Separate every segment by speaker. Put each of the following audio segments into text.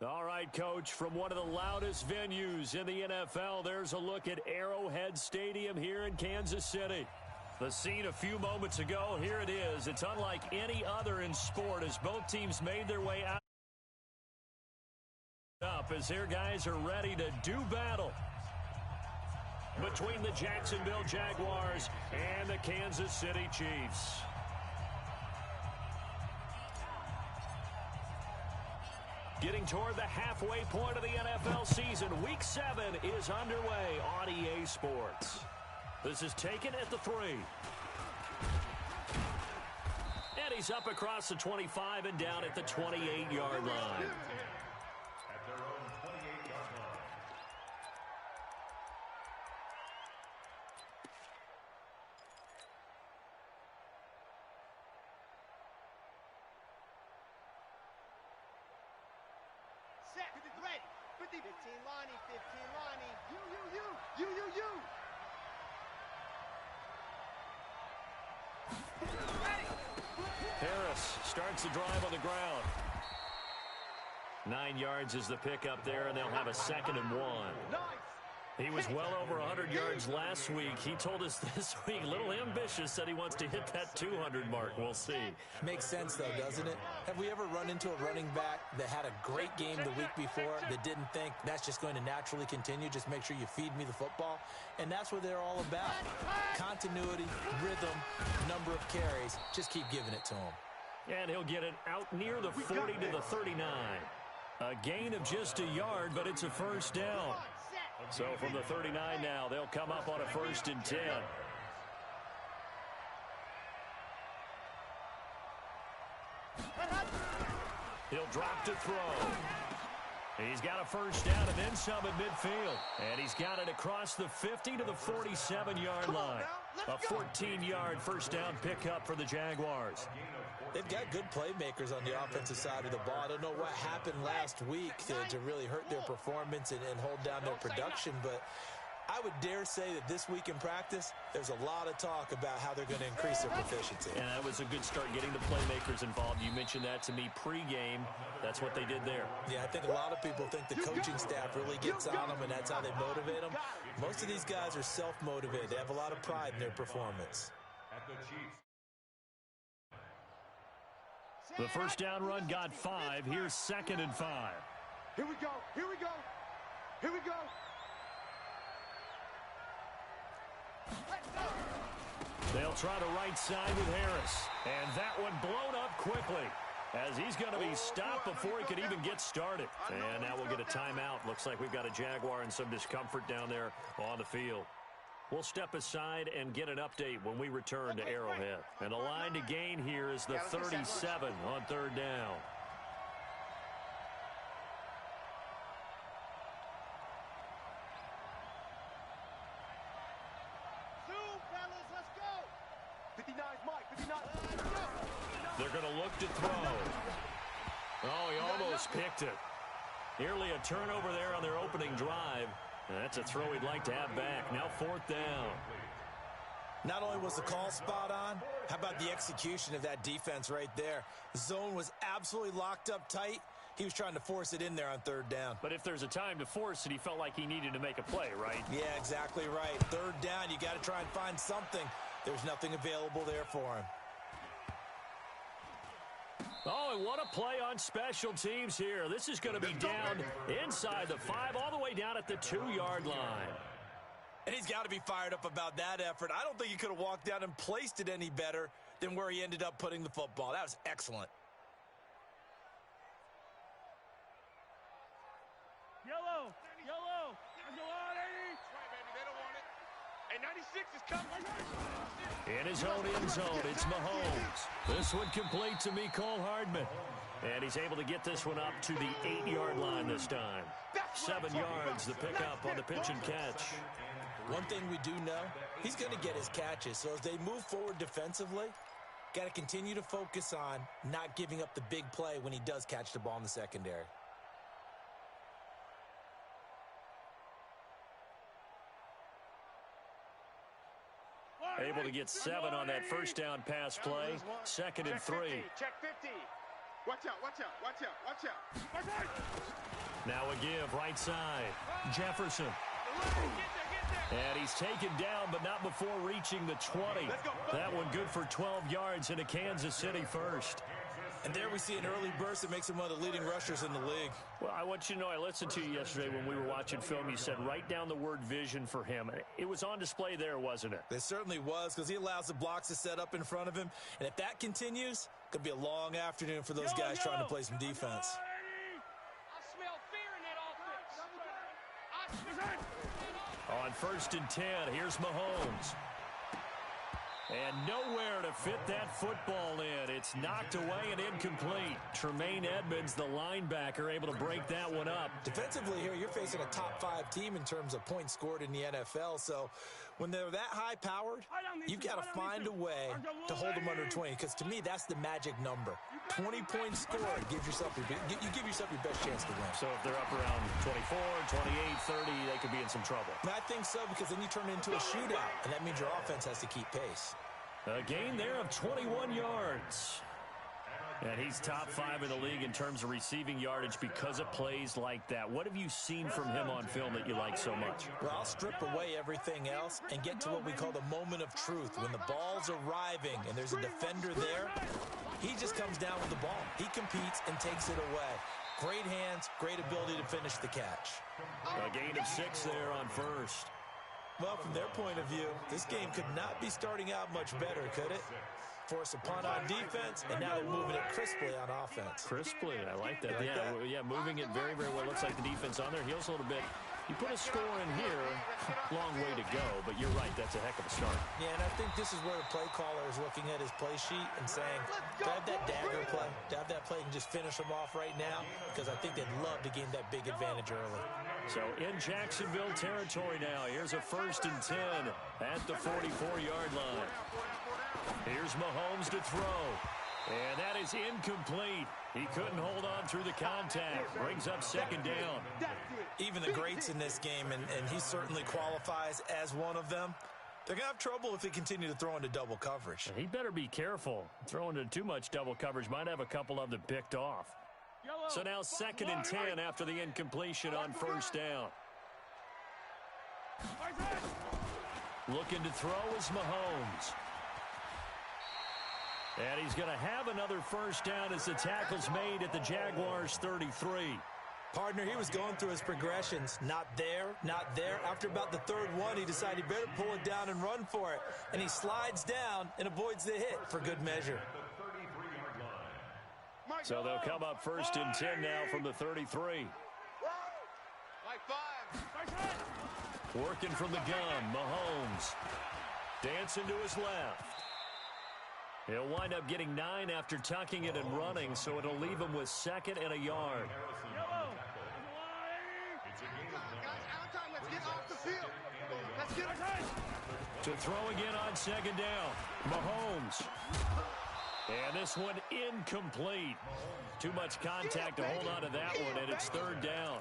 Speaker 1: All right, Coach, from one of the loudest venues in the NFL, there's a look at Arrowhead Stadium here in Kansas City. The scene a few moments ago, here it is. It's unlike any other in sport as both teams made their way out as their guys are ready to do battle between the Jacksonville Jaguars and the Kansas City Chiefs. Getting toward the halfway point of the NFL season, Week 7 is underway on EA Sports. This is taken at the 3. And he's up across the 25 and down at the 28-yard line.
Speaker 2: At their own 28-yard line.
Speaker 3: Set. Ready. 15 Lonnie, 15 Lonnie. You.
Speaker 1: Harris starts the drive on the ground. 9 yards is the pickup there, and they'll have a 2nd and 1. He was well over 100 yards last week. He told us this week, a little ambitious, said he wants to hit that 200 mark. We'll see.
Speaker 4: Makes sense, though, doesn't it? Have we ever run into a running back that had a great game the week before that didn't think that's just going to naturally continue? Just make sure you feed me the football. And that's what they're all about. Continuity, rhythm, number of carries. Just keep giving it to him.
Speaker 1: And he'll get it out near the 40 to the 39. A gain of just a yard, but it's a first down. So from the 39 now, they'll come up on a 1st and 10. He'll drop to throw. He's got a first down and then some at midfield. And he's got it across the 50 to the 47-yard line. A 14-yard first down pickup for the Jaguars.
Speaker 4: They've got good playmakers on the offensive side of the ball. I don't know what happened last week to really hurt their performance and hold down their production, but I would dare say that this week in practice, there's a lot of talk about how they're going to increase their proficiency.
Speaker 1: And that was a good start, getting the playmakers involved. You mentioned that to me pregame. That's what they did there.
Speaker 4: Yeah, I think a lot of people think the coaching staff really gets on them, and that's how they motivate them. Most of these guys are self-motivated. They have a lot of pride in their performance.
Speaker 2: At the Chiefs.
Speaker 1: The first down run got 5. Here's 2nd and 5.
Speaker 3: Here we go.
Speaker 1: They'll try the right side with Harris. And that one blown up quickly as he's going to be stopped before he could even get started. And now we'll get a timeout. Looks like we've got a Jaguar in some discomfort down there on the field. We'll step aside and get an update when we return to Arrowhead. And the line to gain here is the 37 on 3rd down. They're going to look to throw. Oh, he almost picked it. Nearly a turnover there on their opening drive. That's a throw he'd like to have back. Now 4th down.
Speaker 4: Not only was the call spot on, how about the execution of that defense right there? The zone was absolutely locked up tight. He was trying to force it in there on 3rd down.
Speaker 1: But if there's a time to force it, he felt like he needed to make a play, right?
Speaker 4: Yeah, exactly right. 3rd down, you got to try and find something. There's nothing available there for him.
Speaker 1: Oh, and what a play on special teams here. This is going to be down inside the 5, all the way down at the 2-yard line.
Speaker 4: And he's got to be fired up about that effort. I don't think he could have walked down and placed it any better than where he ended up putting the football. That was excellent.
Speaker 3: Yellow. Let's go on, 80. That's right, baby. They don't want it. And 96 is coming.
Speaker 1: In his own end zone, it's Mahomes. This one complete to Mecole Hardman. And he's able to get this one up to the 8-yard line this time. 7 yards, the pickup on the pitch and catch.
Speaker 4: One thing we do know, he's going to get his catches. So as they move forward defensively, got to continue to focus on not giving up the big play when he does catch the ball in the secondary.
Speaker 1: Able to get 7 on that first down pass play. 2nd and 3.
Speaker 3: Check 50. Watch out, watch out, watch out, watch out.
Speaker 1: Now a give, right side. Jefferson. And he's taken down, but not before reaching the 20. That one good for 12 yards into Kansas City first.
Speaker 4: And there we see an early burst that makes him one of the leading rushers in the league.
Speaker 1: Well, I want you to know, I listened to you yesterday when we were watching film. You said write down the word vision for him. It was on display there, wasn't it?
Speaker 4: It certainly was, because he allows the blocks to set up in front of him. And if that continues, it could be a long afternoon for those guys trying to play some defense.
Speaker 3: I smell fear in that offense.
Speaker 1: On 1st and 10, here's Mahomes. And nowhere to fit that football in. It's knocked away and incomplete. Tremaine Edmonds, the linebacker, able to break that one up.
Speaker 4: Defensively here, you're facing a top-5 team in terms of points scored in the NFL. So when they're that high-powered, you've got to find a way to hold them under 20. Because to me, that's the magic number. 20 points scored gives yourself you give yourself your best chance to win.
Speaker 1: So if they're up around 24, 28, 30, they could be in some trouble.
Speaker 4: And I think so, because then you turn it into a shootout, and that means your offense has to keep pace.
Speaker 1: A gain there of 21 yards. And he's top 5 in the league in terms of receiving yardage because of plays like that. What have you seen from him on film that you like so much?
Speaker 4: Well, I'll strip away everything else and get to what we call the moment of truth. When the ball's arriving and there's a defender there, he just comes down with the ball. He competes and takes it away. Great hands, great ability to finish the catch.
Speaker 1: A gain of 6 there on 1st.
Speaker 4: Well, from their point of view, this game could not be starting out much better, could it? Force a punt on defense, and now they're moving it crisply on offense.
Speaker 1: Crisply, I like that. Yeah, moving it very, very well. Looks like the defense on their heels a little bit. You put a score in here, long way to go, but you're right, that's a heck of a start.
Speaker 4: Yeah, and I think this is where the play caller is looking at his play sheet and saying, do I have that dagger play? Do I have that play and just finish them off right now? Because I think they'd love to gain that big advantage early.
Speaker 1: So in Jacksonville territory now, here's a 1st and 10 at the 44-yard line. Here's Mahomes to throw. And that is incomplete. He couldn't hold on through the contact. Brings up 2nd down.
Speaker 4: Even the greats in this game, and he certainly qualifies as one of them, they're going to have trouble if they continue to throw into double coverage.
Speaker 1: He better be careful. Throwing into too much double coverage might have a couple of them picked off. So now 2nd and 10 after the incompletion on 1st down. Looking to throw is Mahomes. And he's going to have another 1st down as the tackle's made at the Jaguars' 33.
Speaker 4: Partner, he was going through his progressions. Not there, not there. After about the 3rd one, he decided he better pull it down and run for it. And he slides down and avoids the hit for good measure.
Speaker 1: So they'll come up 1st and 10 now from the 33. Working from the gun, Mahomes. Dancing to his left. He'll wind up getting 9 after tucking it and running, so it'll leave him with 2nd and a yard. To throw again on 2nd down, Mahomes. And this one incomplete. Too much contact to hold on to that one, and it's 3rd down.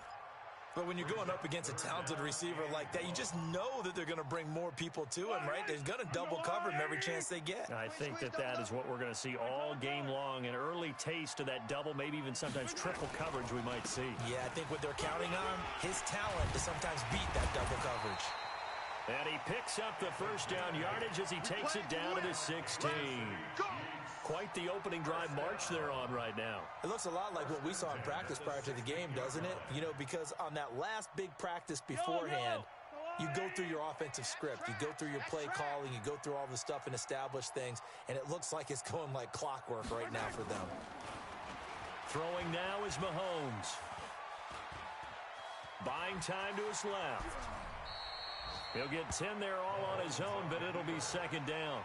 Speaker 4: But when you're going up against a talented receiver like that, you just know that they're going to bring more people to him, right? They're going to double cover him every chance they get.
Speaker 1: I think that is what we're going to see all game long. An early taste of that double, maybe even sometimes triple coverage we might see.
Speaker 4: Yeah, I think what they're counting on, his talent to sometimes beat that double coverage.
Speaker 1: And he picks up the 1st down yardage as he takes it down to the 16. Quite the opening drive march they're on right now.
Speaker 4: It looks a lot like what we saw in practice prior to the game, doesn't it? You know, because on that last big practice beforehand, you go through your offensive script. You go through your play calling. You go through all the stuff and establish things. And it looks like it's going like clockwork right now for them.
Speaker 1: Throwing now is Mahomes. Buying time to his left. He'll get 10 there all on his own, but it'll be 2nd down.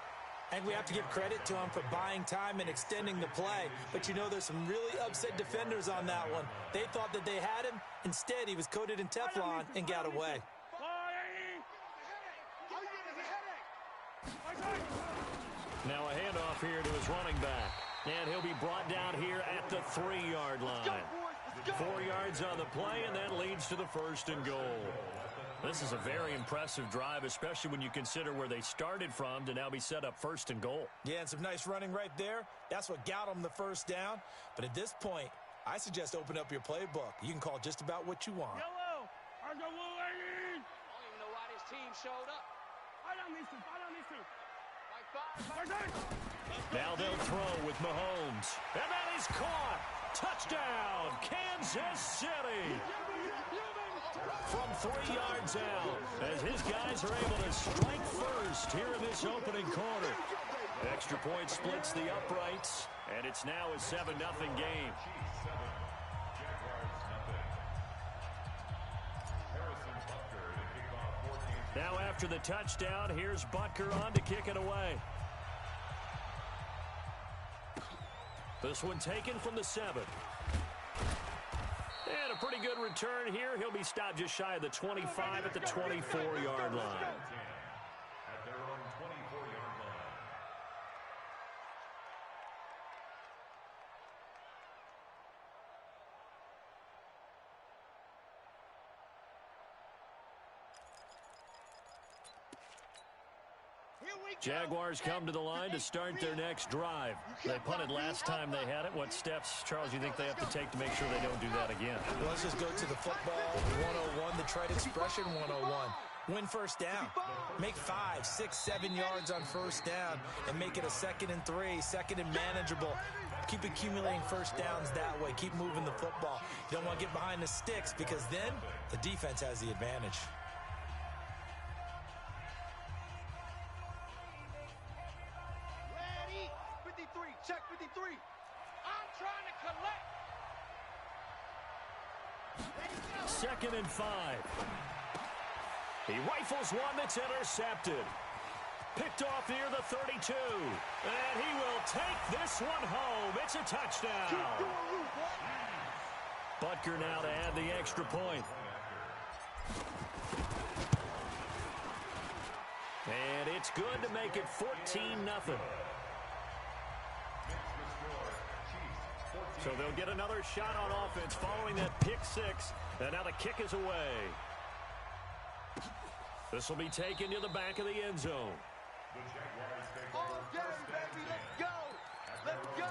Speaker 4: And we have to give credit to him for buying time and extending the play. But you know, there's some really upset defenders on that one. They thought that they had him. Instead, he was coated in Teflon and got away.
Speaker 1: Now a handoff here to his running back. And he'll be brought down here at the 3-yard line. 4 yards on the play, and that leads to the 1st and goal. This is a very impressive drive, especially when you consider where they started from to now be set up 1st and goal.
Speaker 4: Yeah, and some nice running right there. That's what got them the first down. But at this point, I suggest open up your playbook. You can call just about what you want.
Speaker 3: Yellow! Are the blue ladies?
Speaker 5: I don't even know why this team showed up.
Speaker 3: Fight on these two. Fight on these two.
Speaker 1: Now they'll throw with Mahomes. And that is caught. Touchdown, Kansas City. From 3 yards out, as his guys are able to strike first here in this opening quarter. Extra point splits the uprights, and it's now a 7-0 game. Now after the touchdown, here's Butker on to kick it away. This one taken from the 7. And a pretty good return here. He'll be stopped just shy of the 25 at the 24-yard line.
Speaker 2: At their own 24-yard line.
Speaker 1: Jaguars come to the line to start their next drive. They punted last time they had it. What steps, Charles, you think they have to take to make sure they don't do that again?
Speaker 4: Well, let's just go to the football 101, the trite expression 101. Win first down. Make 5, 6, 7 yards on first down and make it a 2nd and 3, 2nd and manageable. Keep accumulating first downs that way. Keep moving the football. You don't want to get behind the sticks because then the defense has the advantage.
Speaker 5: Check 53. I'm trying to collect.
Speaker 1: 2nd and 5. He rifles one that's intercepted. Picked off near the 32. And he will take this one home. It's a touchdown. Butker now to add the extra point. And it's good to make it 14-0. So they'll get another shot on offense following that pick 6. And now the kick is away. This will be taken to the back of the end zone.
Speaker 5: All day, baby. Let's go. Let's go.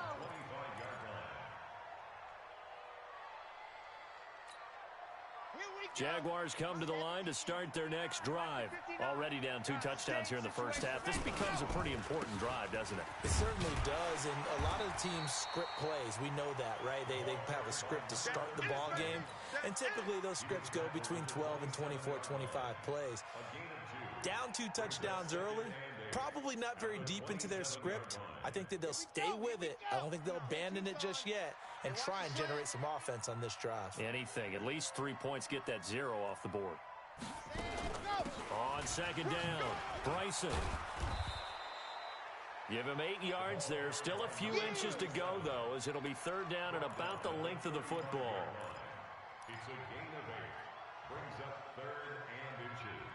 Speaker 1: Jaguars come to the line to start their next drive. Already down 2 touchdowns here in the first half. This becomes a pretty important drive, doesn't it?
Speaker 4: It certainly does, and a lot of the teams script plays. We know that, right? They have a script to start the ball game, and typically those scripts go between 12 and 24, 25 plays. Down 2 touchdowns early, probably not very deep into their script. I think that they'll stay with it. I don't think they'll abandon it just yet and try and generate some offense on this drive.
Speaker 1: Anything. At least 3 points, get that 0 off the board. On 2nd down, Bryson. Give him 8 yards there. Still a few inches to go, though, as it'll be 3rd down and about the length of the football.
Speaker 2: It's a gain of 8. Brings up 3rd and inches.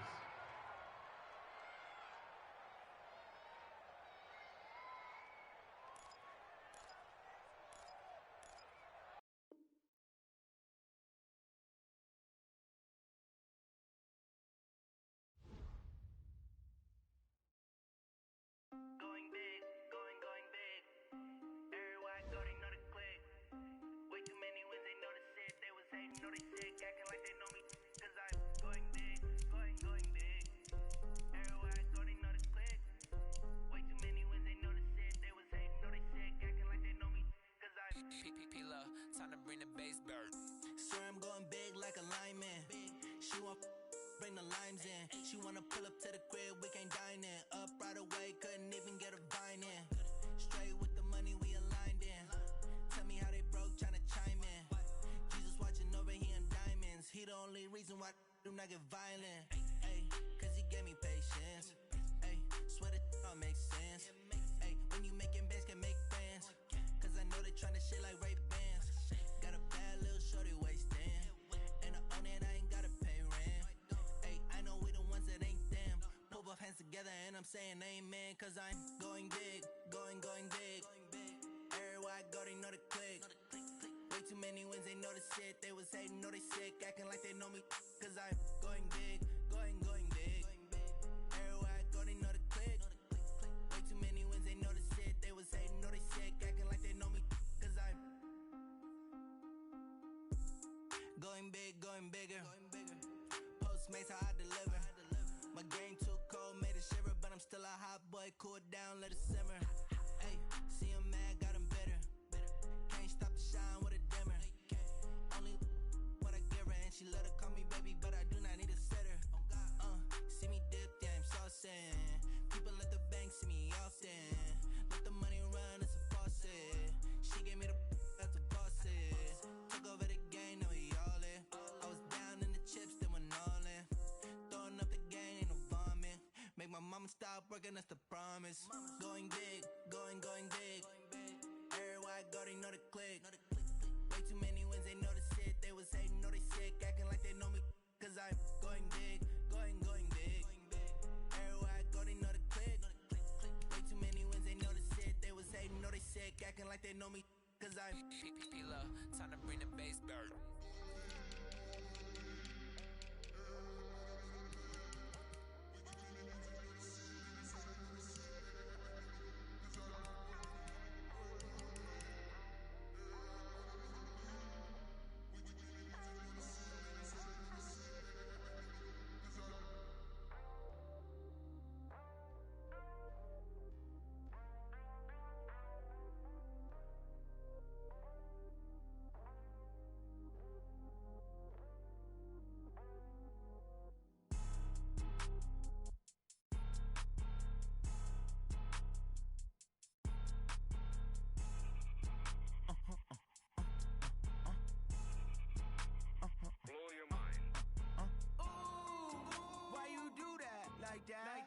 Speaker 6: Time to bring the bass bird. Swear I'm going big like a lineman. She want bring the limes in. She wanna pull up to the crib, we can't dine in. Up right away, couldn't even get a vine in. Straight with the money we aligned in. Tell me how they broke, tryna chime in. Jesus watching over, he in diamonds. He the only reason why do not get violent. Ay, cause he gave me patience. Ay, swear that all makes sense. Ay, when you making bands, can make friends. Cause I know they tryna shit like Ray Bans. Got a bad little shorty wasting. And I own it, I ain't gotta pay rent. Ay, I know we the ones that ain't them. Pull both hands together and I'm saying amen. Cause I'm going big, going big. Everywhere I go, they know the click. Way too many wins, they know the shit. They was hating, know they sick, acting like they know me. Cause I'm going big, going Going big, going bigger. Postmates how I deliver. My game too cold, made it shiver, but I'm still a hot boy. Cool it down, let it simmer. Hey, see him mad, got him bitter. Can't stop the shine with a dimmer. Only what I give her, and she let her call me baby, but I do not need a sitter. See me dip, yeah, I'm saucing. People let the bank see me often. Let the money run, it's a faucet. She gave me the that's a faucet. Took over the game, now we all in. I was down in the chips, then went all in. Throwing up the game, ain't no vomit. Make my mama stop working, that's the promise. Going big, going big. Everywhere I go, they know the click. Way too many wins, they know the shit. They was hating, know they sick, acting like they know me. Cause I'm going big, going big. Everywhere I go, they know the click. Way too many wins, they know the shit. They was hating, know they sick, acting like they know me. Cause I'm P-P-P-Lo, time to bring the bass bird.
Speaker 3: Blow your mind.
Speaker 6: Why you do that like that?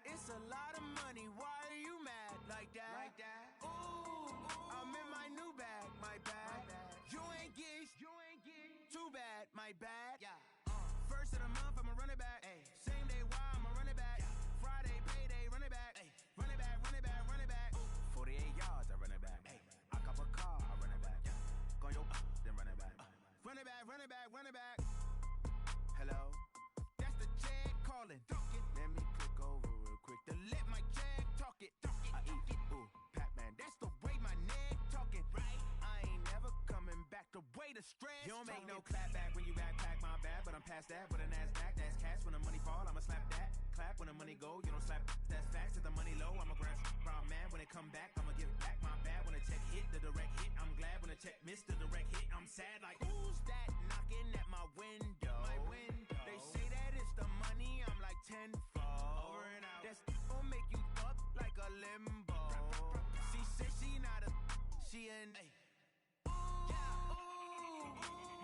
Speaker 6: It's a lot of money. Why are you mad like that? Ooh, I'm in my new bag, my bad. You ain't get too bad, my bad. First of the month, I'ma run it back. Same day, why I'ma run it back. Friday, payday, run it back. Run it back, run it back, run it back.
Speaker 7: 48 yards, I run it back. I cop a car, I run it back. Go on your then run it back.
Speaker 6: Run it back, run it back, run it back.
Speaker 7: Hello?
Speaker 6: That's the jag calling.
Speaker 7: Let me click over real quick.
Speaker 6: To let my jag talk it.
Speaker 7: I eat, ooh, Pac-Man.
Speaker 6: That's the way my neck talking.
Speaker 7: Right.
Speaker 6: I ain't never coming back. The way the stress.
Speaker 7: You don't make no clap back when you backpack, my bad. But I'm past that with a NASDAQ. That's cash. When the money fall, I'ma slap that. Clap when the money go, you don't slap. That's facts. If the money low, I'ma grab brown man. When it come back, I'ma give back my bad. When the check hit, the direct hit. I'm glad when the check missed the direct hit. I'm sad like,
Speaker 6: who's that knocking at my window? They say that it's the money. I'm like tenfold.
Speaker 7: Over and out.
Speaker 6: That's gon' make you up like a limbo. She said she not a, she an.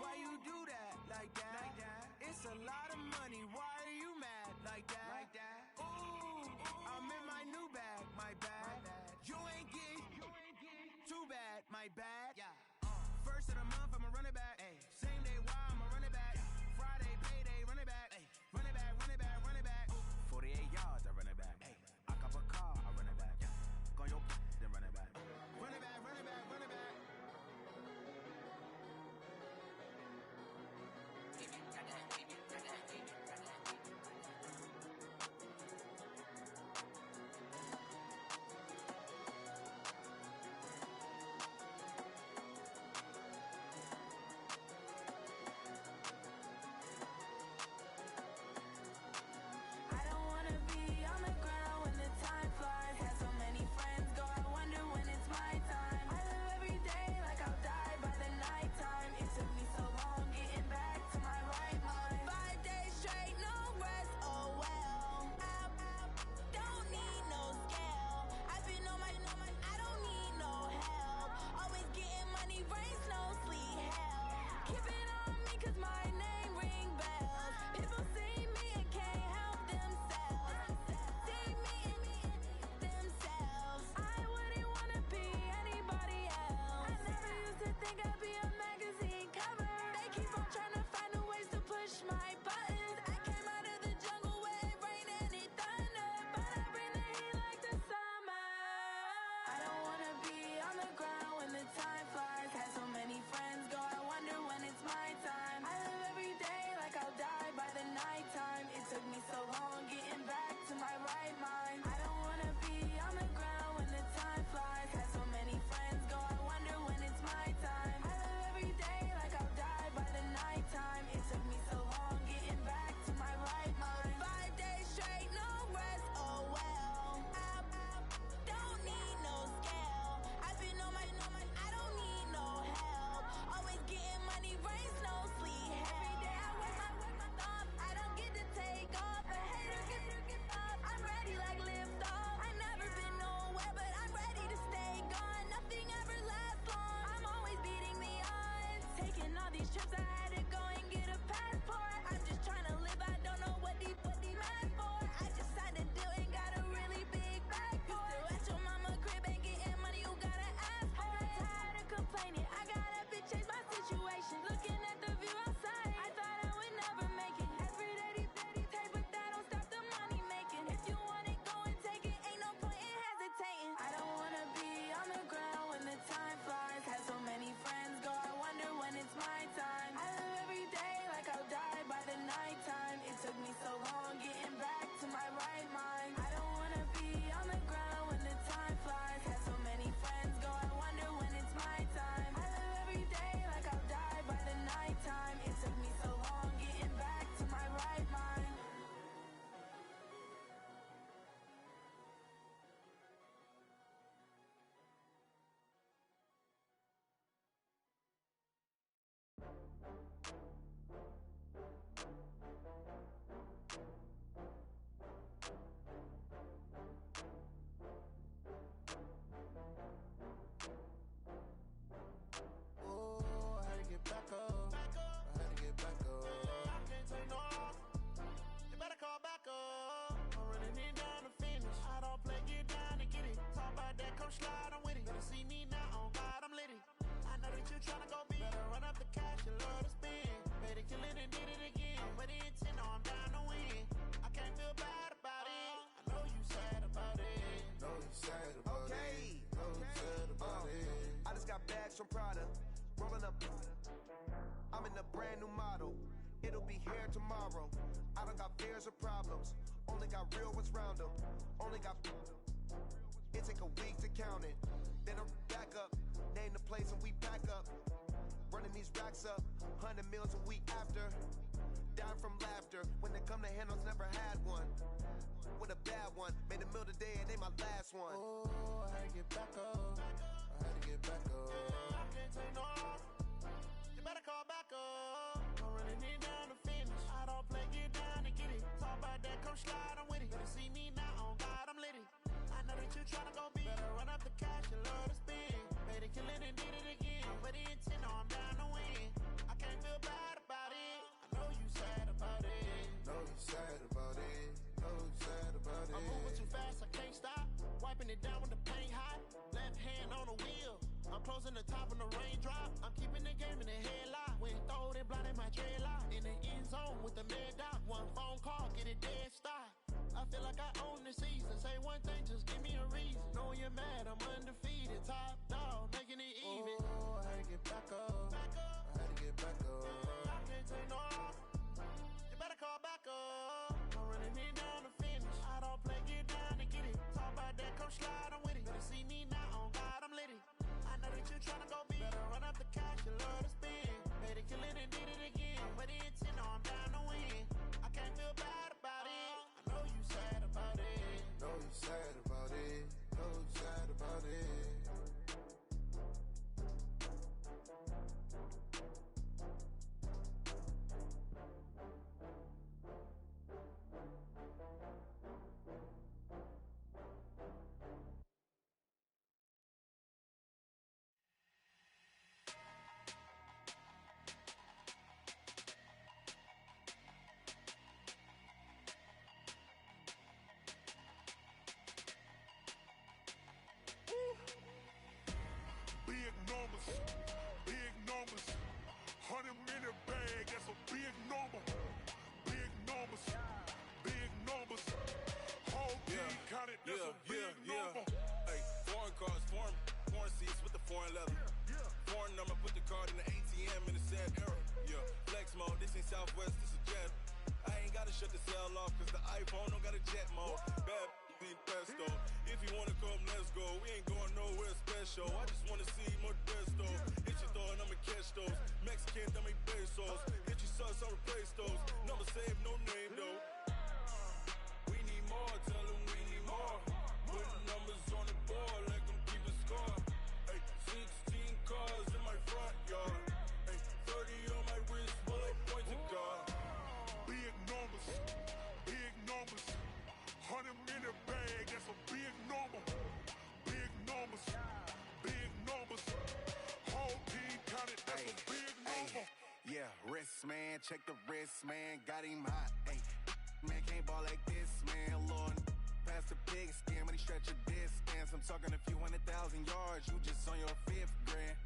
Speaker 6: Why you do that like that? It's a lot of money. Why are you mad like that? Ooh, I'm in my new bag, my bad. You ain't get too bad, my bad. First of the month, I'ma run it back. Same day, why I'ma run it back. Friday, payday, run it back. Run it back, run it back, run it back.
Speaker 7: 48 yards, I run it back. I cop a car, I run it back. Go on your then run it back.
Speaker 6: Run it back, run it back, run it back.
Speaker 8: complaining. I got up and changed my situation. Looking at the view outside, I thought I would never make it. Every day they pay, but that don't stop the money making. If you want it, go and take it. Ain't no point in hesitating. I don't wanna be on the ground when the time flies. Had so many friends go, I wonder when it's my time. I live every day like I'll die by the nighttime. It took me so long getting back to my right mind. I don't wanna be on the ground when the time flies. Had so many friends go, I wonder when it's my time. I live every day like I'll die by the nighttime. It took me so long getting back to my right mind.
Speaker 6: Oh, I had to get back up. I had to get back up. I can't take no off. You better call back up. I'm running it down to finish. I don't play, get down to get it. Talk about that, come slide, I'm with it. Better see me now, on God, I'm lit it. I know that you tryna go big. Better run up the cash, you love to spend. Better kill it and did it again. With the intent, no, I'm down to win. I can't feel bad about it. I know you sad about it. Know you sad about it. Know you sad about it.
Speaker 5: I just got bags from Prada, rolling up. I'm in a brand new model. It'll be here tomorrow. I don't got fears or problems. Only got real ones round them. Only got. It take a week to count it. Then I'm back up. Name the place and we pack up. Running these racks up. 100 meals a week after. Down from laughter. When they come to handles, never had one. With a bad one. Made a meal today and they my last one.
Speaker 6: Oh, I had to get back up. I had to get back up. I can't take no off. You better call back up. I'm running it down to finish. I don't play, get down to get it. Talk about that, come slide, I'm with it. Better see me now, on God, I'm lit it. I know that you tryna go big. Better run up the cash, you love to spend. Better kill it and did it again. With the intent, no, I'm down to win. I can't feel bad about it. I know you sad about it. Know you sad about it. Know you sad about it. I'm moving too fast, I can't stop. Wiping it down with the paint hot. Left hand on the wheel. I'm closing the top when the raindrop. I'm keeping the game in the headlock. When throw it blind in my dreadlock. In the end zone with the mad dot. One phone call, get it dead stop. I feel like I own the season. Say one thing, just give me a reason. Knowing you're mad, I'm undefeated. Top dog, making it even. Oh, I had to get back up. I had to get back up. I can't take no off. You better call back up. I'm running it down to finish. I don't play, get down to get it. Talk about that, come slide, I'm with it. Better see me now, on God, I'm lit it. I know that you tryna go big. Better run up the cash, you love to spend. Better kill it and did it again. With the intent, no, I'm down to win. I can't feel bad about it. I know you sad about it. Know you sad about it. Know you sad about it.
Speaker 3: Big numbers, big numbers. 100-minute bag, that's a big number. Big numbers, big numbers. Whole team counted, that's a big number.
Speaker 9: Hey, foreign cars, foreign seats with the foreign leather. Foreign number, put the card in the ATM in the sad era. Yeah, flex mode, this ain't Southwest, this is jet. I ain't gotta shut the cell off, cause the iPhone don't got a jet mode. Bad need pesto. If you wanna come, let's go. We ain't going nowhere special. I just wanna see more desto. Hit your throw and I'ma catch those. Mexican, dame pesos. Hit your sus, I'll replace those. Number save, no name though. We need more, tell them we need more. Putting numbers on the board like I'm keeping score. Hey, 16 cars in my front yard. Hey, 30 on my wrist, bullet pointed guard.
Speaker 3: Big numbers, big numbers. 100-minute bag, that's a big number. Big numbers, big numbers. Whole team counted, that's a big number.
Speaker 6: Yeah, wrist man, check the wrist man, got him hot. Ay, man can't ball like this, man. Lord, past the pig skin when he stretch a distance. I'm talking a few 100,000 yards, you just on your 5th grand.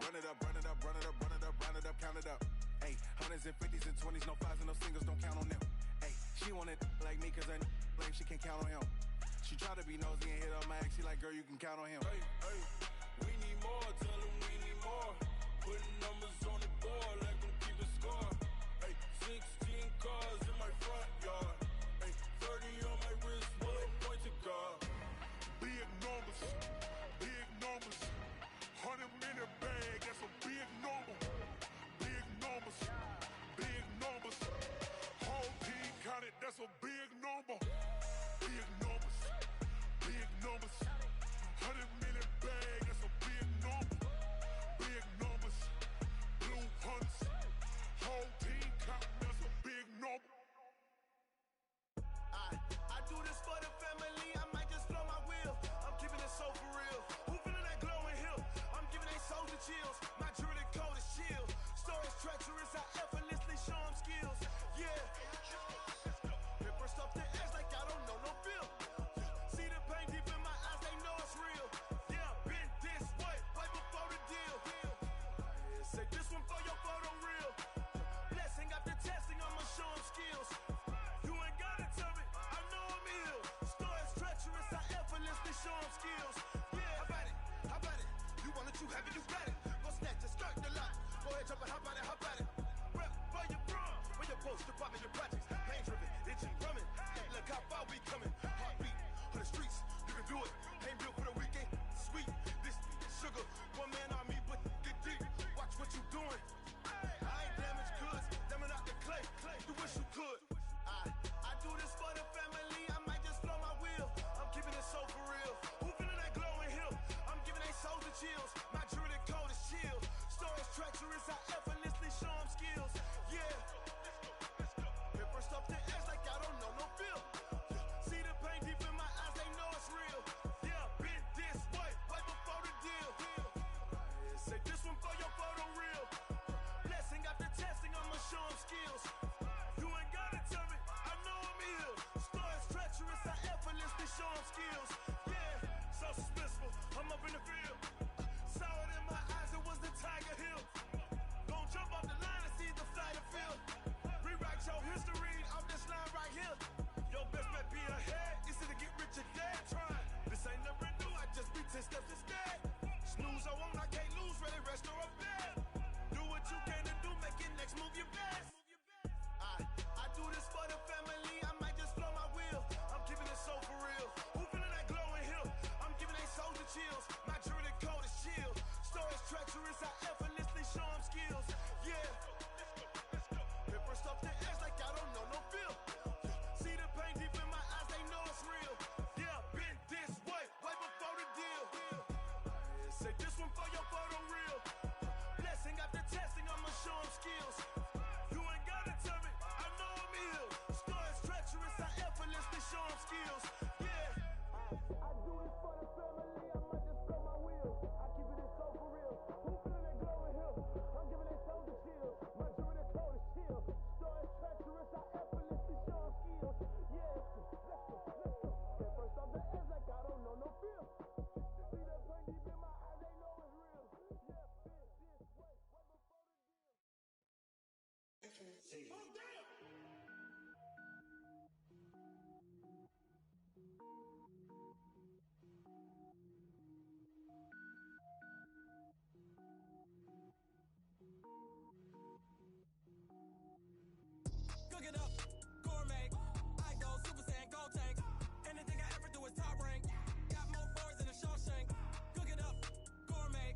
Speaker 9: Run it up, run it up, run it up, run it up, run it up, count it up. Hey, hundreds and fifties and 20s, no fives and no singles, don't count on them. Hey, she want it like me cause I like she can't count on him. She try to be nosy and hit up my ex, she like, girl, you can count on him. Hey, hey, we need more, tell them we need more. Putting numbers on the board, like them keep a score. Hey, 16 cars in my front yard. Hey, 30 on my wrist, bullet point to God.
Speaker 3: Big numbers, big numbers. 100-minute bag, that's a big number. Big numbers, big numbers. Whole team counted, that's a big number. Big numbers, big numbers. 100-minute bag, that's a big number. Big numbers, blue hunts. Whole team counting, that's a big number.
Speaker 5: I do this for the family, I might just blow my wheel. I'm keeping it so for real. Who feeling that glowing hill? I'm giving they soldier chills. My jewelry coat is chill. Stories treacherous, I effortlessly show them skills. Yeah. Paper stuff the edge like I don't know no feel. See the pain deep in my eyes, they know it's real. Yeah, been this way, right before the deal. Say this one for your photo real. Blessing after testing, I'ma show them skills. You ain't gotta tell me, I know I'm ill. Stories treacherous, I effortlessly show them skills. Yeah, how about it? How about it? You want it, you have it, you got it. Go snatch it, skirt the lot. Go ahead, jump it, how about it? How about it? Rep for your brum, when you're supposed to pop in your projects. Pain driven, itching, drumming. Look how far we coming. Heartbeat on the streets, you can do it. Ain't built for the weekend. Sweet, this sugar. One man on me, but get deep. Watch what you doing. I ain't damaged goods, damn it out the clay. You wish you could. I do this for the family, I might just blow my wheel. I'm keeping it so for real. Who feeling that glowing hill? I'm giving they soldier chills. My jewelry coat is chill. Stories treacherous, I effortlessly show them skills. Yeah. Paper stuff the edge like I don't know no feel. See the pain deep in my eyes, they know it's real. Yeah, been this way, right before the deal. Say this one for your photo real. Blessing after testing, I'ma show them skills. You ain't gotta tell me, I know I'm ill. Stories treacherous, I effortlessly show them skills. Yeah, so suspenseful, I'm up in the field. Saw it in my eyes, it was the Tiger Hill. Gon' jump off the line and see the flight of field. Rewrite your history off this line right here. Your best bet be ahead, it's to get rich or dead trying. This ain't never new, I just be 10 steps instead. Snooze I won't, I can't lose, ready, rest or a bed. Do what you can to do, make your next move your best. I do this for the family, I might just blow my wheel. I'm keeping it so for real. Who feeling that glowing hill? I'm giving they soldier chills. My jewelry coat is chill. Stories treacherous, I effortlessly show them skills. Yeah. Paper stuff the edge like I don't know no feel. See the pain deep in my eyes, they know it's real. Yeah, been this way, right before the deal. Say this one for your photo real. Blessing after testing, I'ma show them skills. You ain't gotta tell me, I know I'm ill. Stories treacherous, I effortlessly show them skills. Yeah. I do this for the family, I might just blow my wheel. I keep it so for real. Who feeling that glowing hill? I'm giving they soldier chills. My jewelry coat is chill. Stories treacherous, I effortlessly show them skills. Yeah, let's go. Get first off the edge like I don't know no feel. See the pain deep in my eyes, they know it's real. Yeah, been this way, right before the deal. Oh, damn!
Speaker 6: Cook it up, gourmet. I go Super Saiyan, go tank. Anything I ever do is top rank. Got more boards than a Shawshank. Cook it up, gourmet.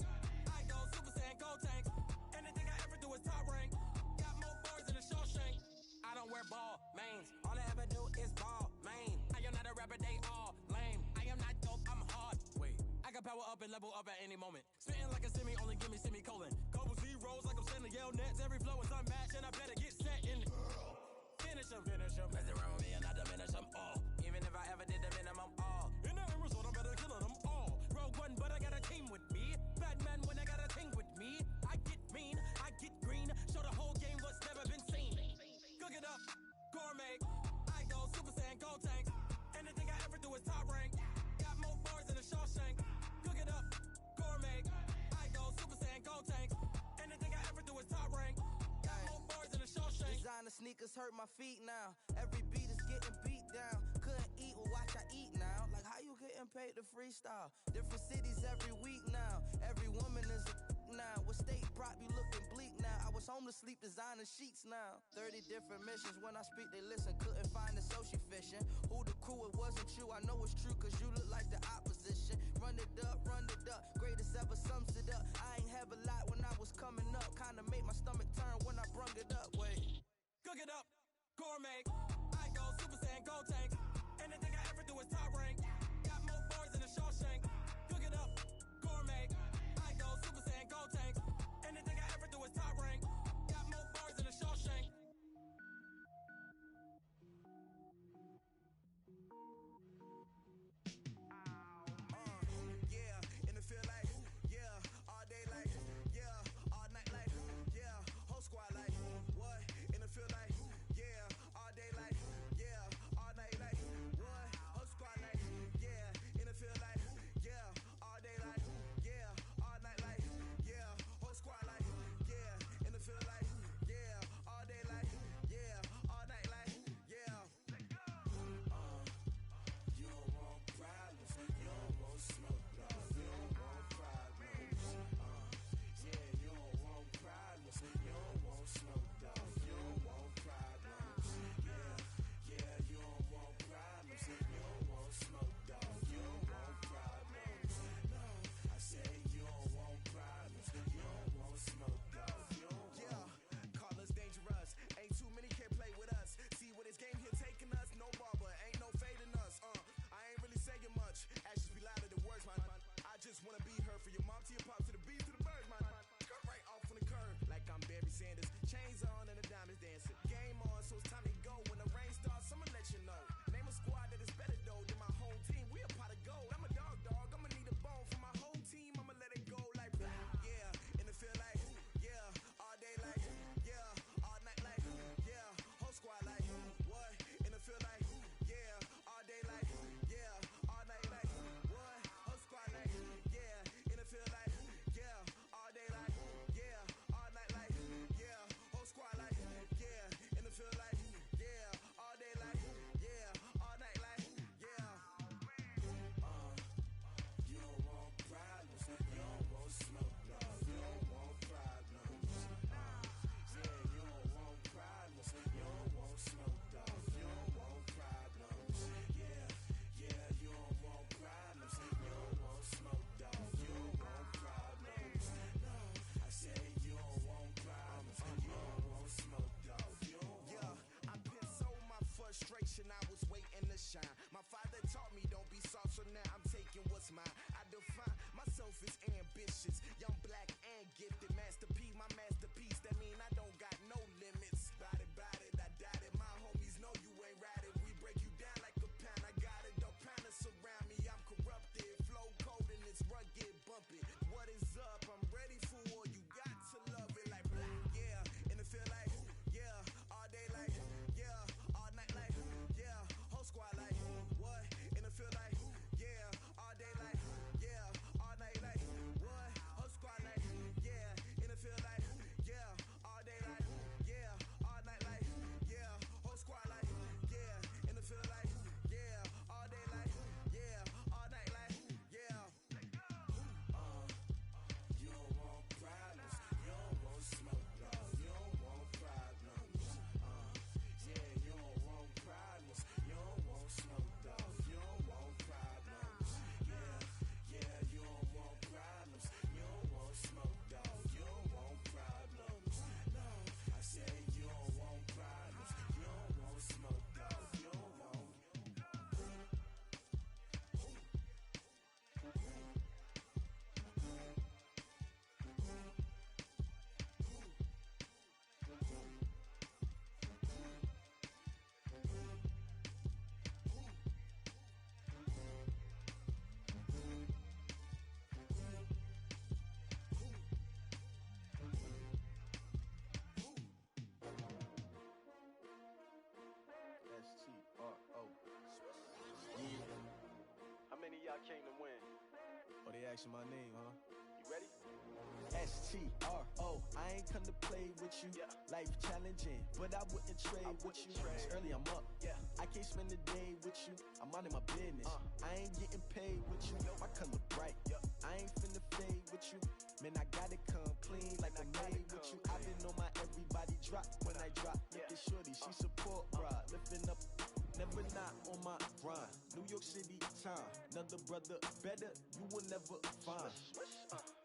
Speaker 6: I go Super Saiyan, go tank. Anything I ever do is top rank. Got more boards than a Shawshank. I don't wear ball mains. All I ever do is ball main. I am not a rapper, they all lame. I am not dope, I'm hard. Wait, I can power up and level up at any moment. Spitting like a semi, only give me semicolon. Couple zeros like I'm sending yell nets. Every flow is unmatched and I better get set in. Finish them. Mess around with me and I diminish them all. Even if I ever did the minimum all. In the end result, I'm better killing them all. Rogue One, but I got a team with me. Batman when I got a team with me. I get mean, I get green. Show the whole game what's never been seen. Cook it up, gourmet. I go Super Saiyan, go tank. Anything I ever do is top rank. Got more bars than a Shawshank. Cook it up, gourmet. I go Super Saiyan, go tank. sneakers hurt my feet now. Every beat is getting beat down. Couldn't eat, well watch I eat now. Like how you getting paid to freestyle? Different cities every week now. Every woman is a now. What state prop you looking bleak now? I was home to sleep designing sheets now. 30 different missions. When I speak they listen. Couldn't find the social fishing. Who the crew, it wasn't you. I know it's true cause you look like the opposition. Run it up, greatest ever sums it up. I ain't have a lot when I was coming up. Kinda made my stomach turn when I brung it up. Wait.
Speaker 10: Cook it up, gourmet. I go Super Saiyan, go tank. Anything I ever do is top rank. Got more bars than a Shawshank. Cook it up, gourmet. I go Super Saiyan, go tank. Anything I ever do is top rank. Got more bars than a Shawshank.
Speaker 6: Yeah, in the field like, yeah, all day like, yeah, all night like, yeah, whole squad like, what? In the field like, yeah, all day like, yeah, all night like, what? Whole squad like, yeah, in the field like, yeah, all day like, yeah, all night like, yeah, whole squad like, yeah, in the field like, yeah, all day like, yeah, all night like, yeah. You don't want problems, you don't want smoke, dog. You don't want problems. Yeah, you don't want problems, you don't want smoke, dog. You don't want problems. Yeah, you don't want problems, you don't want smoke, dog. You don't want problems. No, I say you don't want problems, you don't want smoke, dog. You don't want. Call us dangerous. Ain't too many can play with us. See what this game here taking us. No barber, ain't no fading us. I ain't really saying much. Actions be louder than words, man. I just wanna be heard for your mom to your pop to the beat to the birds, man. Cut right off on the curb, like I'm Barry Sanders. Chains on and the diamonds dancing. Game on, so it's time to go. When the rain starts, I'ma let you know. Name a squad that is better though than my whole team. We a pot of gold. I'm a dog. I'ma need a bone for my whole team. I'ma let it go like, yeah, in the field like, yeah, all day like, yeah, all night like, yeah, whole squad like, what? In the field like, yeah, all day like, yeah, all night like, what? Whole squad like, yeah, in the field like, yeah, all day like, yeah, all night like, yeah, whole squad like, yeah, in the field like, yeah, all day like, yeah, all night like, yeah. You don't want problems, you don't want smoke, no. You don't want problems. Yeah, you don't want problems, you don't want smoke, dog. You don't want problems. Yeah, you don't want problems, you don't want smoke, dog. You don't want problems. No, I say you don't want problems, you don't want smoke, dog. You don't want. Yeah, I've been so my frustration, I was waiting to shine. My father taught me don't be soft, so now I'm taking what's mine. I define myself as ambitious, young, black, and gifted. Master P, my masterpiece. That mean I don't got no limits. Bout it, I doubt it. My homies know you ain't ratted. We break you down like a pound. I got it, don't pound us around me. I'm corrupted, flow cold and it's rugged, bumpy. What is up? I'm ready for war. You got to love it like black. Yeah, in the field like, yeah, all day like, yeah, all night like, yeah, whole squad like, what? In the field like, yeah, all day like, yeah, all night like, what? Whole squad like, yeah, in the field like, yeah, all day like, yeah, all night like, yeah, whole squad like, yeah, in the field like, yeah, all day like, yeah, all night like, yeah. You don't want problems, you don't want smoke, no. You don't want problems. Yeah, you don't want problems, you don't want smoke, dog. You don't want problems. Yeah, you don't want problems, you don't want smoke, dog. You don't want problems. No, I say you don't want problems, you don't want smoke, dog. You don't want.
Speaker 11: S-T-R-O. Yeah. How many of y'all came to win? Oh, they asking my name, huh? You ready? S-T-R-O. I
Speaker 5: I ain't come to play with you. Life challenging, but I wouldn't trade with you. It's early, I'm up. I can't spend the day with you. I'm minding my business. I ain't getting paid with you. My color bright. I ain't finna fade with you. Man, I gotta come clean like I'm made with you. I've been on my everybody drop when I drop. Look at shorty, she support ride. Lifting up, never not on my grind. New York City time, another brother better, you will never find.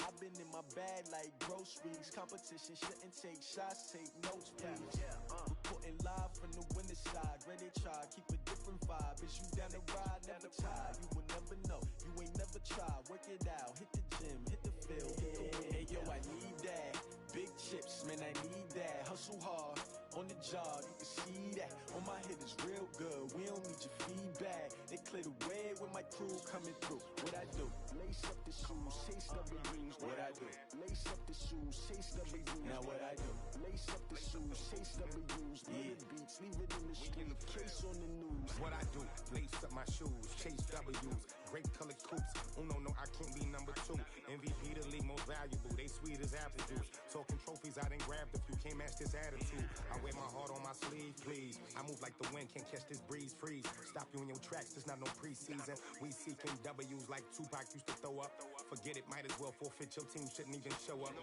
Speaker 5: I've been in my bag like groceries. Competition shouldn't take shots, take notes, please. Reporting live from the winter side. Ready to try, keep a different vibe. Is you down the ride, never tired. You will never know, you ain't never tried. Work it out, hit the gym, hit the field, hit the wind. Hey yo, I need that. Big chips, man, I need that. Hustle hard, on the job, you can see that. On my head is real good, we don't need your feedback. They clear the way with my crew coming through. What I do? Lace up the shoes, chase W's. What I do? Lace up the shoes, chase W's. Now what I do? Lace up the shoes, chase W's. Yeah. Beats, leave it in the street, case on the news.
Speaker 12: What I do? Lace up my shoes, chase W's. Great colored coops. No, I can't be number 2. MVP the league most valuable. They sweet as apple juice. Talking trophies, I done grabbed a few. Can't match this attitude. I wear my heart on my sleeve, please. I move like the wind, can't catch this breeze, freeze. Stop you in your tracks, there's not no preseason. We seeking W's like Tupac used to throw up. Forget it, might as well forfeit. Your team shouldn't even show up.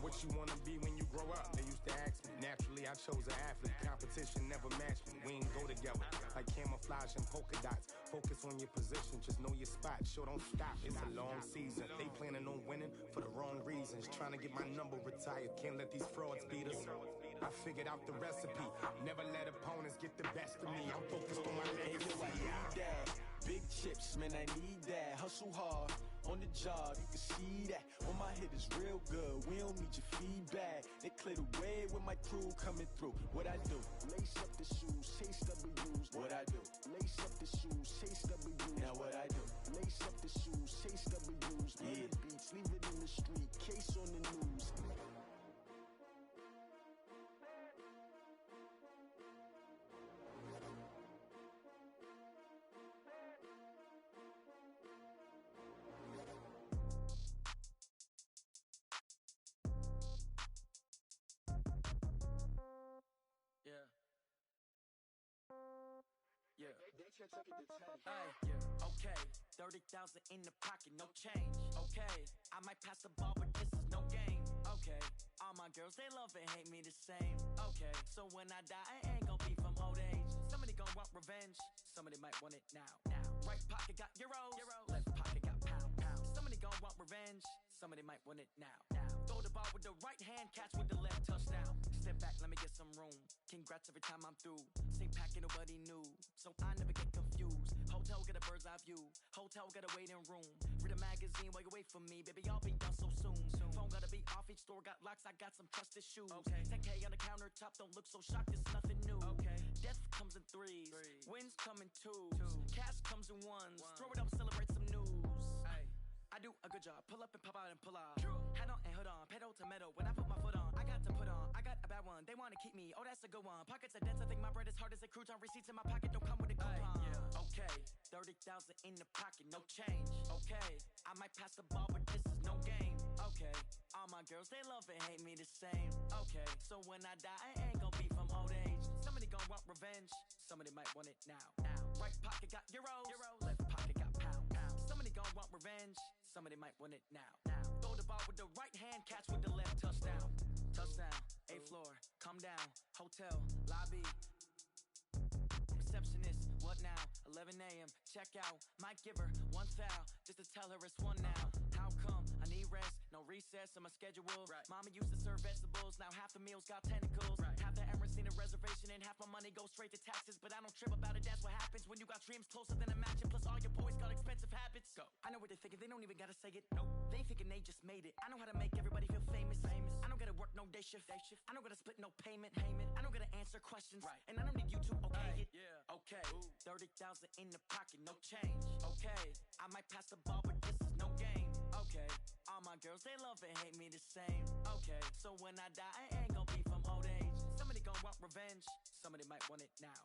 Speaker 12: What you wanna be when you grow up? They used to ask me. Naturally, I chose an athlete. Competition never matched me. We ain't go together like camouflage and polka dots. Focus on your position, just know your spot. Sure, don't stop. It's a long season. They planning on winning for the wrong reasons. Trying to get my number retired. Can't let these frauds beat us. I figured out the recipe. Never let opponents get the best of me. I'm focused on my legacy.
Speaker 5: I need that. Big chips, man, I need that. Hustle hard, on the job, you can see that. On my head is real good, we don't need your feedback. They clear the way with my crew coming through. What I do? Lace up the shoes, chase W's. What I do? Lace up the shoes, chase W's. Now what I do? Lace up the shoes, chase W's. Yeah. Beats, leave it in the street, case on the news.
Speaker 10: Okay, 30,000 in the pocket, no change. Okay, I might pass the ball, but this is no game. Okay, all my girls, they love and hate me the same. Okay, so when I die, I ain't gon' be from old age. Somebody gon' want revenge, somebody might want it now. Right pocket got euros, left pocket got pound. Somebody gon' want revenge, somebody might want it now. Throw the ball with the right hand, catch with the left, touchdown. Step back, let me get some room. Congrats every time I'm through. Same packet, nobody knew, so I never get confused. Hotel got a bird's eye view, hotel got a waiting room. Read a magazine while you wait for me, baby, I'll be done so soon. Phone gotta be off, each store got locks, I got some trusted shoes. 10K on the countertop, don't look so shocked, it's nothing new. Death comes in threes, wins come in twos, cash comes in ones. Throw it up, celebrate some news. I do a good job, pull up and pop out and pull out. Head on and hood on, pedal to metal. When I put my foot on, I got to put on. I got a bad one, they wanna keep me, oh that's a good one. Pockets are dense, I think my bread is hard as a crouton. Receipts in my pocket don't come with a coupon. Okay, 30,000 in the pocket, no change. Okay, I might pass the ball, but this is no game. Okay, all my girls, they love and hate me the same. Okay, so when I die, I ain't gon' be from old age. Somebody gon' want revenge, somebody might want it now. Right pocket got euros, left pocket got pound. Somebody gon' want revenge, somebody might want it now. Throw the ball with the right hand, catch with the left, touchdown. Touchdown, 8th floor, come down, hotel, lobby. Receptionist, what now? 11 a.m., check out. Might give her one foul, just to tell her it's one now. How come? I need rest, no recess in my schedule. Mama used to serve vegetables, now half the meals got tentacles. Half the Emirates need a reservation and half my money goes straight to taxes. But I don't trip about it, that's what happens when you got dreams closer than a mansion. Plus all your boys got expensive habits. Go. I know what they're thinking, they don't even gotta say it. Nope. They thinking they just made it. I know how to make everybody feel famous. I don't gotta work no day shift. I don't gotta split no payment. I don't gotta answer questions. And I don't need you to okay it. Okay, 30,000 in the pocket, no change. Okay, I might pass the ball, but this is no game. Okay, all my girls, they love and hate me the same. Okay, so when I die, I ain't gon' be from old age. Somebody gon' want revenge, somebody might want it now.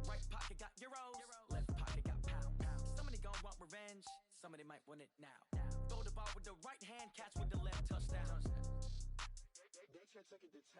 Speaker 10: Right pocket got euros, left pocket got pound. Somebody gon' want revenge, somebody might want it now. Throw the ball with the right hand, catch with the left, touchdown.
Speaker 5: They can't take it. Hey,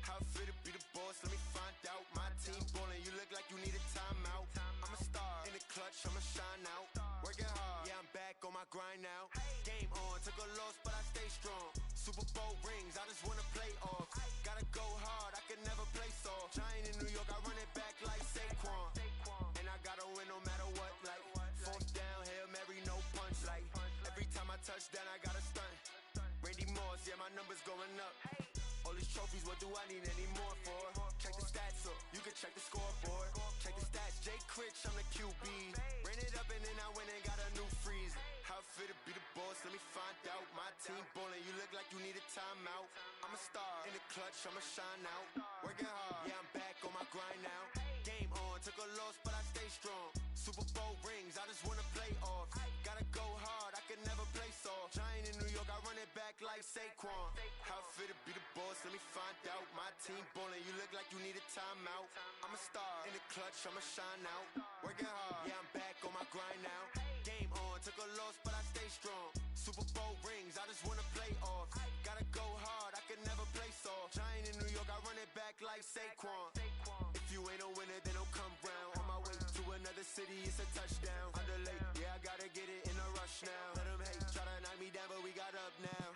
Speaker 5: how fit to be the boss? Let me find out. My team ballin', you look like you need a timeout. I'm a star in the clutch, I'ma shine out. Working hard, yeah, I'm back on my grind now. Game on, took a loss, but I stay strong. Super Bowl rings, I just wanna play off. Gotta go hard, I can never play soft. Giant in New York, I run it back like Saquon. And I gotta win no matter what, like fourth down, Hail Mary, no punch. Like every time I touch down, I gotta stunt. Randy Moss, yeah, my numbers going up. All these trophies, what do I need any more for? Check the stats up, you can check the scoreboard. Check the stats, Jay Critch, I'm the QB. Ran it up and then I went and got a new freeze. How fit to be the boss, let me find out. My team ballin', you look like you need a timeout. I'm a star in the clutch, I'ma shine out. Working hard, yeah, I'm back on my grind now. Game on, took a loss, but I stay strong. Super Bowl rings, I just wanna play off. Gotta go hard, I can never play soft. Giant in New York, I run it back like Saquon. How fit to be the boss, let me find out. My team ballin', you look like you need a timeout. I'm a star in the clutch, I'ma shine out. Working hard, yeah, I'm back on my grind now. Game on, took a loss, but I stay strong. Super Bowl rings, I just wanna play off. Gotta go hard, I can never play soft. Giant in New York, I run it back like Saquon. If you ain't a winner, then don't come round. On my way to another city, it's a touchdown. Underlay, yeah, I gotta get it in a rush now. Let them hate, try to knock me down, but we got up now.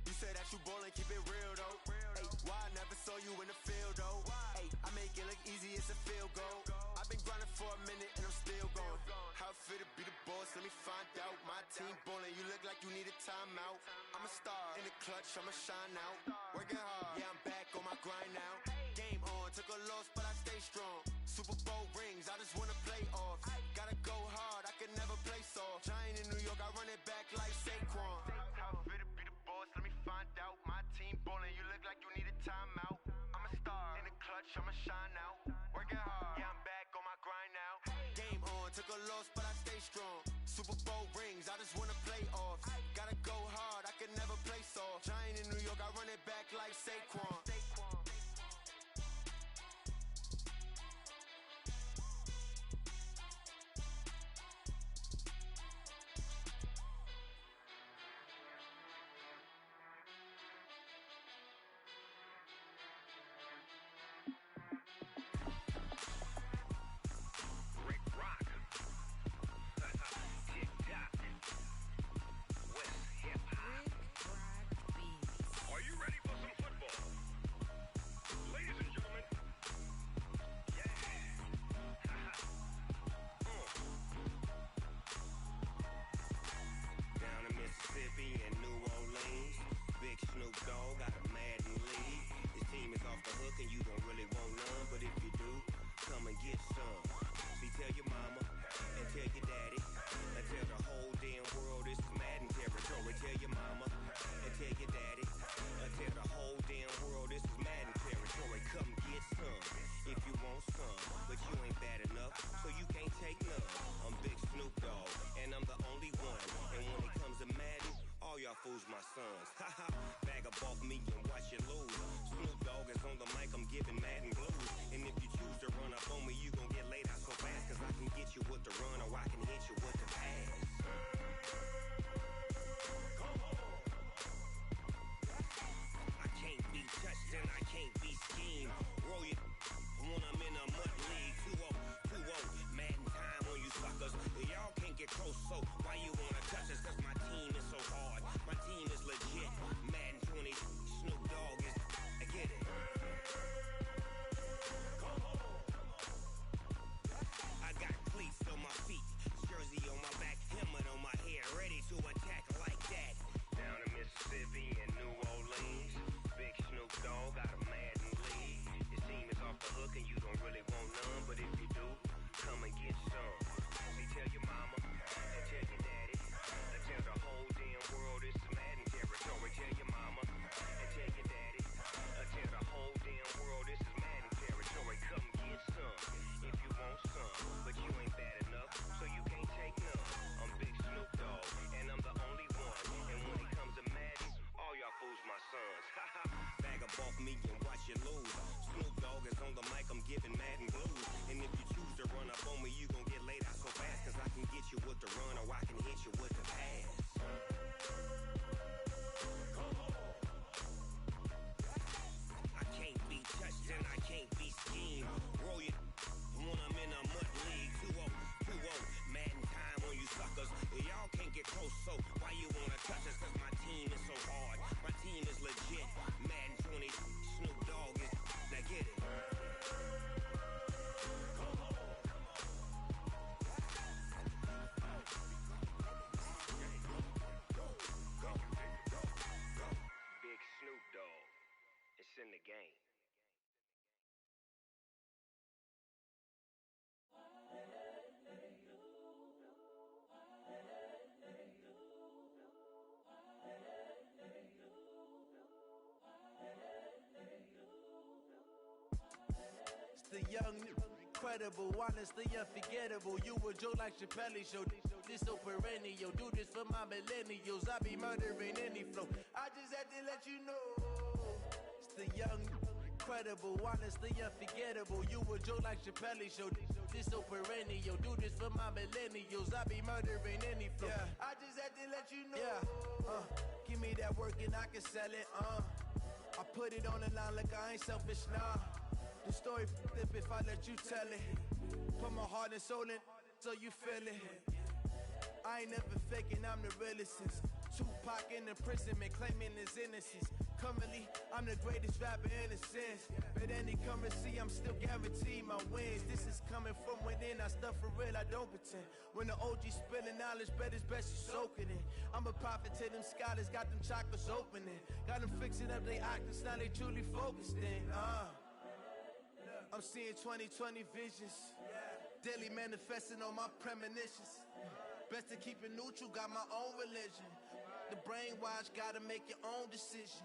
Speaker 5: You said that you ballin', keep it real though. Hey, why I never saw you in the field though? Hey, I make it look easy, it's a field goal. I've been grinding for a minute and I'm still going. How fit to be the boss, let me find out. My team ballin', you look like you need a timeout. I'm a star in the clutch, I'ma shine out. Working hard, yeah, I'm back on my grind now. Game on, took a loss, but I stay strong. Super Bowl rings, I just wanna play off. Gotta go hard, I can never play soft. Giant in New York, I run it back like Saquon. How fit to be the boss, let me find out. My team ballin', you look like you need a timeout. I'm a star in the clutch, I'ma shine out. Working hard, yeah, I'm back on my grind now. Game on, took a loss, but I stay strong. Super Bowl rings, I just wanna play off. Gotta go hard, I can never play soft. Giant in New York, I run it back like Saquon.
Speaker 13: Rick Rock. Tick-tock. West hip-hop. Are you ready for some football? Ladies and gentlemen. Yeah. Down in Mississippi and New Orleans, Big Snoop Dogg got a Madden league. His team is off the hook and you don't really want none, but if you do, come and get some. See, tell your mama and tell your daddy and tell the whole damn world this is Madden territory. Tell your mama and tell your daddy and tell the whole damn world this is Madden territory. Come get some if you want some, but you ain't bad enough, so you can't take none. I'm Big Snoop Dogg and I'm the only one. And when it comes to Madden, all y'all fools my sons. Haha, bag up off me and watch you lose. Snoop Dogg is on the mic, I'm giving Madden blues. And if you choose to run up on me, you gon' get laid out so fast. Cause I can get you with the run or I can hit you with the pass. I can't be touched and I can't be schemed. Roll you when I'm in a mud league. 2-0, 2-0, Madden time on you suckers. Y'all can't get close, so why you wanna touch us? Cause my team is so hard, my team is legit. Madden 20, Snoop Dogg is, I get it. I got cleats on my feet, jersey on the mic, I'm giving mad and blues. And if you choose to run up on me, you gon' get laid out so fast. Cause I can get you with the run or I can hit you with the pass. I can't be touched and I can't be schemed. Roll you when I'm in a mud league. 2-0, 2-0, mad in time on you suckers. Y'all can't get close, so why you wanna touch us? Cause my team is so hard, my team is legit. Madden 20, Snoop Dogg is, now get it. Big Snoop Dogg, it's in the game.
Speaker 14: The young, incredible, honestly unforgettable. You a Joe like Chappelle show. This so perennial. Do this for my millennials. I be murdering any flow. I just had to let you know. It's the young, incredible, honestly unforgettable. You a Joe like Chappelle show. This so perennial. Do this for my millennials. I be murdering any flow. Yeah. I just had to let you know. Yeah. Give me that work and I can sell it. I put it on the line like I ain't selfish, nah. The story flip if I let you tell it. Put my heart and soul in so you feel it. I ain't never faking, I'm the realest since Tupac in imprisonment, claiming his innocence. Currently, I'm the greatest rapper in a sense. But any currency, I'm still guaranteed my wins. This is coming from within, I stuff for real, I don't pretend. When the OG spilling knowledge, bet it's best you soak it in. I'm a prophet to them scholars, got them chakras opening. Got them fixing up they octaves, now they truly focused in. I'm seeing 2020 visions, daily manifesting on my premonitions. Best to keep it neutral, got my own religion. The brainwash, gotta make your own decision.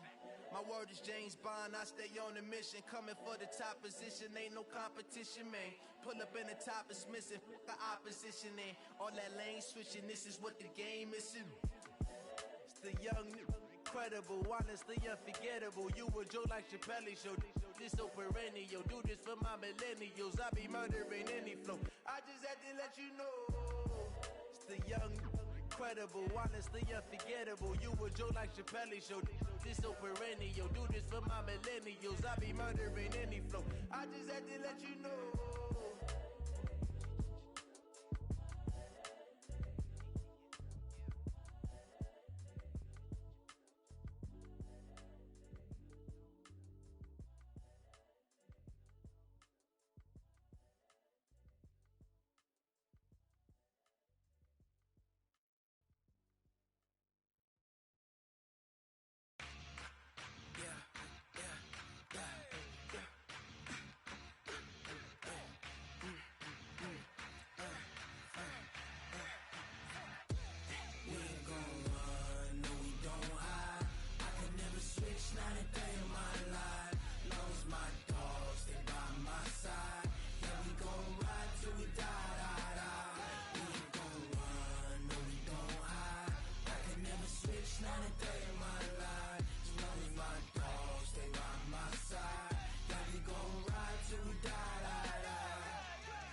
Speaker 14: My word is James Bond, I stay on the mission. Coming for the top position, ain't no competition, man. Pull up in the top, it's missing, the opposition in. All that lane switching, this is what the game missing. It's the young, incredible, honestly unforgettable. You a Joe like Chappelle show. This so perennial. Do this for my millennials. I be murdering any flow. I just had to let you know. It's the young, incredible, honestly unforgettable. You a Joe like Chappelle show. This so perennial. Do this for my millennials. I be murdering any flow. I just had to let you know.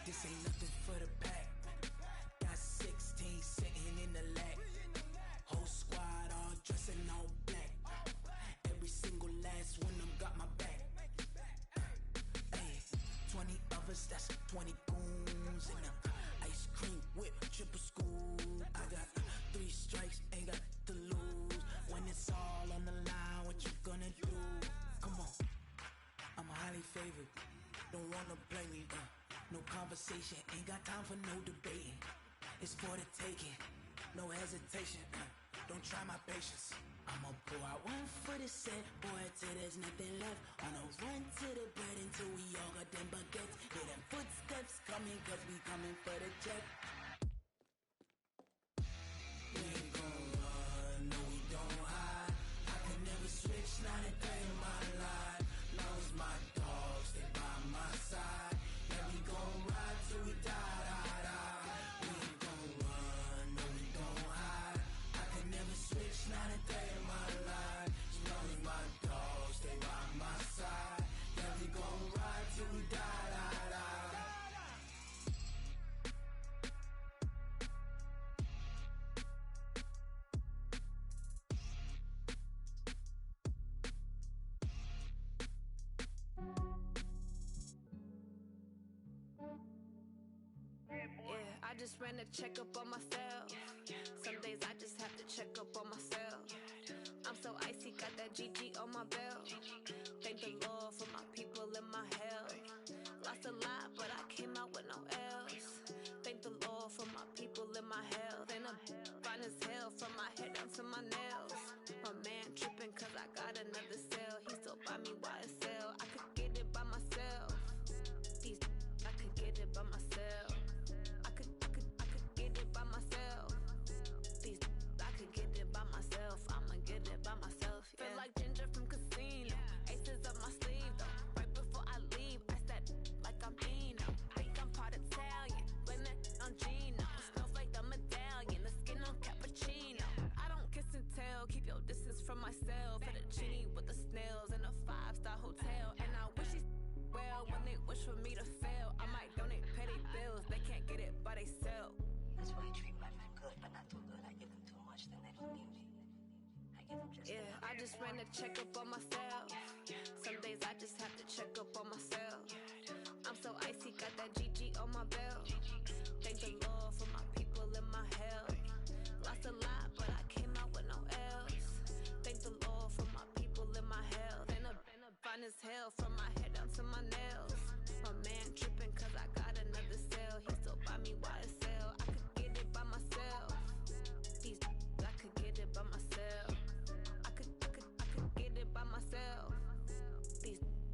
Speaker 6: This ain't nothing for the pack. Got 16 sitting in the lap. Whole squad all dressing all black. Every single last one of them got my back. Hey, 20 of us, that's 20 goons in the ice cream whip, triple scoop. I got 3 strikes, ain't got to lose. When it's all on the line, what you gonna do? Come on, I'm highly favored. Don't wanna play me, no conversation, ain't got time for no debating. It's for the taking, no hesitation. Don't try my patience. I'ma pour out one for the set, boy, till there's nothing left. On a run to the bread until we all got them baguettes. Hear them footsteps coming, cause we coming for the check. We ain't gon' run, no we don't hide. I can never switch, not a day in my life. Long as my dogs stay by my side. Yeah, we gon' ride till we die, die, die. We ain't gon' run, no we don't hide. I can never switch, not a day in my life. As long as my dogs stay by my side. Yeah, we gon' ride till we
Speaker 15: just ran a checkup on myself. Some days I just have to check up on myself. I'm so icy, got that GG on my belt. Thank the Lord for my people and my health. Lost a lot, but I came out with no L's. Thank the Lord for my people and my health. And I'm fine as hell from my head down to my nails. My man tripping cause I got another cell. He still buy me YSL. I could get it by myself. I could get it by myself. I could get it by myself. I could get it by myself. I'ma get it by myself. Yeah. Feel like Ginger from Casino. Aces up my sleeve though. Right before I leave, I said like I'm Dino. Think I'm part Italian. Blame that on Gino. Snowflake the medallion. The skin on cappuccino. I don't kiss and tell. Keep your distance from myself. Fettuccine with the snails in a 5-star hotel. And I wish these well when they wish for me to fail. I might donate, pay their bills. They can't get it by themselves.
Speaker 16: That's why I treat women good, but not too good. I give them too much, then they don't need me. I give them just
Speaker 15: yeah, I just ran a checkup on myself. Some days I just have to check up on myself. I'm so icy, got that GG on my belt. Thank the Lord for my people and my health. Lost a lot, but I came out with no L's. Thank the Lord for my people and my health. And I'm fine as hell from my head down to my nails. My man tripping cause I got another cell. He still buy me YSL. I could get it by myself. I could get it by myself. I could get it by myself.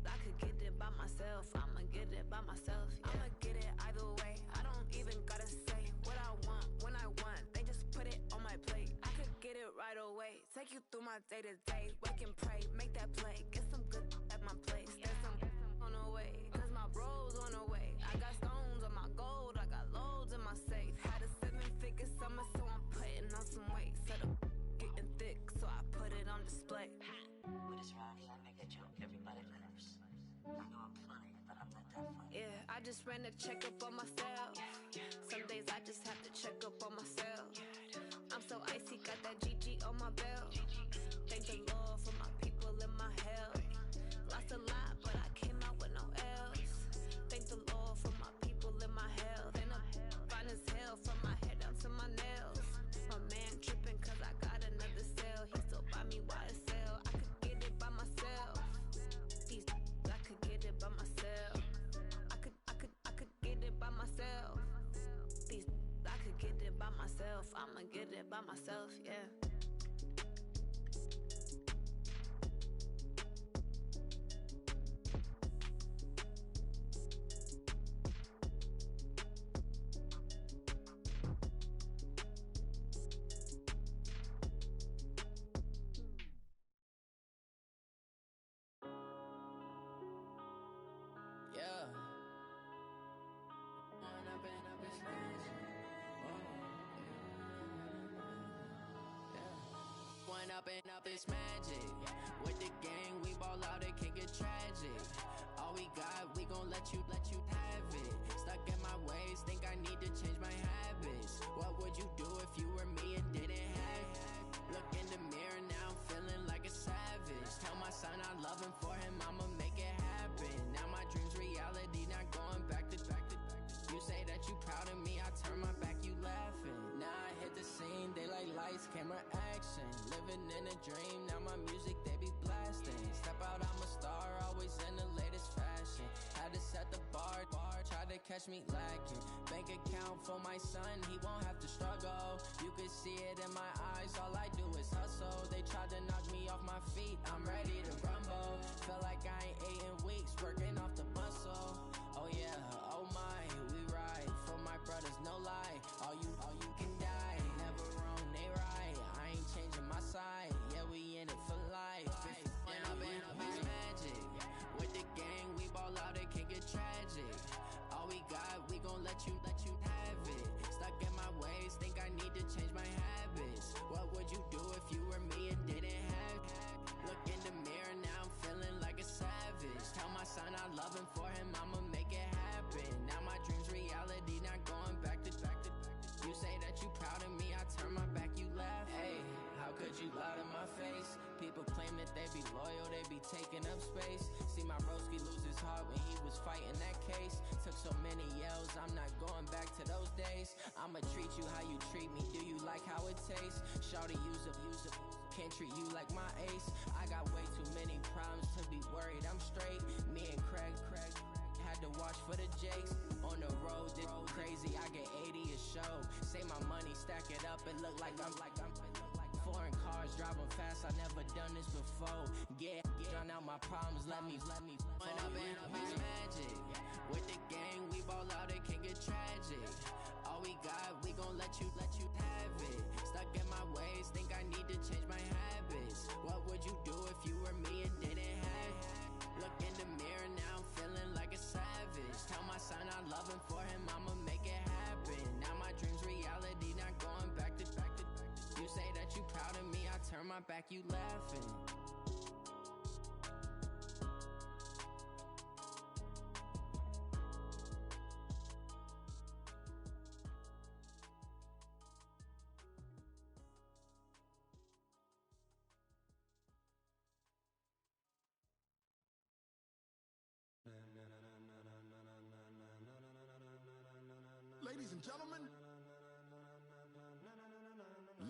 Speaker 15: I could get it by myself. I'ma get it by myself. Yeah. I'ma get it either way. I don't even gotta say what I want when I want. They just put it on my plate. I could get it right away. Take you through my day to day. Wake and pray, make that play. Get some good at my place. There's some on the way, cause my bros on the way. I got stones on my gold. I got loads in my safe. Had a 7-figure summer, so I'm putting on some weight. Set up getting thick, so I put it on display.
Speaker 16: With this round here, I make a joke, everybody laughs. I know I'm funny, but I'm not that funny.
Speaker 15: Yeah, I just ran a checkup on myself. Some days I just have to check up on myself. I'm so icy, got that GG on my belt. Thank the Lord for my people and my health. Lost a lot, but I came out with no L's. Thank the Lord for my people and my health. And I'm fine as hell from my head down to my nails. My man tripping cause I got another cell. He still buy me YSL. I could get it by myself. I could get it by myself. I could get it by myself. I could get it by myself. I'ma get it by myself, yeah.
Speaker 17: Yeah. One up and up is magic. With the gang, we ball out, it can get tragic. All we got, we gon' let you have it. Stuck in my ways, think I need to change my habits. What would you do if you were me and didn't have it? Look in the mirror, now I'm feeling like a savage. Tell my son I love him, for him I'ma make it happen. Now my dream's reality, not going back to. You say that you proud of me, I turn my back, you laughing. Now I hit the scene, they like lights, camera, action. Living in a dream, now my music, they be blasting. Step out, I'm a star, always in the latest fashion. Had to set the bar, tried to catch me lacking. Bank account for my son, he won't have to struggle. You could see it in my eyes, all I do is hustle. They tried to knock me off my feet, I'm ready to rumble. Feel like I ain't ate in weeks, working off the muscle. Oh yeah, oh my, we ride for my brothers, no lie. All you can die, never wrong, they right. I ain't changing my side, yeah, we in it for life. When up and up is magic. With the gang, we ball out, it can get tragic. All we got, we gon' let you have it. Stuck in my ways, think I need to change my habits. What would you do if you were me and didn't have it? Look in the mirror, now I'm feeling like a savage. Tell my son I love him, for him I'ma make it happen. Now my dream's reality, not going back to. You say that you proud of me, I turn my back, you laugh. Hey, how could you lie to my face? People claim that they be loyal, they be taking up space. See my broski lose his heart when he was fighting that case. Took so many yells, I'm not going back to those days. I'ma treat you how you treat me. Do you like how it tastes? Shawty, use up. Can't treat you like my ace. I got way too many problems to be worried. I'm straight. Me and Craig had to watch for the Jakes. On the road, this crazy. I get 80 a show. Say my money, stack it up. It look like I'm foreign cars driving fast. I never done this before. Get drown out my problems. Let me run up and up is magic. With the gang, we ball out. It can get tragic. All we got, we gon' let you have it. Stuck in my ways, think I need to change my habits. What would you do if you were me and didn't have it? Look in the mirror now, I'm feeling like a savage. Tell my son I love him, for him I'ma make it happen. Now my dream's reality, not going back to. You say that you proud of me, I turn my back, you laughing.
Speaker 18: Ladies and gentlemen,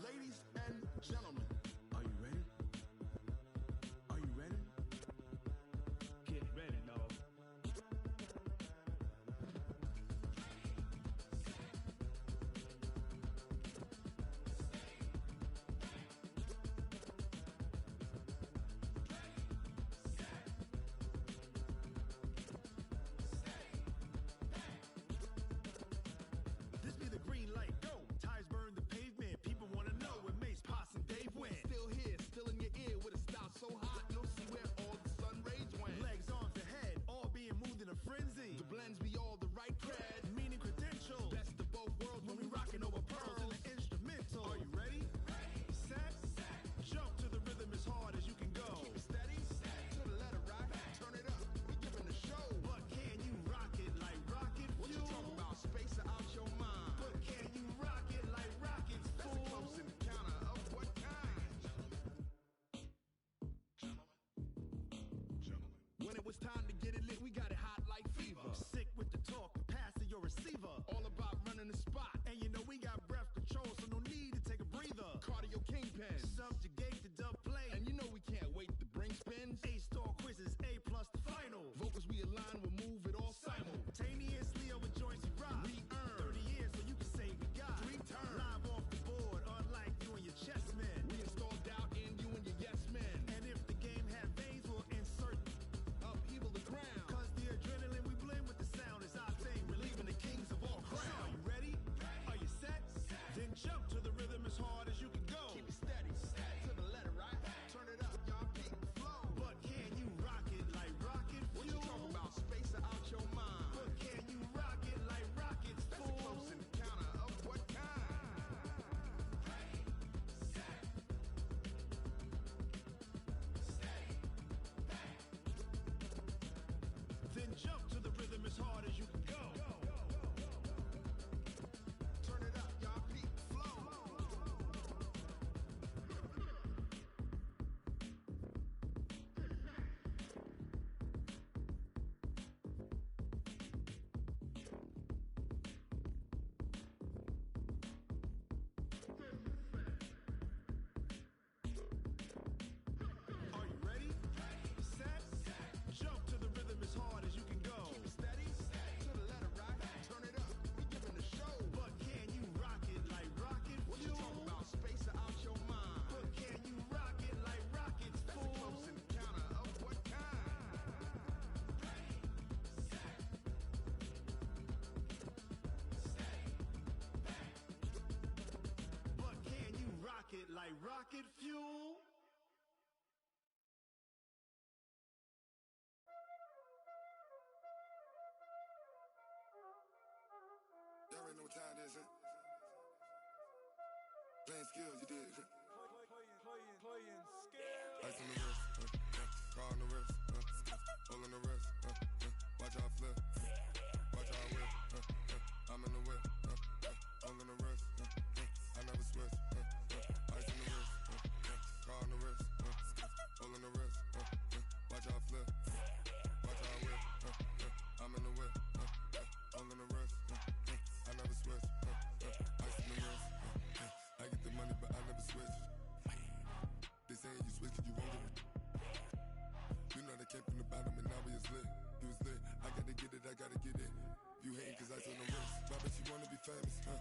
Speaker 18: ladies and gentlemen, are you ready? Are you ready? Get ready, dog. This be the green light, go. Tires burn the pavement. People wanna know where Mace, Potts, and Dave went. Still here, still in your ear with a style so hot, you'll see where all the sun rays went. Legs, arms, and head, all being moved in a frenzy. The blends be all the right cred, meaning credentials. Best of both worlds when we rockin' over pearls in the instrumental. Are you ready? Set, jump to the rhythm as hard as you can go. Keep it steady, to the letter right. Turn it up, we giving the show. But can you rock it like rocket fuel? What you talking about? Space out your mind. But can you rock it like rockets, fool? That's a close encounter of what kind? When it was time to get it lit, we got it hot like fever. Sick with the talk, pass to your receiver. All about running the spot. And you know we got breath control, so no need to take a breather. Cardio kingpin, subjugate the dub play. And you know we can't wait to bring spins. A-star quizzes, A+ the final. Vocals we align, we'll move it all simultaneously over joints we rock. We earn 30 years so you can say we got 3 turns. Live off the board, unlike you and your chess men. We install doubt in you and your yes men. And if the game had veins, we'll insert upheaval the ground. Cause the adrenaline we blend with the sound is our thing, relieving the kings of all crowns. Are you ready? Are you set? Then jump to the rhythm as hard as you can go. Keep it steady, to the letter right. Turn it up, y'all peak the flow. But can you rock it like rocket fuel? What you talking about? Space out your mind. But can you rock it like rockets, fool? That's a close encounter of what kind? Then jump to the rhythm as hard as you can go. Turn it up, y'all peak the flow. Are you ready? Set, jump to the rhythm as hard as you can go. Keep it steady, to the letter right. Turn it up, we giving the show. But can you rock it like rocket fuel? What you talking about? Space out your mind. But can you rock it like rockets, fool? That's a close encounter of what kind? But can you rock it like rocket fuel?
Speaker 19: Y'all already know what time it is, huh? Playing skills, you did.
Speaker 7: Playing skills.
Speaker 19: Ice on the wrist, car on the wrist, hole in the wrist, watch how I flip, watch how I whip, I'm in the whip, hole in the wrist, I never switch, ice on the wrist, car on the wrist, hole in the wrist, watch how I flip, watch how I whip, I'm in the whip, hole in the wrist, I never switch, lit, he was lit. I gotta get it, I gotta get it. You hating cause I on the wrist. My bitch, you wanna be famous, huh?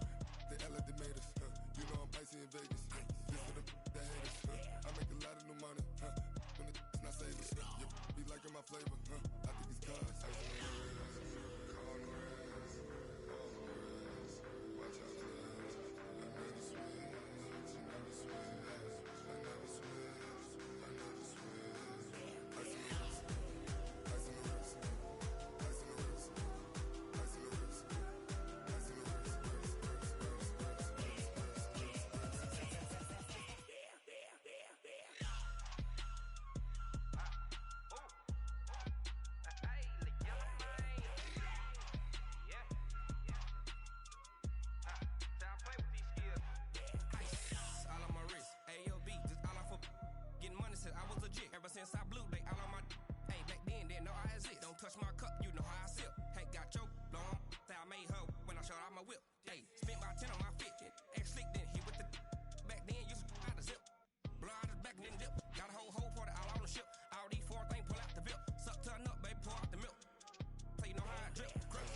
Speaker 19: They act like they made us, huh? You know I'm icy in Vegas, This for the that hate us, I make a lot of new money, When it's not savers, Be liking my flavor, I think it's cause ice on the wrist, on the wrist, on the wrist. Watch out, cuz I never switch, I never switch, I never switch, I never switch. Ice on the wrist, ice on the wrist, ice on the wrist, ice on the wrist, ice on the wrist.
Speaker 20: Ever since I blew, they all on my hey, back then, didn't know I exist. Don't touch my cup, you know how I sip. Ain't got choke, long. Say I made her when I showed out my whip. Hey, spent about 10 on my fit. Ex slick, then hit with the back then, used to out the zip. Blow out his back, then dip. Got a whole party all on the ship. All these four things pull out the bip. Suck to a nut, baby, pour out the milk. So you know how I drip. Crap.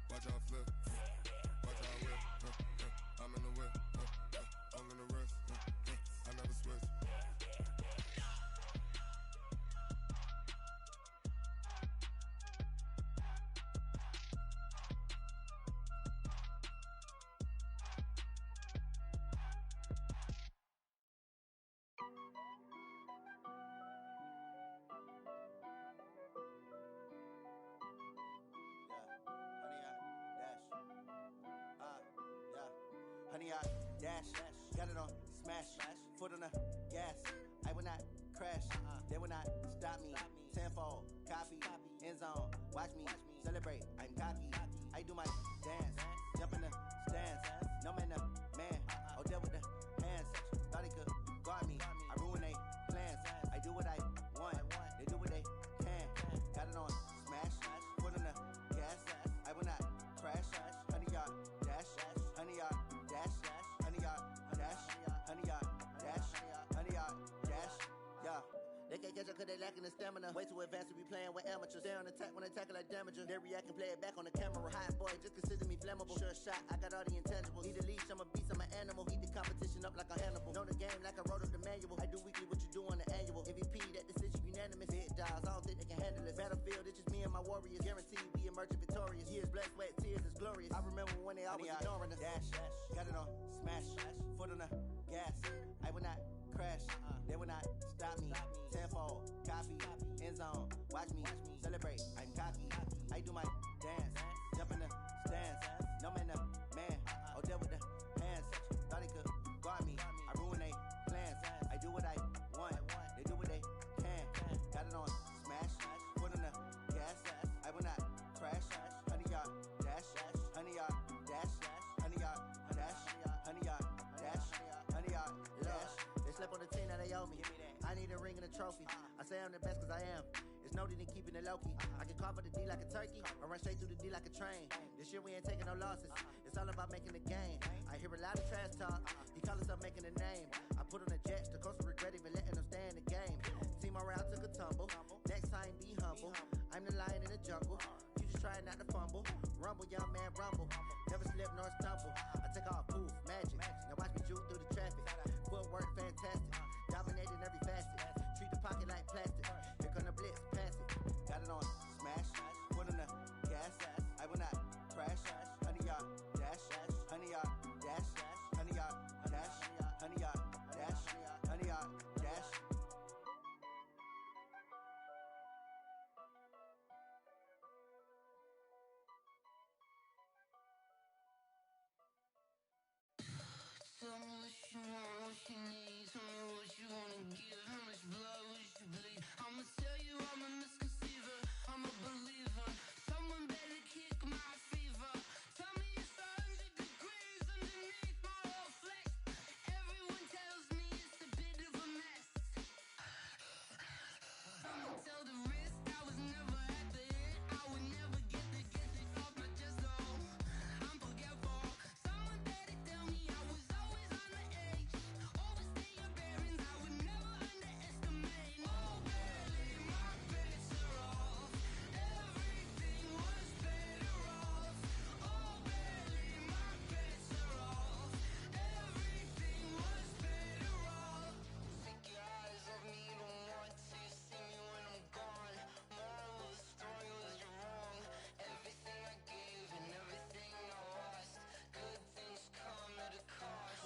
Speaker 19: Watch out, cuz I never switch, I never switch.
Speaker 14: Honey, I dash, got it on smash, foot on the gas. I will not crash, they will not stop me. Tenfold, copy, end zone, watch me celebrate. I'm cocky, I do my dance, jump in the stands. No man, the man, oh, deal with the hands. Thought he could guard me, I ruin they plans. I do what I want, they do what they can. Got it on smash, foot on the gas. I will not crash, honey, y'all dash, honey, y'all dash, honey, y'all dash, honey, y'all dash, honey, y'all dash, yeah. They can't catch up cause they lacking the stamina. Way too advanced to be playing with amateurs. Stay on attack when they tackle like damager. They react and play it back on the camera. Hot boy, just consider me flammable. Sure shot, I got all the intangibles. Need a leash, I'm a beast, I'm an animal. Heat the competition up like a Hannibal. Know the game like I wrote up the manual. I do weekly what you do on the annual. MVP, that decision unanimous. Big dials, I don't think they can handle it. Battlefield, it's just me and my warriors. Guaranteed we emerging victorious. Years, blood, sweat, tears, it's glorious. I remember when they always ignoring us. Dash, got it on smash, foot on the gas. I will not crash, they will not stop me. Tenfold, copy, end zone, watch me celebrate. I'm cocky, I do my dance, jump in the stands. No man, the man, oh, deal with the hands. Thought he could guard me, I ruin they plans. I do what I want, they do what they can. Got it on smash, foot on the gas. I will not crash, honey, y'all dash, honey, y'all dash, honey, y'all dash, honey, y'all dash, honey, y'all dash. They slept on the team that they owe me. I need a ring and a trophy. I say I'm the best cause I am. It's no need in keeping it low-key. I can carve for the D like a turkey, or run straight through the D like a train. This year we ain't taking no losses. It's all about making the game. I hear a lot of trash talk. He call himself making a name. I put on the jets, the coach regret even letting them stay in the game. Team morale took a tumble. Next time be humble. I'm the lion in the jungle. You just trying not to fumble. Rumble, young man, rumble. Never slip nor stumble. I take off, poof, magic. Now watch me juke through the traffic. Footwork fantastic. Dominating every facet. Treat the pocket like plastic. Here come the blitz, pass it. Got it on smash, foot on the gas. I will not crash. Honey, y'all dash, honey, y'all dash, honey, y'all dash, honey, y'all dash, honey, y'all dash.
Speaker 6: Tell me what you wanna give, how much blood would you bleed? I'ma tell you I'm a misconceiver, I'm a believer. Someone better kick my fever. Tell me it's 100 degrees underneath my whole flesh. Everyone tells me it's a bit of a mess. I'ma tell the risk, I was never at the hit. I would never get this off my chest though. I'm forgetful. Someone better tell me I was always on the edge. Overstay your bearings, I would never underestimate. Oh barely, my bets are off. Everything was better off. Oh barely, my bets are off. Everything was better off. Take your eyes off me, don't want to see me when I'm gone. Moral of the story was you're wrong. Everything I gave and everything I lost. Good things come at a cost.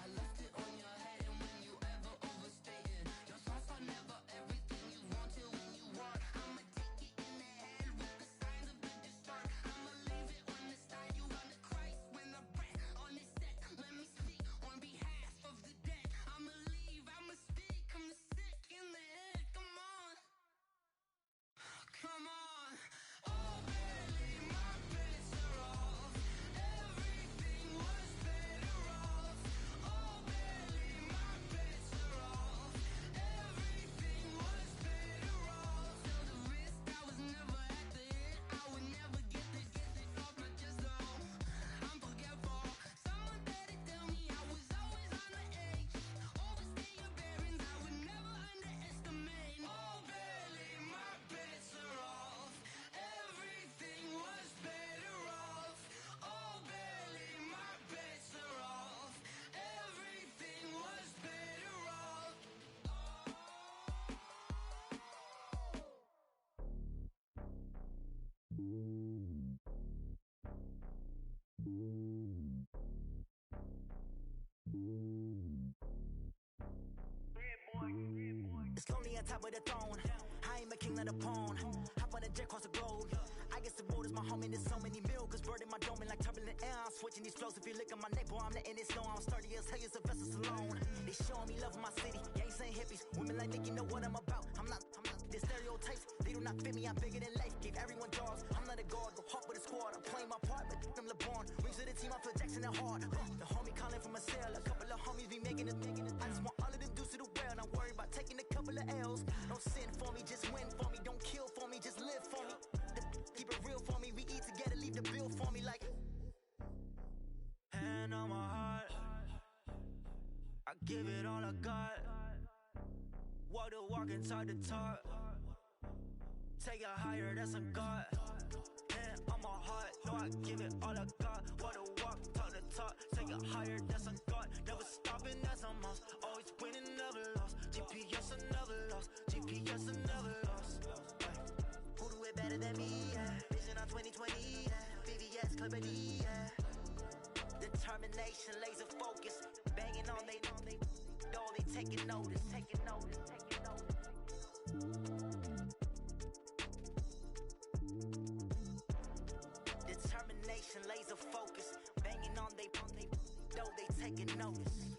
Speaker 6: I left it on your head, and when you ever overstay it, your thoughts are never everything you wanted when you want. I'ma take it in the head with the signs of the distort. I'ma leave it on the side. You run to Christ when the breath on this set. Let me speak on behalf of the dead. I'ma leave, I'ma speak. I'm sick in the head. Come on, come on. Oh barely, my bets are off. Everything was better off. Oh barely, my bets are off. Everything was better off. Tell the risk, I was never at the hit. I would never get this off my chest though. I'm forgetful. Someone better tell me I was always on the edge. Overstay your bearings, I would never underestimate. Oh barely, my bets are off. Everything was better off. Oh barely, my bets are off. Everything was better off.
Speaker 21: It's lonely on top of the throne. I am a king, not a pawn. Hop on a jet across the globe. I guess the world is my home and there's so many miracles bird in my dome and like turbulent air. I'm switching these flows. If you look at my neck, boy, I'm letting it snow. I'm sturdy as hell, as a vessel alone. They showing me love in my city. Gangs saying hippies. Women like Nicki know what I'm about. I'm not the stereotypes. They do not fit me. I'm bigger than life. Gave everyone jobs. I'm not a guard. Go hard with a squad. I'm playing my part, but I'm LeBron. Rings to the team. I feel Jackson and hard. The homie calling from a cell. A couple of homies be making it. I just want all of them dudes to do well. Not worry about taking a couple of L's. Don't sin for me, just win for me. Don't kill for me, just live for me. Keep it real for me. We eat together, leave the bill for me like. Hand on my heart, I give it all I got. Walk the walk and talk the talk. Take it higher, that's a God. Hand on my heart, no, I give it all I got. Walk the walk, talk the talk. Take it higher, that's a God. Never stopping, that's a must. Always winning, never lost. GPS, I never lost. GPS, I never lost. Who do it better than me? Yeah. Vision on 2020. Yeah. VVS, Clippity. Yeah. Determination, laser focus. Banging on they taking notice. Determination, laser focus. Banging on they taking notice.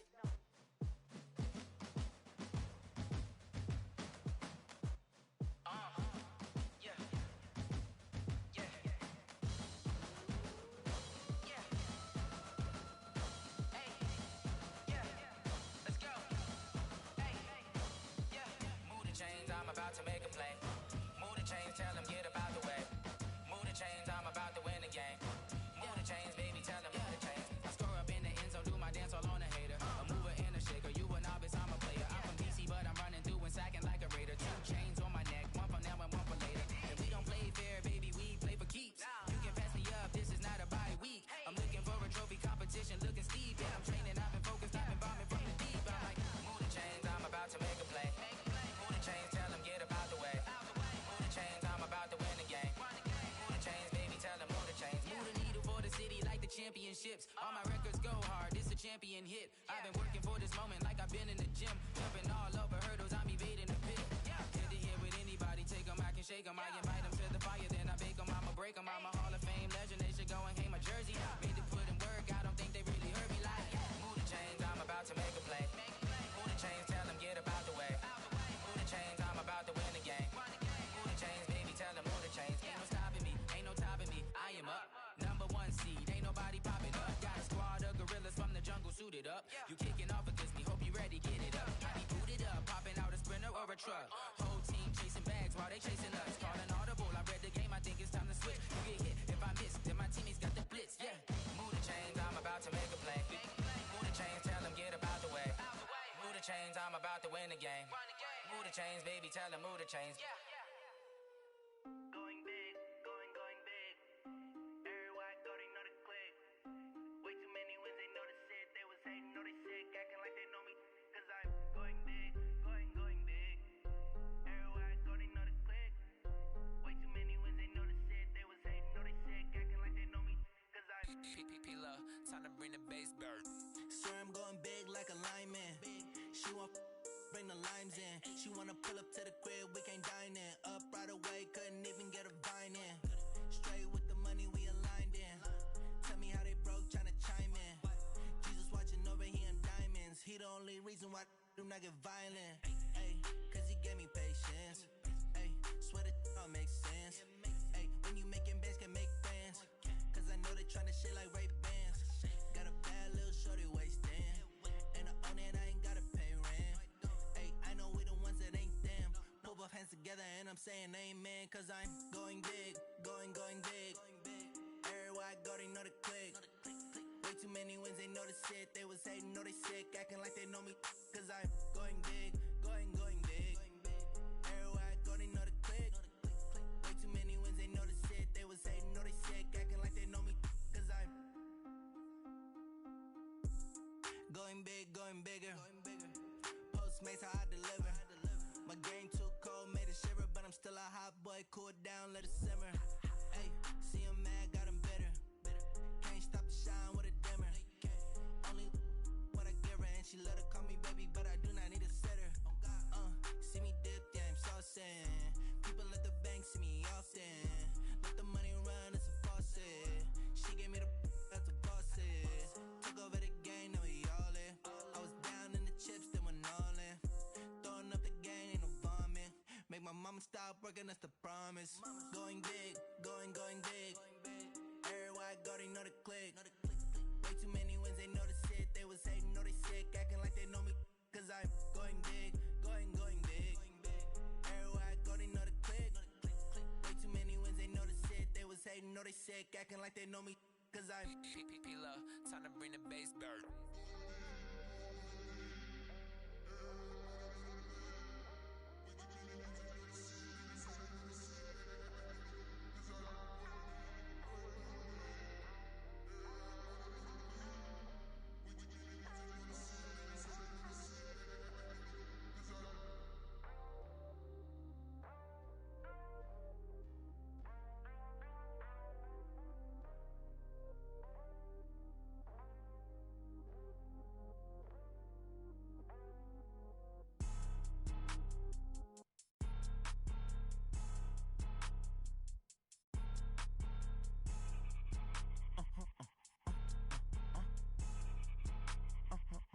Speaker 17: About to make a play. Move the chains, tell them get about the way. Move the chains, I'm about to win the game. Move the chains, baby, tell them move the chains. I score up in the end zone, do my dance all on a hater. A mover and a shaker, you a novice, I'm a player. I'm from DC, but I'm running through and sacking like a raider. 2 chains on my neck, one for now and one for later. If we don't play fair, baby, we play for keeps. You can pass me up, this is not a bye week. I'm looking for a trophy competition, looking steep. Yeah, I'm training, I've been focused, I've been bombing from the deep. I'm like, move the chains, I'm about to make a play. Move the chains, tell them get about the way. Move the chains, I'm about to win the game. Move the chains, baby, tell them move the chains. Move the needle for the city like the championships. All my records go hard, this a champion hit. I've been working for this moment like I've been in the gym. Jumping all over hurdles, I'm evading the pit. Head to head with anybody, take them, I can shake them. I invite them to the fire, then I bake them, I'ma break them. I'm a Hall of Fame legend, they should go and hang my jersey. Made to put in work, I don't think they really heard me like. Move the chains, I'm about to make a play. truck. Whole team chasing bags while they chasing us. Calling audible, I read the game, I think it's time to switch. You get hit if I miss, then my teammates got the blitz, yeah. Move the chains, I'm about to make a play. Move the chains, tell them get about the way. Move the chains, I'm about to win the game. Move the chains, baby, tell them move the chains.
Speaker 21: Going big, going big. Everywhere I go, they know the click. Way too many wins, they know the shit. They was hating, know they sick, acting like they know me. Cause I'm going big, going big. Everywhere I go, they know the click. Way too many wins, they know the shit. They was hating, know they sick, acting like they know me. Cause I'm
Speaker 6: P-P-P-Love, time to bring the bass bird.
Speaker 14: Swear I'm going big like a lineman. She want bring the limes in. She wanna pull up to the crib, we can't dine in. Up right away, couldn't even get a vine in. Straight with the money, we aligned in. Tell me how they broke, tryna chime in. Jesus watching over, he in diamonds. He the only reason why do not get violent. Ay, cause he gave me patience. Ay, swear that all makes sense. Ay, when you making bands, can make friends. Cause I know they tryna shit like Ray-Bans. Got a bad little shorty wasting. And I own it, I ain't gotta pay rent. Ay, I know we the ones that ain't them. Pull both hands together and I'm saying amen. Cause I'm going big, going big. Everywhere I go, they know the click. Way too many wins, they know the shit. They was hating, know they sick, acting like they know me. Cause I'm going big, going big. Everywhere I go, they know the click. Way too many wins, they know the shit. They was hating, know they sick, acting like they know me. Cause I'm going big, going bigger. Postmates, how I deliver. My game too cold, made it shiver. But I'm still a hot boy, cool it down, let it simmer. Hey, see him mad, got him bitter. Can't stop the shine with a dimmer. Only what I give her, and she let her call me baby, but I do not need a sitter. See me dip, yeah, I'm saucing. People at the bank see me often. Let the money run, it's a faucet. She gave me the that's a faucet. Took over the game, now we all in. I was down in the chips, then went all in. Throwing up the game, ain't no vomit. Make my mama stop working, that's the promise. Going big, going big. Everywhere I go, they know the click. Way too many wins, they know the shit. They was hating, know they sick, acting like they know me. Cause I'm going big, going big. Everywhere I go, they know the click. Way too many wins, they know the shit. They was hating, know they sick, acting like they know me. Cause I'm
Speaker 6: P-P-P-Love, time to bring the bass bird.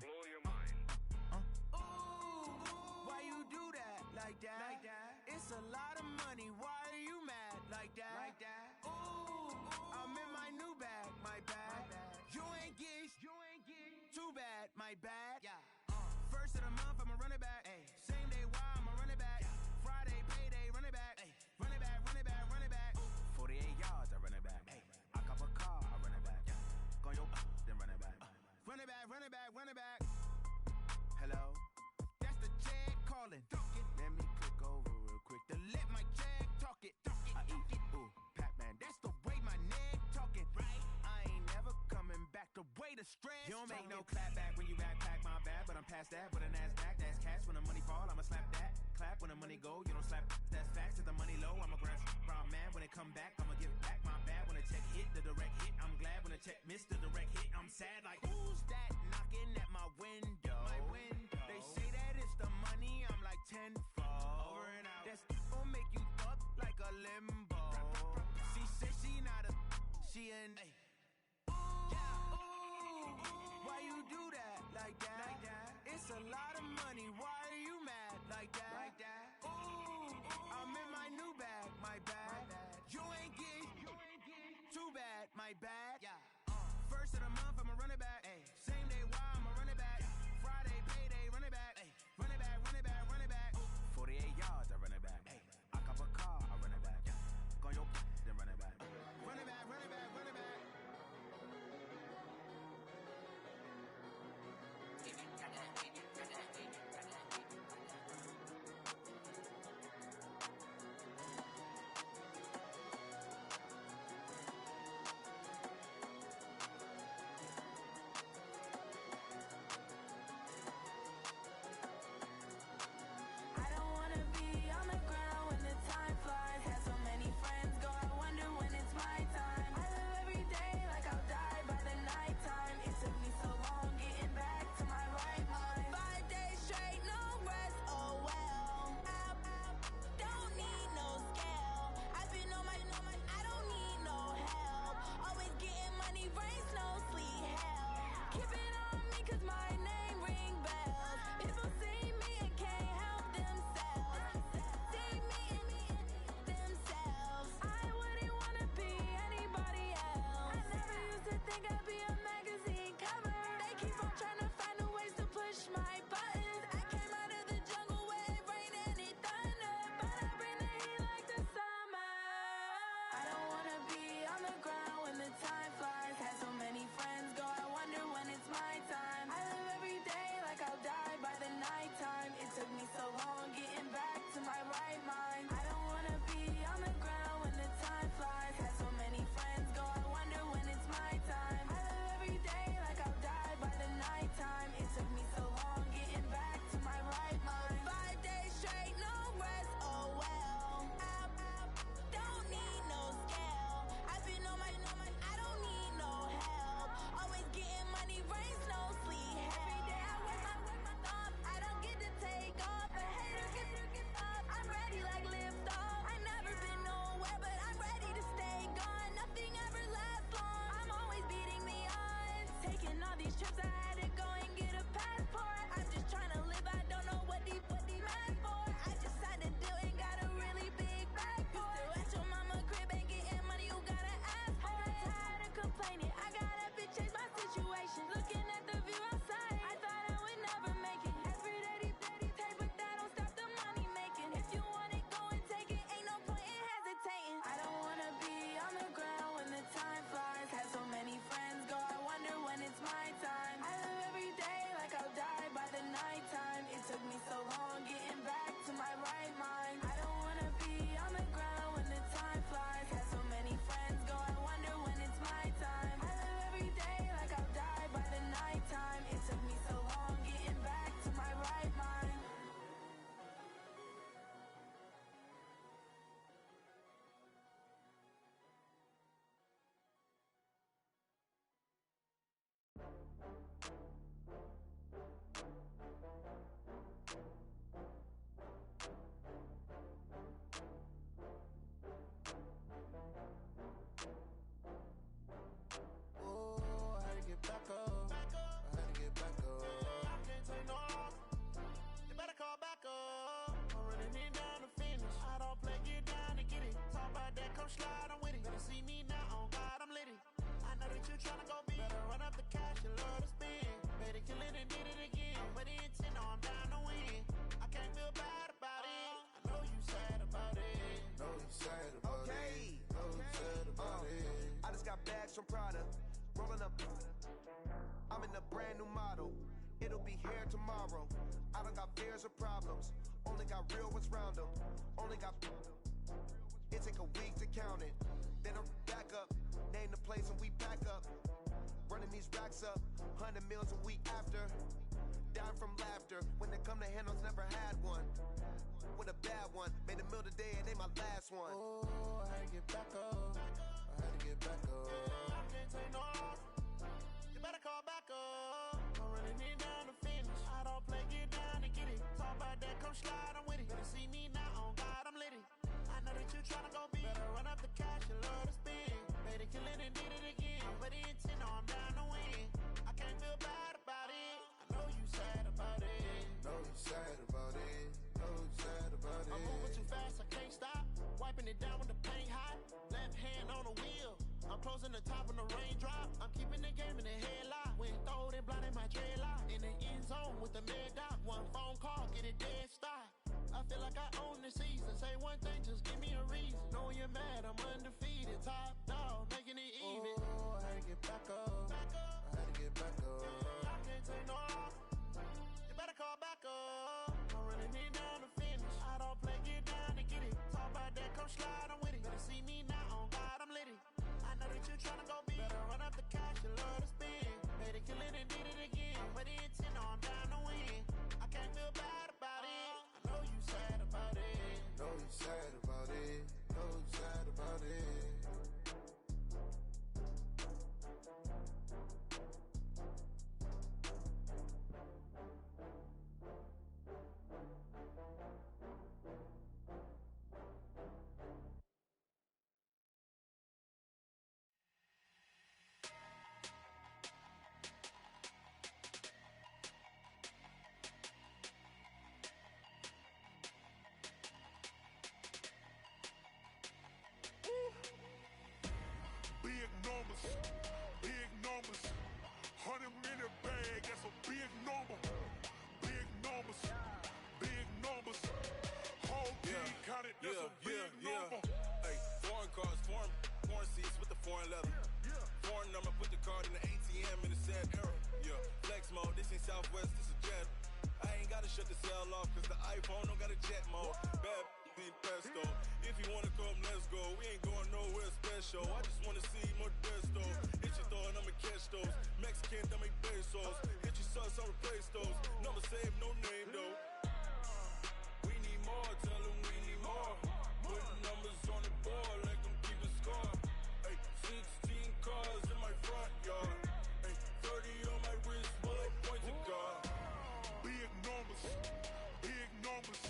Speaker 9: Blow your mind.
Speaker 14: why you do that? Like that? It's a lot of money, why are you mad? Like that? Ooh, I'm in my new bag, my bad. You ain't get too bad, my bad. First of the month, I'ma run it back. Same day, why I'ma run it back. Friday, payday, run it back. Run it back, run it back, run it back. 48 yards, I run it back. I cop a car, I run it back. Go your then run it back. Run it back, run it back, run it back. Hello? That's the jag calling. Let me click over real quick to let my jag talk it. I eat, ooh, Pac-Man, that's the way my neck talking. Right? I ain't never coming back the way the stress.
Speaker 7: You don't make no clap back when you backpack, my bad, but I'm past that. With a NASDAQ, that's cash. When the money fall, I'ma slap that. Clap when the money go, you don't slap. That's facts. If the money low, I'ma grab brown man. When it come back, I'ma give it back. My bad when the check hit, the direct hit. I'm glad when the check missed the direct hit. I'm sad like,
Speaker 14: Who's that knocking at my window? They say that it's the money, I'm like tenfold.
Speaker 7: Over and out.
Speaker 14: That's gon' make you up like a limbo. She said she not a, she an. Why you do that? Like that? It's a lot of money, why are you mad? Like that? Ooh, I'm in my new bag, my bad. You ain't get too bad, my bad. First of the month, I'ma run it back. Same day, why I'ma run it back. Friday, payday, run it back. Run it back, run it back, run it back. 48 come slide, I'm with it. Better see me now, on God, I'm litty. I know that you tryna go big. Better run up the cash, you love to spend. Better kill it and did it again. But the intent, no, I'm down to win. I can't feel bad about it. I know you sad about it.
Speaker 5: Know you sad about it. Know you sad about it. I just got bags from Prada. Rolling up. I'm in a brand new model. It'll be here tomorrow. I don't got fears or problems. Only got real ones round them. Only got. It take a week to count it. Then I'm back up. Name the place and we pack up. Running these racks up. 100 meals a week after. Down from laughter. When they come to handles, never had one. With a bad one. Made a meal today and they my last one.
Speaker 14: Oh, I had to get back up. I had to get back up. I can't take no loss. You better call back up. I'm running it down to finish. I don't play, get down and get it. Talk about that, come slide, I'm with it. Better see me now, on God, I'm litty. I know that you tryna go big. Better run up the cash, you love to spend. Better kill it and did it again. But the intent, no, I'm down to win. I can't feel bad about it. I know you sad about it.
Speaker 5: Know you sad about it. Know you sad about it.
Speaker 14: I'm moving too fast, I can't stop. Wiping it down with the paint hot. Left hand on the wheel. I'm closing the top when the raindrop. I'm keeping the game in the headlock. When throwed and blinded my dreadlock. In the end zone with the mad dot. One phone call, get it dead stop. I feel like I own the season. Say one thing, just give me a reason. Knowing you're mad, I'm undefeated. Top dog, making it even. Oh, I had to get back up. I had to get back up. I can't take no loss. You better call back up. I'm running it down to finish. I don't play, get down to get it. Talk about that, come slide, I'm with it. Better see me now, on God, I'm litty. I know that you tryna go big. Better run up the cash, you love to spend. Better kill it and did it again. But the intent, no, I'm down to win. I can't feel bad about it. I know you sad about it.
Speaker 5: Know you sad about it. Know you sad about it.
Speaker 3: Big numbers, big numbers. 100-minute bag, that's a big number. Big numbers, big numbers. Whole team counted, that's a big number.
Speaker 9: Hey, foreign cars, foreign seats with the foreign leather. Foreign number, put the card in the ATM in the sad era. Yeah, flex mode, this ain't Southwest, this is Jet. I ain't gotta shut the cell off, cause the iPhone don't got a jet mode. Bad need pesto. If you wanna come, let's go. We ain't going nowhere special. I just wanna see more desto. Hit your throw and I'ma catch those. Mexican, I make pesos. Hit your sus, I replace those. Number save, no name though. We need more, tell them we need more. Put numbers on the board, like them keep the score. Hey, 16 cars in my front yard. Hey, 30 on my wrist, bullet point to God.
Speaker 3: Big numbers, big numbers.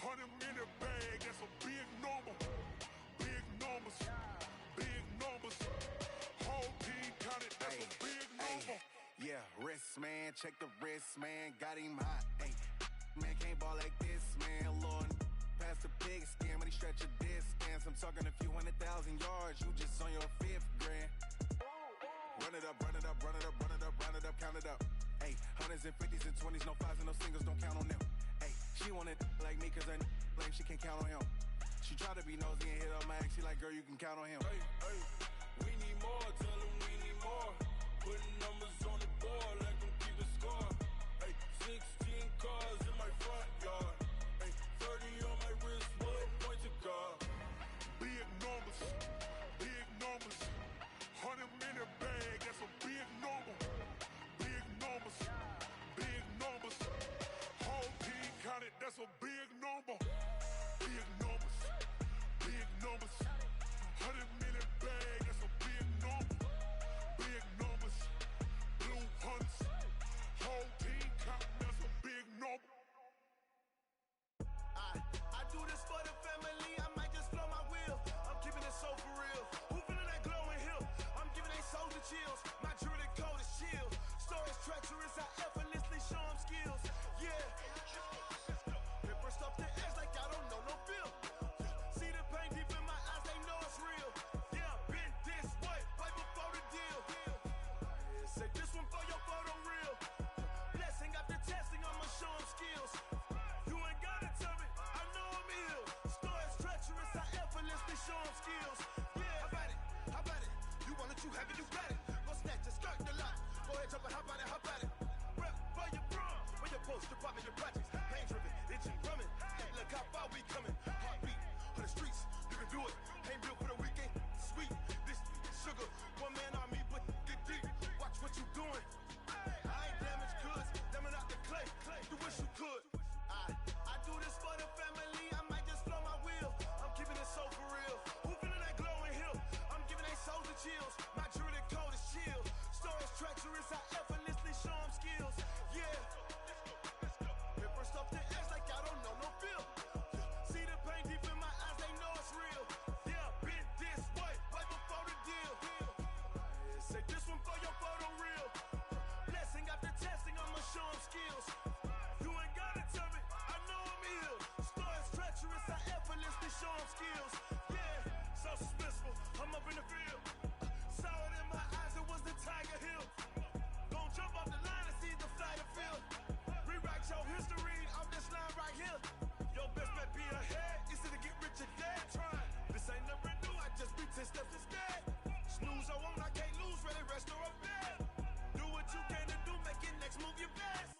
Speaker 3: 100-minute bag, that's a big number. Big numbers, big numbers. Whole team counted, that's a big number.
Speaker 4: Yeah, wrist man, check the wrist man, got him hot. Ay, man can't ball like this, man. Lord, pass the pig skin when he stretch a distance. I'm talking a few 100,000 yards, you just on your 5th grand. Run it up, run it up, run it up, run it up, run it up, count it up. Ay, hundreds and 50s and 20s, no 5s and no singles, don't count on them. Ay, she wanted like me cause her like she can count on him. She tried to be nosy and hit up my ex, she like, girl, you can count on him.
Speaker 9: Hey, hey, we need more, tell them we need more. Putting numbers on the board, like them keep the score. Hey, 16 cars in my front yard. Hey, 30 on my wrist, bullet point to God.
Speaker 3: Big numbers, big numbers. 100-minute bag, that's a big number. Big numbers, big numbers. Whole team counted, that's a big number. Big numbers, big numbers. 100-minute bag, that's a big number. Big numbers. Blue
Speaker 1: you have it, you got it. Go snatch it, skirt the lot. Go ahead, jump it, hop on it, hop on it. Rep for your brum, for your post, your pop, and your projects. Pain driven, itching, drumming. Look how far we coming. Heartbeat on the streets, you can do it. Ain't built for the weekend. Sweet, this sugar, one man army, but get deep. Watch what you doing. I ain't damaged goods, damn out the clay. You wish you could. I do this for the family. I might just flow my wheel. I'm keeping it so for real. Who feeling that glowing hill? I'm giving they souls the chills. My jewelry cold is chill. Stories treacherous, I effortlessly show them skills. Yeah. Paper stuff the edge like I don't know no feel. See the pain deep in my eyes, they know it's real. Yeah, been this way, way before the deal. Say this one for your photo reel. Blessing after testing, I'ma show them skills. You ain't gotta tell me, I know I'm ill. Stories treacherous, I effortlessly show them skills. Yeah, so suspenseful, I'm up in the field. Saw it in my eyes, it was the Tiger Hill. Gon' jump off the line and see the flight of field. Rewrite your history off this line right here. Your best bet be ahead, easy to get rich or dead trying. This ain't never new, I just be 10 steps instead. Snooze I won't, I can't lose, ready, rest or up bed. Do what you can to do, make it next move your best.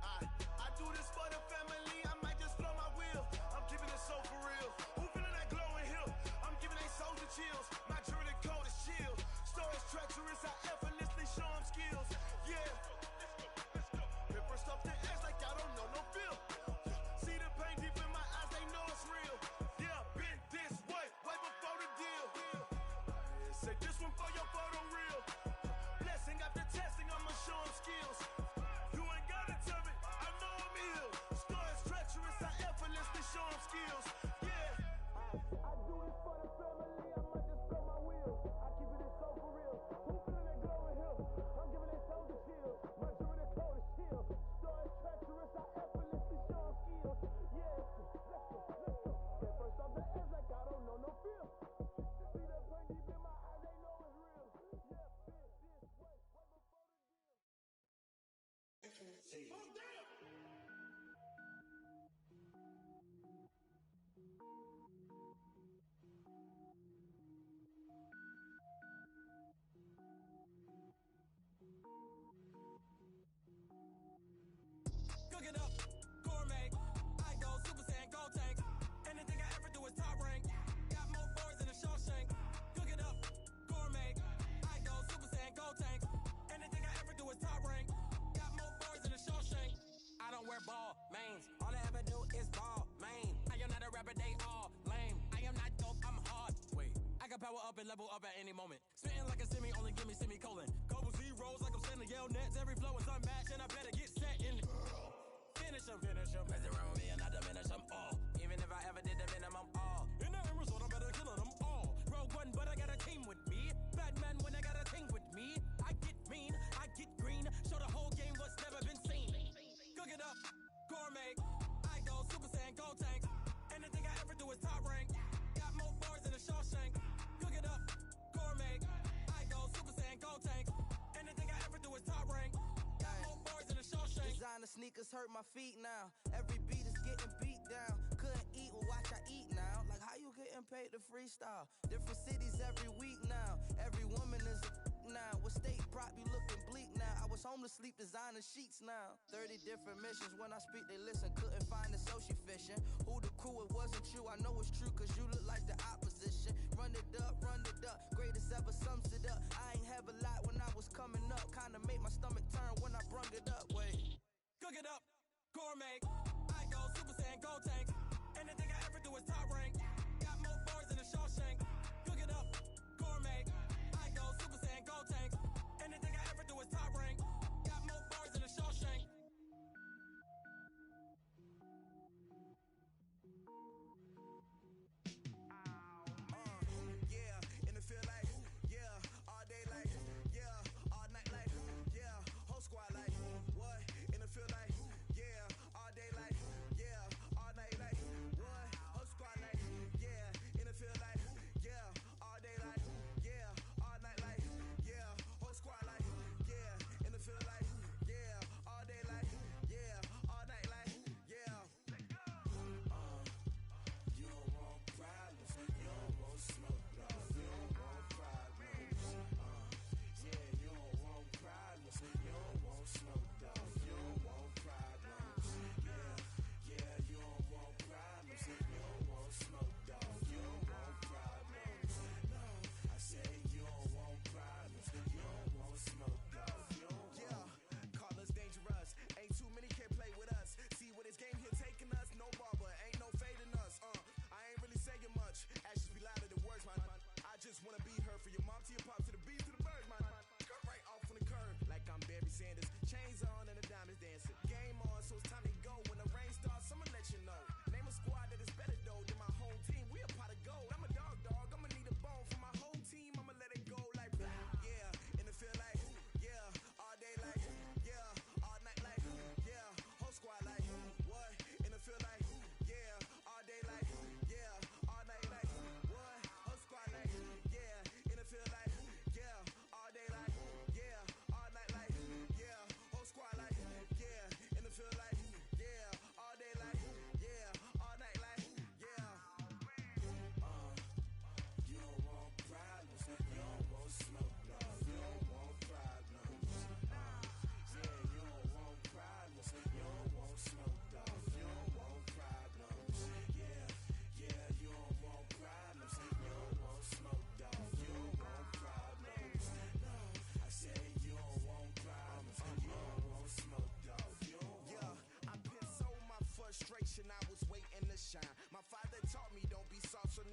Speaker 1: I do this for the family, I might just flow my wheel. I'm keeping it so for real. Who feeling that glowing hill? I'm giving they souls the chills. My jewelry cold is chill. Stories treacherous, I effortlessly show them skills. Yeah. Paper stuff the edge like I don't know no feel. See the pain deep in my eyes, they know it's real. Yeah, been this way, way before the deal. Say this one for your photo reel. Blessing after testing, I'ma show them skills. You ain't gotta tell me, I know I'm ill. Stories treacherous, I effortlessly show them skills. Yeah. I do this for the family, I might just throw my wheel. I keep it so for real. Who feeling that glowing hill? I'm giving they souls the chill. My jewelry cold is chill. Stories treacherous, I effortlessly show them skills. Yeah, let's go. Get first off the edge like I don't know no feel. See that pain deep in my eyes, they know it's real. Yeah, been this way, way before the deal. Oh, damn!
Speaker 10: Cook it up, gourmet. I go Super Saiyan, go tank. Anything I ever do is top rank. Got more boards than a Shawshank. Cook it up, gourmet. I go Super Saiyan, go tank. Anything I ever do is top rank. Got more boards than a Shawshank. I don't wear ball mains. All I ever do is ball main. I am not a rapper, they all lame. I am not dope, I'm hard. Wait, I can power up and level up at any moment. Spitting like a semi, only give me semicolon. Couple zeros like I'm sending yell nets. Every flow is unmatched and I better get set in. Finish them. Mess around with me and I diminish them all. Even if I ever did the minimum all. In the end result, I'm better killing them all. Rogue One, but I got a team with me. Batman when I got a team with me. I get mean, I get green. Show the whole game what's never been seen. Cook it up, gourmet. I go Super Saiyan, go tank. Anything I ever do is top rank. Got more bars than a Shawshank. Cook it up, gourmet. I go Super Saiyan, go tank. Anything I ever do is top rank. Got more bars than a Shawshank.
Speaker 21: Designer sneakers hurt my feet now. Every beat is getting beat down. Couldn't eat, well watch I eat now. Like how you getting paid to freestyle? Different cities every week now. Every woman is a now. With state prop, you looking bleak now. I was home to sleep, designer sheets now. 30 different missions. When I speak, they listen. Couldn't find the social fishing. Who the crew? It wasn't you. I know it's true, cause you look like the opposition. Run it up, greatest ever sums it up. I ain't have a lot when I was coming up. Kinda made my stomach turn when I brung it up. Wait.
Speaker 10: Cook it up, gourmet. I go Super Saiyan, go tank. Anything I ever do is top rank. Got more bars than a Shawshank. Cook it up, gourmet. I go Super Saiyan, go tank. Anything I ever do is top rank. Got more bars than a Shawshank.
Speaker 1: Yeah, in the field like, yeah, all day like, yeah, all night like, yeah, whole squad like, what? In the field like, yeah, all day like, yeah, all night like.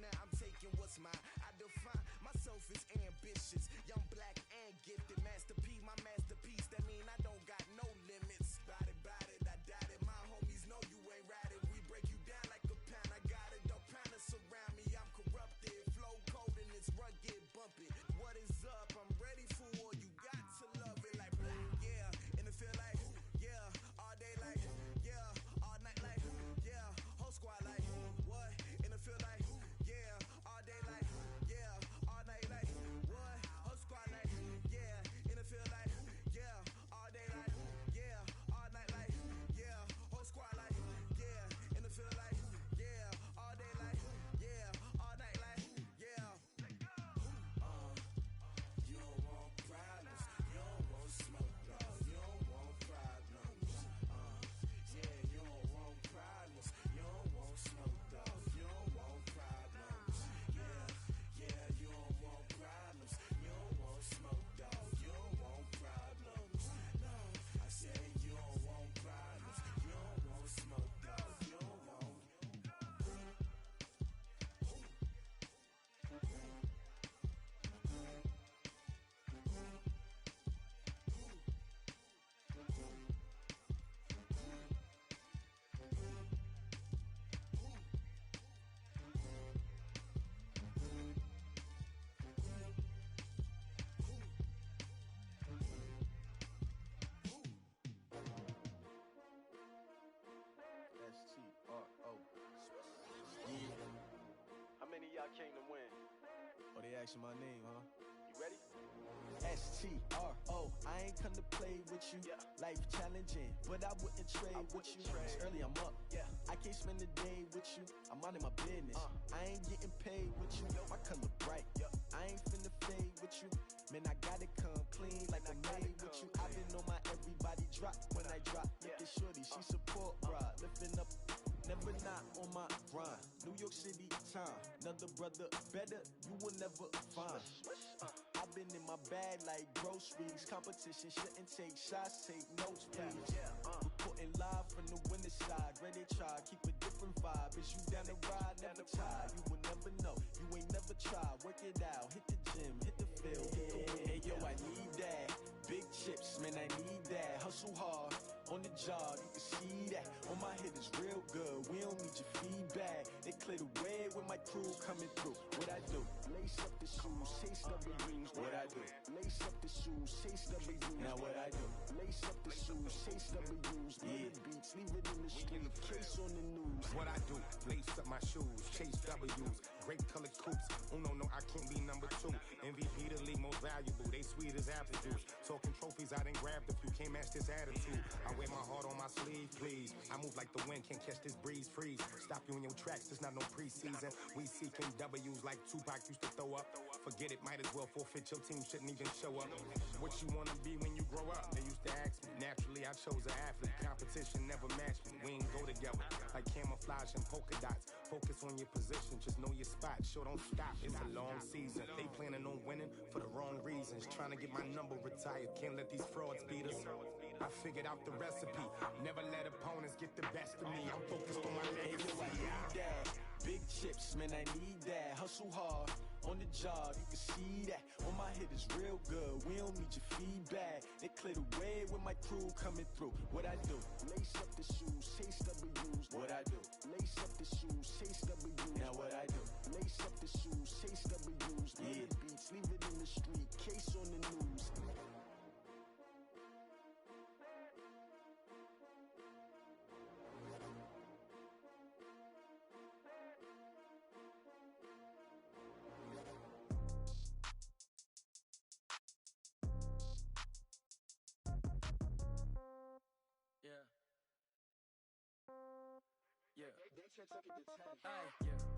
Speaker 2: now I'm taking what's mine. I define myself as ambitious, young, black, and gifted. Masterpiece, my masterpiece. That mean I don't got no limits. Bout it, I doubt it. My homies know you ain't ride it. We break you down like a pound. I got it, don't pound us around me. I'm corrupted, flow cold and it's rugged, bumpy. What is up? I'm ready for war. You got to love it like black, yeah. And it feel like, yeah, all day like, yeah, all night like, yeah, whole squad like, what? And it feel like, yeah, all day like, yeah, all night like, what? Whole squad like, yeah, and it feel like, yeah, all day like, yeah, all night like, yeah, whole squad like, yeah, and it feel like, yeah, all day like, yeah, all night like, yeah. You don't want problems, you don't want smoke, dog. You don't want problems. Yeah, you don't want problems, you don't want smoke, dog. You don't want problems. Yeah, you don't want problems, you don't want smoke, dog. You don't want problems. No, I said you don't want problems, you don't want smoke, dog. You don't want.
Speaker 11: S-T-R-O. Yeah.
Speaker 5: How many of y'all came to win?
Speaker 11: Oh, they asking my name, huh?
Speaker 5: You ready?
Speaker 14: S-T-R-O. I ain't come to play with you. Life challenging, but I wouldn't trade with you. It's early, I'm up. I can't spend the day with you. I'm out of my business. I ain't getting paid with you. My color bright. I ain't finna fade with you. Man, I gotta come clean like I made with you. I've been on my everybody drop when I drop. Look at shorty, she support ride. Lifting up, never not on my grind. New York City time, another brother better, you will never find. I've been in my bag like groceries. Competition shouldn't take shots, take notes, please. Reporting live from the winter side. Ready to try, keep a different vibe. Is you down the ride, never tired. You will never know, you ain't never tried. Work it out, hit the gym, hit the field, hit the wind. Hey yo, I need that. Big chips, man, I need that. Hustle hard, on the job, you can see that. On my hit is real good, we don't need your feedback. They clear the way with my crew coming through. What I do? Lace up the shoes, chase double U's. What I do? Lace up the shoes, chase double U's. Now what I do? Lace up the shoes, chase double U's. Yeah, beats, leave it in the street, case on the news.
Speaker 12: What I do? Lace up my shoes, chase W's. Great colored coops. Oh no, I can't be number 2. MVP the league most valuable. They sweet as apple juice. Talking trophies, I done grabbed a few. Can't match this attitude. I wear my heart on my sleeve, please. I move like the wind, can't catch this breeze. Freeze. Stop you in your tracks. It's not no preseason. We seeking W's like Tupac used to throw up. Forget it, might as well forfeit. Your team shouldn't even show up. What you wanna be when you grow up? They used to ask me. Naturally, I chose an athlete. Competition never matched me. We ain't go together like camouflage and polka dots. Focus on your position, just know your spot. Sure, don't stop. It's a long season. They planning on winning for the wrong reasons. Trying to get my number retired. Can't let these frauds beat us. I figured out the recipe. Never let opponents get the best of me. I'm focused on my legacy.
Speaker 14: I need that. Big chips, man, I need that. Hustle hard, on the job, you can see that. On my hit is real good, we don't need your feedback. They clear the way with my crew coming through. What I do? Lace up the shoes, chase W's. What I do? Lace up the shoes, chase W's. Now what I do? Lace up the shoes, chase W's. Yeah, beats, leave it in the street, case on the news.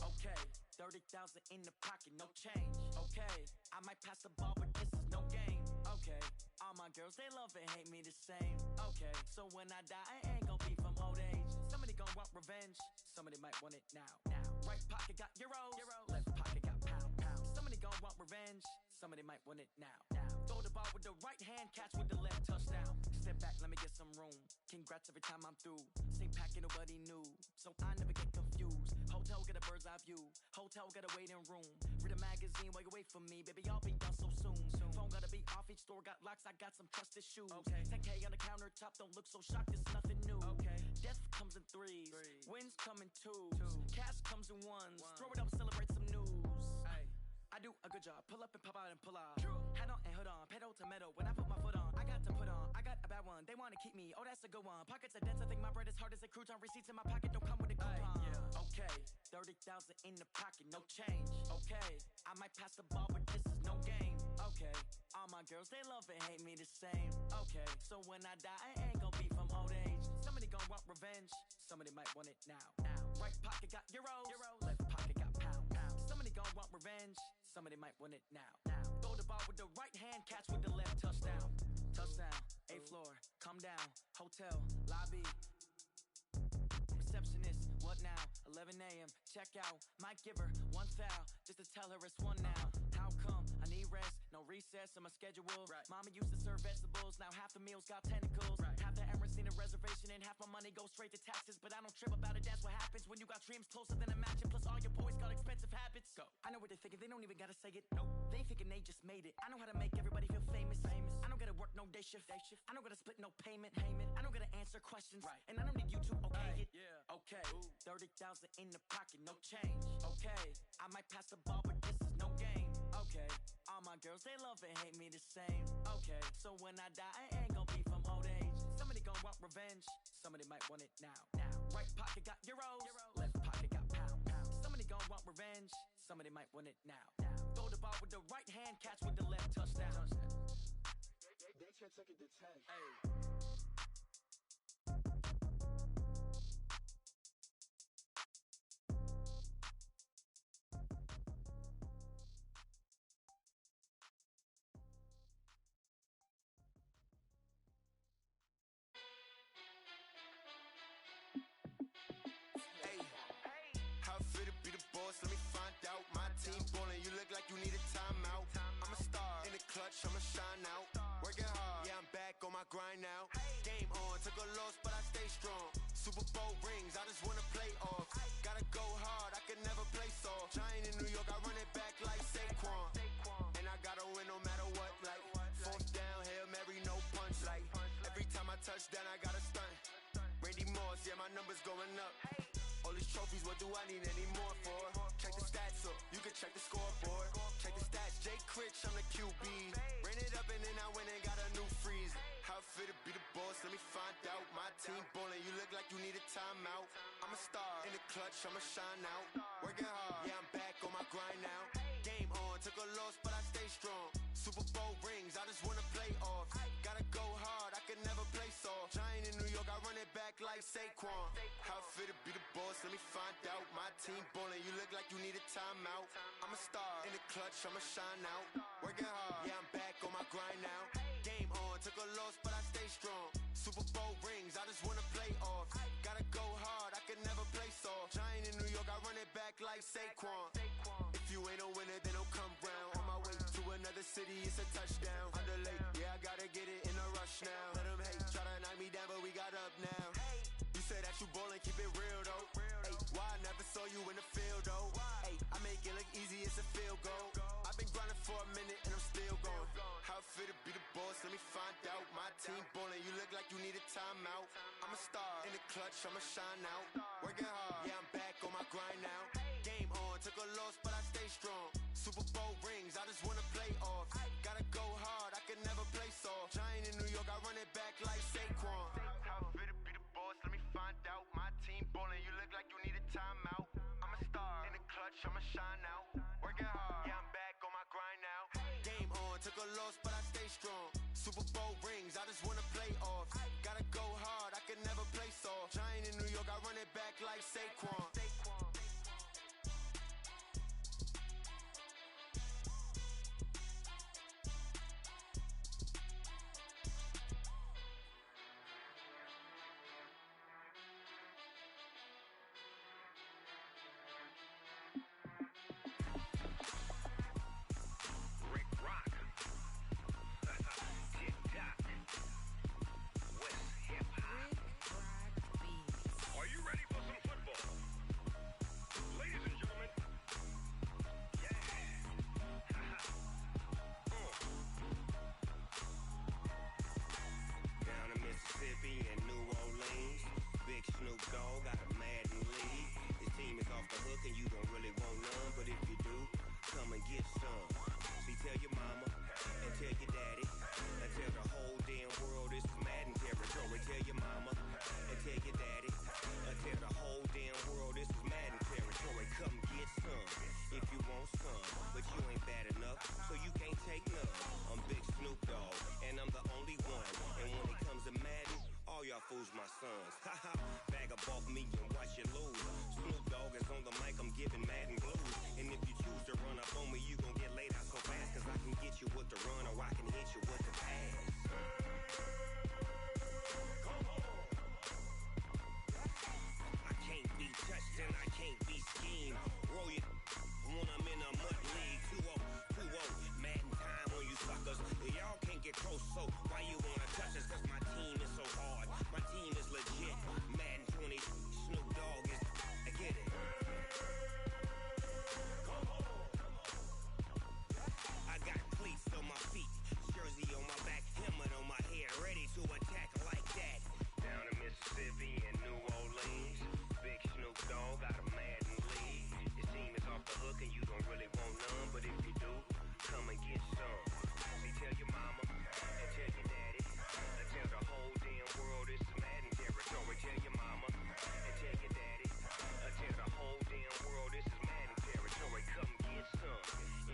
Speaker 21: Okay, 30,000 in the pocket, no change. Okay, I might pass the ball, but this is no game. Okay, all my girls, they love and hate me the same. Okay, so when I die, I ain't gon' be from old age. Somebody gon' want revenge, somebody might want it now. Right pocket got euros, left pocket got pound. Somebody gon' want revenge, somebody might want it now. Throw the ball with the right hand, catch with the left, touchdown. Step back, let me get some room. Congrats every time I'm through. Same packet, nobody knew, so I never get confused. Hotel, get a bird's bird's eye view. Hotel got a waiting room. Read a magazine while you wait for me, baby. I'll be done so soon. Phone gotta be off, each store got locks. I got some trusted shoes. Okay. 10K on the countertop, don't look so shocked. It's nothing new. Okay. Death comes in threes. Wins come in twos. Cash comes in ones. Throw it up, celebrate some news. Ay. I do a good job. Pull up and pop out and pull out. Hat on and hood on, pedal to metal. When I put my foot on, I got to put on. I got a bad one. They wanna keep me. Oh, that's a good one. Pockets are dense. I think my bread is hard as a crouton. Receipts in my pocket don't come with a coupon. Yeah. Okay, 30,000 in the pocket, no change. Okay, I might pass the ball, but this is no game. Okay, all my girls they love and hate me the same. Okay, so when I die, I ain't gon' be from old age. Somebody gon' want revenge. Somebody might want it now. Right pocket got euros. Left pocket got pounds. Somebody gon' want revenge. Somebody might want it now. Throw the ball with the right hand, catch with the left. Touchdown. Touchdown. A floor. Come down. Hotel. Lobby. Receptionist. What now? 11 a.m. Check out. Might give her one foul just to tell her it's one now. How come? I need rest. No recess in my schedule. Right. Mama used to serve vegetables. Now half the meals got tentacles. Right. Half the Emirates need a reservation and half my money goes straight to taxes. But I don't trip about it. That's what happens when you got dreams closer than a mansion. Plus all your boys got expensive habits. Go. I know what they're thinking. They don't even gotta say it. Nope. They thinking they just made it. I know how to make everybody feel famous. I don't gotta work no day shift. I don't gotta split no payment. I don't gotta answer questions. Right. And I don't need you to okay it. Yeah. Okay. 30,000 in the pocket, no change. Okay. I might pass the ball, but this is no game. Okay. All my girls, they love and hate me the same. Okay. So when I die, I ain't gon' be from old age. Somebody gon' want revenge. Somebody might want it now. Right pocket got euros. Left pocket got pounds. Somebody gon' want revenge. Somebody might want it now. Throw the ball with the right hand, catch with the left. Touchdown.
Speaker 11: They can't take it to 10.
Speaker 21: Hey.
Speaker 2: How fit to be the boss? Let me find out. My team ballin', you look like you need a timeout. I'm a star in the clutch, I'ma shine out. Working hard, yeah, I'm back on my grind now. Game on, took a loss, but I stay strong. Super Bowl rings, I just wanna play off. Gotta go hard, I can never play soft. Giant in New York, I run it back like Saquon. And I gotta win no matter what, like fourth down, Hail Mary, no punch. Like every time I touch down, I gotta stunt. Randy Moss, yeah, my numbers going up. All these trophies, what do I need any more for? Check the stats up, you can check the scoreboard. Check the stats, Jake Critch, I'm the QB. Ran it up and then I went and got a new freeze. How fit to be the boss, let me find out. My team ballin', you look like you need a timeout. I'm a star in the clutch, I'ma shine out. Working hard, yeah, I'm back on my grind now. Game on, took a loss, but I stay strong. Super Bowl rings, I just wanna play off. Gotta go hard, I can never play soft. Giant in New York, I run it back like Saquon. How fit to be the boss, let me find out. My team ballin', you look like you need a timeout. I'm a star in the clutch, I'ma shine out. Working hard, yeah, I'm back on my grind now. Game on, took a loss, but I stay strong. Super Bowl rings, I just wanna play off. Gotta go hard, I can never play soft. Giant in New York, I run it back like Saquon. If you ain't a winner, then don't come round. On my way to another city, it's a touchdown. Underlay, yeah, I gotta get it in a rush now. Let them hate, try to knock me down, but we got up now. You say that you ballin', keep it real though. Hey, why I never saw you in the field though? Hey, I make it look easy, it's a field goal. I've been grinding for a minute and I'm still going. How fit to be the boss, let me find out. My team ballin', you look like you need a timeout. I'm a star in the clutch, I'ma shine out. Working hard, yeah, I'm back on my grind now. Game on, took a loss, but I stay strong. Super Bowl rings, I just wanna play off. Gotta go hard, I can never play soft. Giant in New York, I run it back like Saquon. How fit to be the boss, let me find out. My team ballin', you look like you need a timeout. I'm a star in the clutch, I'ma shine out. Working hard, yeah, I'm back on my grind now. Game on, took a loss, but I stay strong. Super Bowl rings, I just wanna play off. Gotta go hard, I can never play soft. Giant in New York, I run it back like Saquon.
Speaker 8: Rick Rock. TikTok. West Hip Hop. Are you ready for some football?
Speaker 13: sons. Haha, bag up off me and watch you lose. Snoop Dogg is on the mic, I'm giving Madden blues. And if you choose to run up on me, you gon' get laid out so fast. Cause I can get you with the run or I can hit you with the pass. I can't be touched and I can't be schemed. Roll you when I'm in a mud league. 2-0, 2-0, Madden time on you suckers. Y'all can't get close, so why you wanna touch us? Cause my team is so hard, my team is legit. Madden 20, Snoop Dogg is, I get it. I got cleats on my feet, jersey on my back, helmet on my head, ready to attack like that. Down in Mississippi and New Orleans, Big Snoop Dogg got a Madden lead. Your team is off the hook and you don't really want none, but if you do, come and get some. See, tell your mama and tell your daddy, and tell the whole damn world it's Madden territory. Tell your mama and tell your daddy, and tell the whole damn world this is Madden territory. Come get some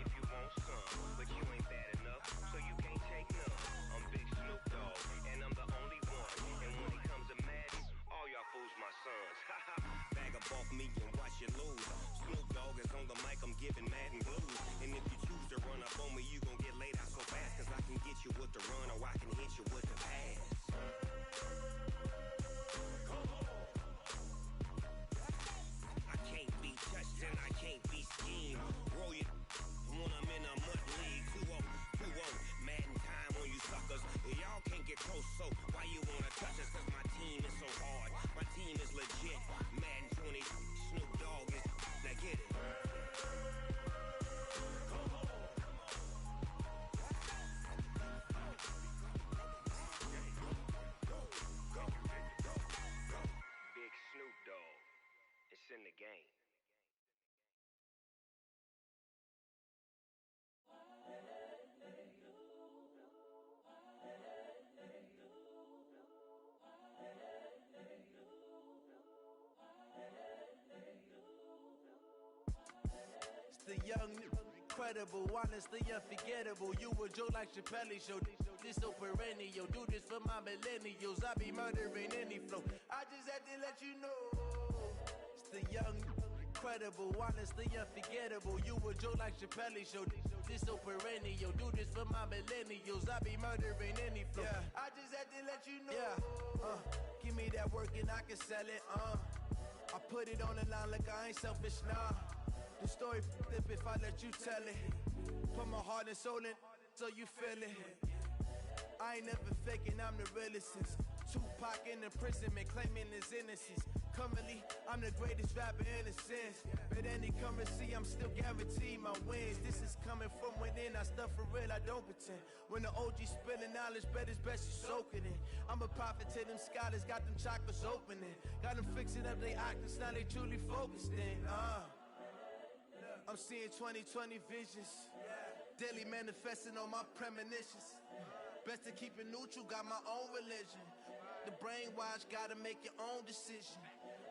Speaker 13: if you want some, but you ain't bad enough, so you can't take none. I'm Big Snoop Dogg, and I'm the only one. And when it comes to Madden, all y'all fools my sons. Haha, bag up off me and watch you lose. Snoop Dogg is on the mic, I'm giving Madden blues. And if you choose to run up on me, you gon' get laid out so fast. Cause I can get you with the run or I can hit you with the pass. I can't be touched and I can't be schemed. Roll you when I'm in a mud league. 2-0, 2-0, Madden time on you suckers. Y'all can't get close, so why you wanna touch us? Cause my team is so hard, my team is legit. Madden 20, Snoop Dogg is, now get it. Big Snoop Dogg, it's in the game.
Speaker 14: It's the young, incredible, honestly unforgettable. You a joke like Chappelle show. This so perennial. Do this for my millennials. I be murdering any flow. I just had to let you know. It's the young, incredible, honestly unforgettable. You a joke like Chappelle show. This so perennial. Do this for my millennials. I be murdering any flow. Yeah. I just had to let you know. Yeah. Give me that work and I can sell it. I put it on the line like I ain't selfish, nah. The story flip if I let you tell it. Put my heart and soul in so you feel it. I ain't never faking, I'm the realest since Tupac in imprisonment, claiming his innocence. Currently, I'm the greatest rapper in a sense. But any currency, I'm still guaranteed my wins. This is coming from within, I stuff for real, I don't pretend. When the OG spilling knowledge, bet it's best you soak it in. I'm a prophet to them scholars, got them chakras opening. Got them fixing up their octaves, now they truly focused in. I'm seeing 2020 visions, daily manifesting on my premonitions. Best to keep it neutral, got my own religion. The brainwash, gotta make your own decision.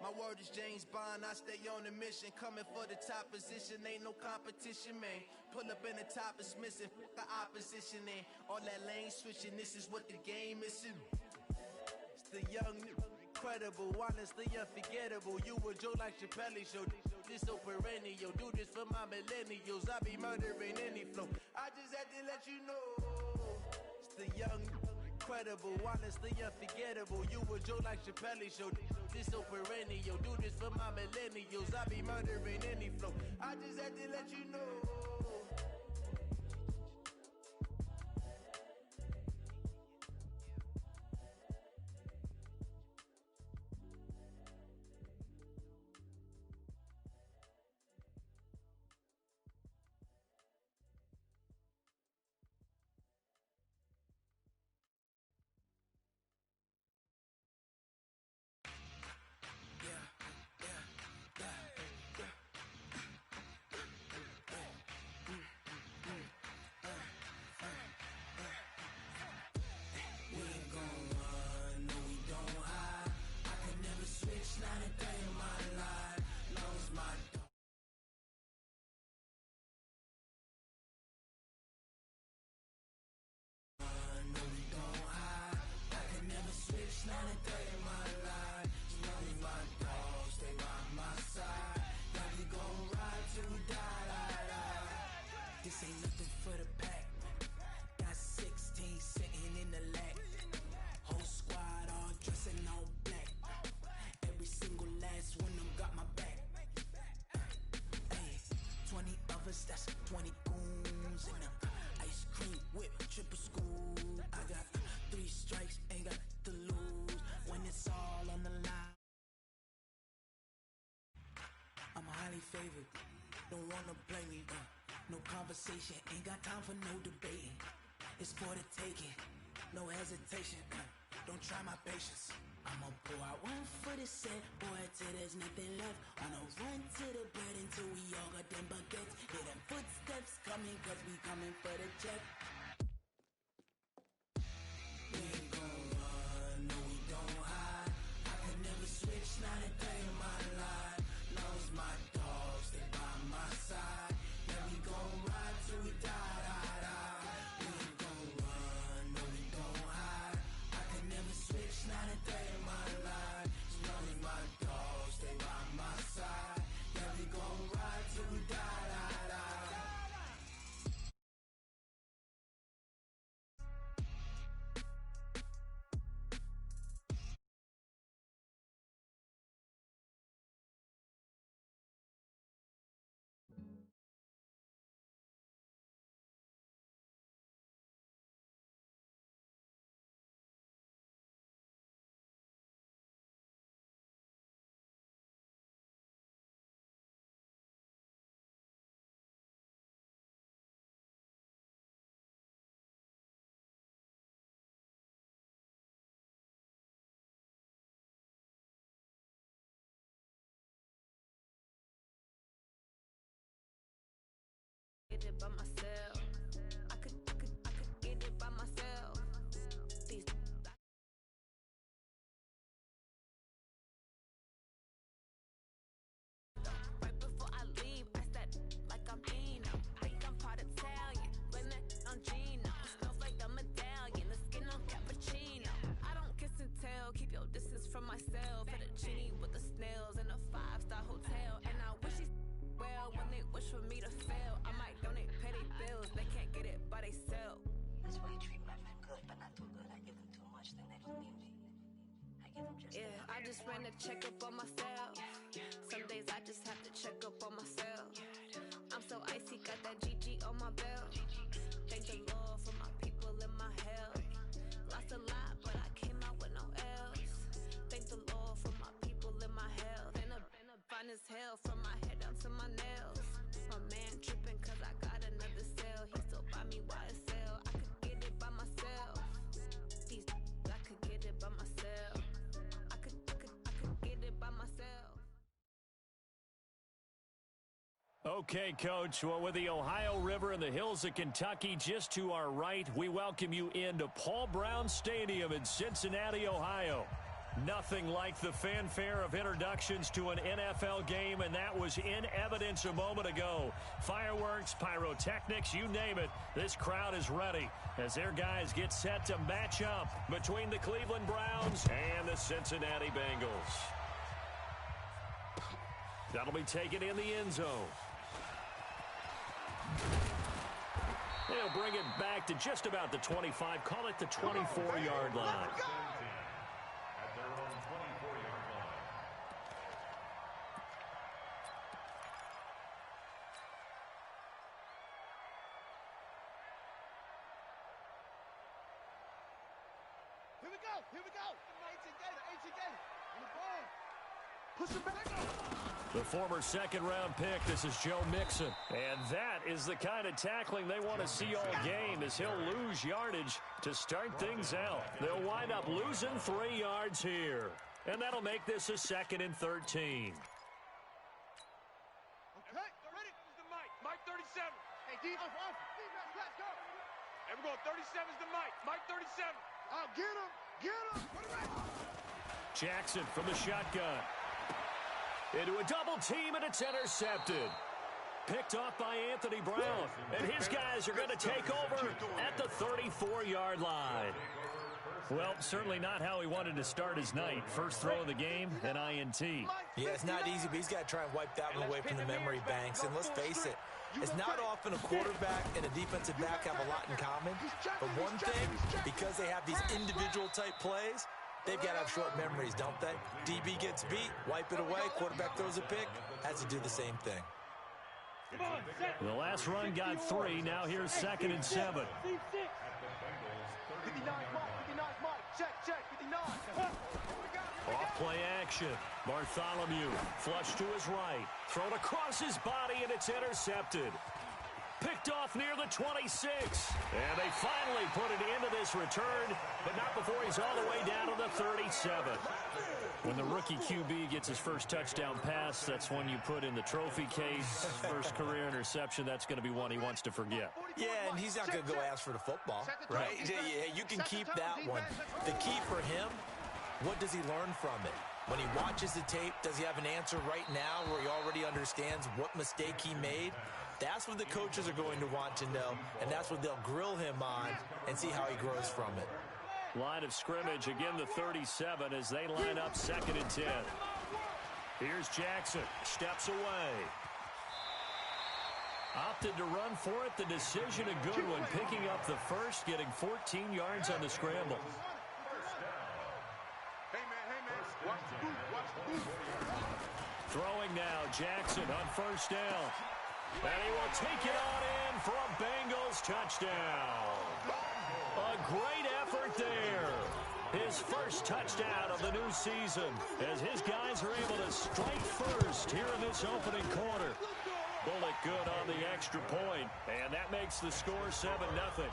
Speaker 14: My word is James Bond, I stay on a mission. Coming for the top position, ain't no competition, man. Pull up in the top, it's missing, the opposition ain't. All that lane switching, this is what the game is. It's the young, incredible, honestly unforgettable. You a joke like Chappelle show. This so perennial. Do this for my millennials. I be murdering any flow. I just had to let you know. It's the young, incredible, honestly unforgettable. You a joke like Chappelle show. This so perennial. Do this for my millennials. I be murdering any flow. I just had to let you know.
Speaker 21: lovers, that's 20 goons in them. Ice cream whip, triple scoop. I got 3 strikes, ain't got to lose. When it's all on the line, I'm highly favored, don't wanna play me. No conversation, ain't got time for no debating. It's for the taking, no hesitation. Don't try my patience. I'ma pour out one for the set, boy, till there's nothing left. On a run to the bread until we all got them baguettes. Hear them footsteps coming, cause we coming for the check. We ain't gon' run, no we don't hide. I can never switch, not a day in my life. Long as my dogs stay by my side. Yeah, we gon' ride till we die, die, die. We ain't gon' run, no we don't hide. I can never switch, not a day in my life. As long as my dogs stay by my side. Yeah, we gon' ride till we die, die, die.
Speaker 15: Get it by myself. I could get it by myself. These right before I leave, I said like I'm Dino. Think I'm part Italian, blame that on Gino. Smells like the medallion, the skin on cappuccino. I don't kiss and tell, keep your distance from myself. Fettuccine with the snails in a 5-star hotel, and I wish he's well when they wish for me to fail. I might donate petty bills, they can't get it by themselves.
Speaker 16: That's why you treat my friend good, but not too good. I give them too much, then they don't need me. I give them just
Speaker 15: Yeah, I just ran a checkup on myself. Some days I just have to check up on myself. I'm so icy, got that GG on my belt. Thank the Lord for my people in my health. Lost a lot, but I came out with no L's. Thank the Lord for my people in my health. Been a fine as hell from my head down to my nails. My man tripping cause I got another cell. He still buy me YSL. I could get it by myself. These I could get it by myself. I could get it by myself.
Speaker 8: Okay, Coach. Well, with the Ohio River and the hills of Kentucky just to our right, we welcome you into Paul Brown Stadium in Cincinnati, Ohio. Nothing like the fanfare of introductions to an NFL game, and that was in evidence a moment ago. Fireworks, pyrotechnics, you name it. This crowd is ready as their guys get set to match up between the Cleveland Browns and the Cincinnati Bengals. That'll be taken in the end zone. They'll bring it back to just about the 25. Call it the 24-yard line.
Speaker 3: At their own 24-yard line.
Speaker 18: Here we go. Here we go. 18 gator. On the ball. Push him back.
Speaker 8: The former second-round pick, this is Joe Mixon. And that is the kind of tackling they want to see all game as he'll lose yardage to start things out. They'll wind up losing 3 yards here. And that'll make this a 2nd and 13.
Speaker 18: Okay. Ready? This is the Mike. Mike 37. Hey, D. Off. Let's go. Hey, we're going 37 is the Mike. Mike 37. Oh, get him. Get him. Put it right.
Speaker 8: Jackson from the shotgun. Into a double team, and it's intercepted. Picked off by Anthony Brown. And his guys are going to take over at the 34-yard line. Well, certainly not how he wanted to start his night. First throw of the game, an INT.
Speaker 22: Yeah, it's not easy, but he's got to try and wipe that one away from the memory banks. And let's face it, it's not often a quarterback and a defensive back have a lot in common. But one thing, because they have these individual type plays, they've got to have short memories, don't they? DB gets beat, wipe it away, quarterback throws a pick, has to do the same thing.
Speaker 8: The last run got 3. Now here's 2nd and 7.
Speaker 5: 59, Mike. Check, 59.
Speaker 8: Off play action. Bartholomew flush to his right. Thrown across his body, and it's intercepted. Picked off near the 26. And they finally put an end to this return, but not before he's all the way down to the 37. When the rookie QB gets his first touchdown pass, that's one you put in the trophy case. First career interception, that's going to be one he wants to forget.
Speaker 22: Yeah, and he's not going to go ask for the football, right? Yeah, you can keep that one. The key for him, what does he learn from it? When he watches the tape, does he have an answer right now where he already understands what mistake he made? That's what the coaches are going to want to know, and that's what they'll grill him on and see how he grows from it.
Speaker 8: Line of scrimmage, again the 37 as they line up 2nd and 10. Here's Jackson, steps away. Opted to run for it, the decision a good one, picking up the first, getting 14 yards on the scramble. Throwing now, Jackson on 1st down. And he will take it on in for a Bengals touchdown. A great effort there. His first touchdown of the new season as his guys are able to strike first here in this opening quarter. Bullock good on the extra point, and that makes the score 7-0.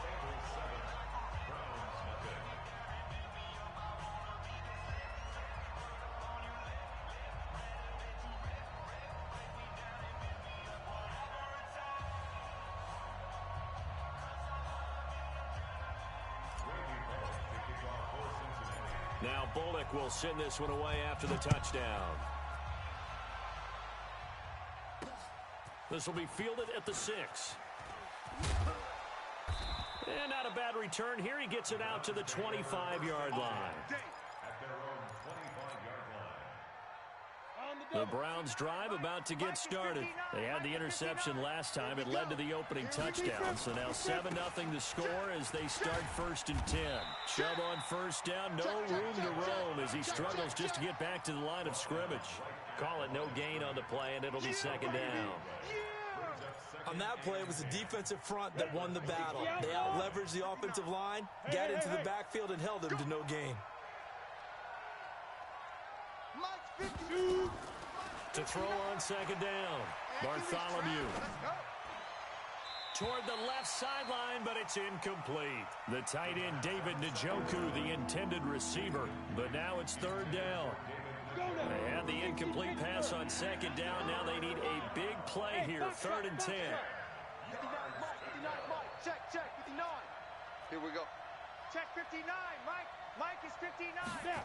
Speaker 8: Now Bullock will send this one away after the touchdown. This will be fielded at the 6. And not a bad return here. He gets it out to the 25-yard line. The Browns drive about to get started. They had the interception last time. It led to the opening touchdown. So now 7-0 the score as they start 1st and 10. Chubb on 1st down. No room to roam as he struggles just to get back to the line of scrimmage. Call it no gain on the play, and it'll be 2nd down.
Speaker 22: On that play, it was the defensive front that won the battle. They out-leveraged the offensive line, got into the backfield, and held them to no gain.
Speaker 8: To throw on 2nd down, Bartholomew. Toward the left sideline, but it's incomplete. The tight end, David Njoku, the intended receiver. But now it's 3rd down. They had the incomplete pass on 2nd down. Now they need a big play here, 3rd and 10.
Speaker 5: 59, Mike. Check, 59.
Speaker 19: Here we go.
Speaker 5: Check 59, Mike. Mike is 59. 59.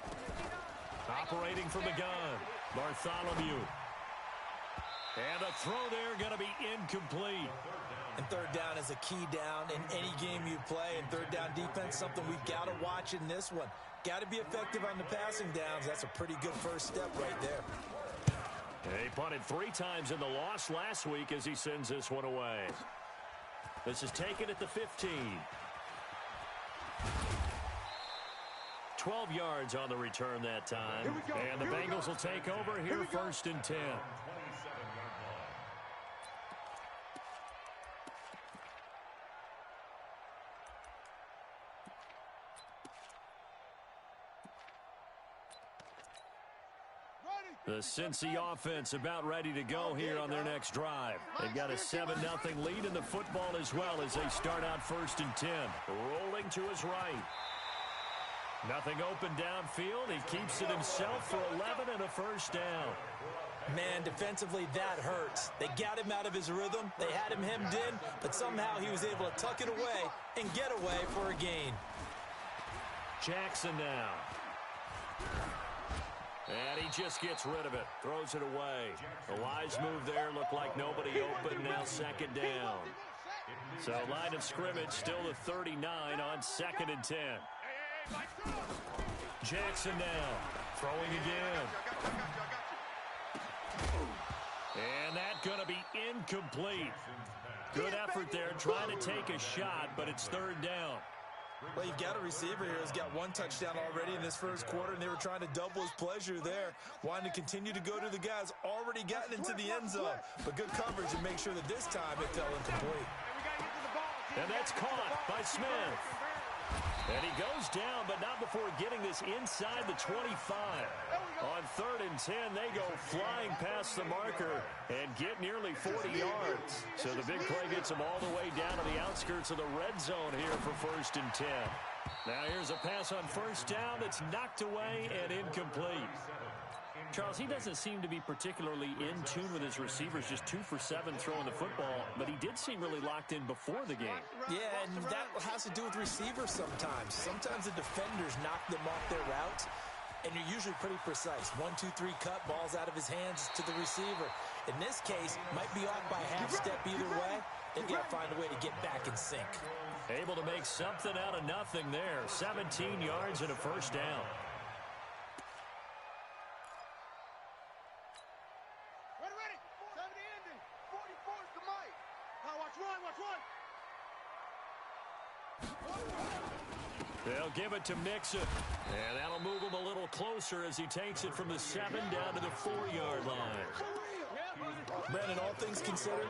Speaker 8: Operating from the gun, Bartholomew. And a throw there going to be incomplete.
Speaker 22: And 3rd down is a key down in any game you play. And 3rd down defense, something we've got to watch in this one. Got to be effective on the passing downs. That's a pretty good first step right there.
Speaker 8: He punted 3 times in the loss last week as he sends this one away. This is taken at the 15. 12 yards on the return that time. And the Bengals will take over here 1st and 10. The Cincy offense about ready to go here on their next drive. They've got a 7-0 lead in the football as well as they start out 1st and 10. Rolling to his right. Nothing open downfield. He keeps it himself for 11 and a 1st down.
Speaker 22: Man, defensively, that hurts. They got him out of his rhythm. They had him hemmed in, but somehow he was able to tuck it away and get away for a gain.
Speaker 8: Jackson now. And he just gets rid of it. Throws it away. A wise move there. Looked like nobody open. Now 2nd down. So line of scrimmage still the 39 on 2nd and 10. Jackson now. Throwing again. And that's going to be incomplete. Good effort there trying to take a shot, but it's 3rd down.
Speaker 22: Well, you've got a receiver here who's got one touchdown already in this first quarter, and they were trying to double his pleasure there, wanting to continue to go to the guys already gotten into the end zone. But good coverage and make sure that this time it fell incomplete.
Speaker 8: And that's caught by Smith. And he goes down, but not before getting this inside the 25. On 3rd and 10, they go flying past the marker and get nearly 40 yards. So the big play gets them all the way down to the outskirts of the red zone here for 1st and 10. Now here's a pass on 1st down that's knocked away and incomplete. Charles, he doesn't seem to be particularly in tune with his receivers, just 2 for 7 throwing the football, but he did seem really locked in before the game.
Speaker 22: Yeah, and that has to do with receivers sometimes. Sometimes the defenders knock them off their routes, and you're usually pretty precise. 1, 2, 3 cut, balls out of his hands to the receiver. In this case, might be off by half step either way. They've got to find a way to get back in sync.
Speaker 8: Able to make something out of nothing there. 17 yards and a 1st down. They'll give it to Mixon, and that'll move him a little closer as he takes it from the 7 down to the 4-yard line.
Speaker 22: Brandon, all things considered,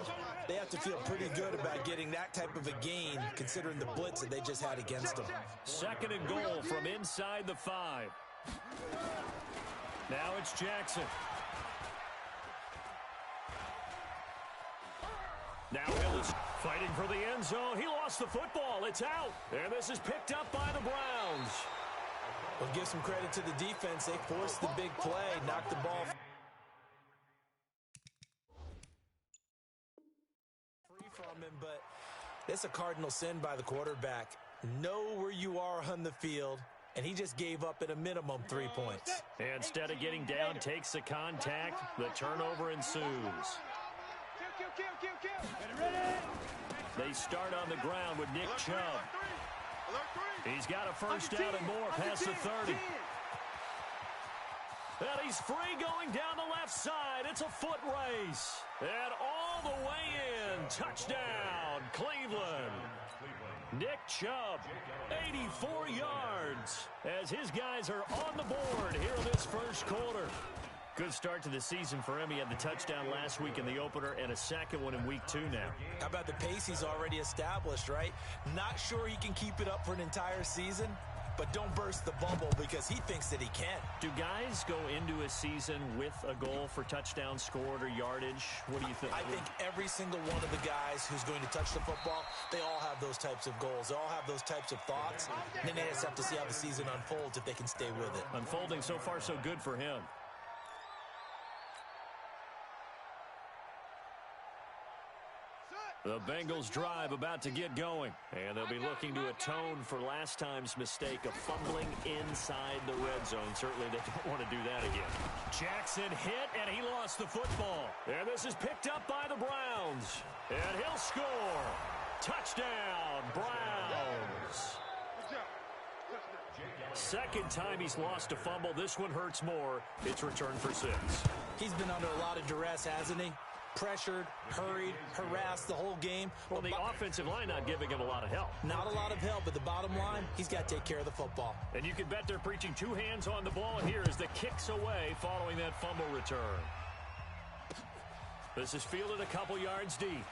Speaker 22: they have to feel pretty good about getting that type of a gain considering the blitz that they just had against them.
Speaker 8: 2nd and goal from inside the 5. Now it's Jackson. Now Hill is fighting for the end zone. He lost the football. It's out. And this is picked up by the Browns.
Speaker 22: Well, give some credit to the defense. They forced the big play, knocked the ball free from him, but it's a cardinal sin by the quarterback. Know where you are on the field, and he just gave up at a minimum 3 points.
Speaker 8: Instead of getting down, takes the contact. The turnover ensues. They start on the ground with Nick Chubb. He's got a 1st down and more past the 30. And he's free going down the left side. It's a foot race. And all the way in. Touchdown, Cleveland. Nick Chubb, 84 yards, as his guys are on the board here in this first quarter. Good start to the season for him. He had the touchdown last week in the opener and a 2nd one in week 2 now.
Speaker 22: How about the pace he's already established, right? Not sure he can keep it up for an entire season, but don't burst the bubble because he thinks that he can.
Speaker 8: Do guys go into a season with a goal for touchdowns scored or yardage? What do you think?
Speaker 22: I think every single one of the guys who's going to touch the football, they all have those types of goals. They all have those types of thoughts. And then they just have to see how the season unfolds if they can stay with it.
Speaker 8: Unfolding so far so good for him. The Bengals drive about to get going, and they'll be looking to atone for last time's mistake of fumbling inside the red zone. Certainly they don't want to do that again. Jackson hit, and he lost the football. And this is picked up by the Browns. And he'll score. Touchdown, Browns. 2nd time he's lost a fumble. This one hurts more. It's returned for 6.
Speaker 22: He's been under a lot of duress, hasn't he? Pressured, hurried, harassed the whole game.
Speaker 8: Well, the offensive line not giving him a lot of help.
Speaker 22: Not a lot of help, but the bottom line, he's got to take care of the football.
Speaker 8: And you can bet they're preaching 2 hands on the ball here as the kick's away following that fumble return. This is fielded a couple yards deep.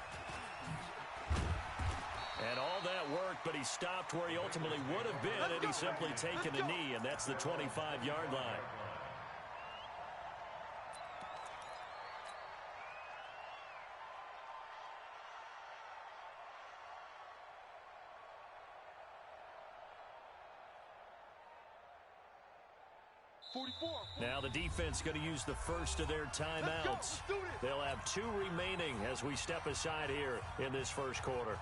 Speaker 8: And all that worked, but he stopped where he ultimately would have been had he simply taken a knee, and that's the 25-yard line. Now the defense going to use the first of their timeouts. They'll have 2 remaining as we step aside here in this first quarter.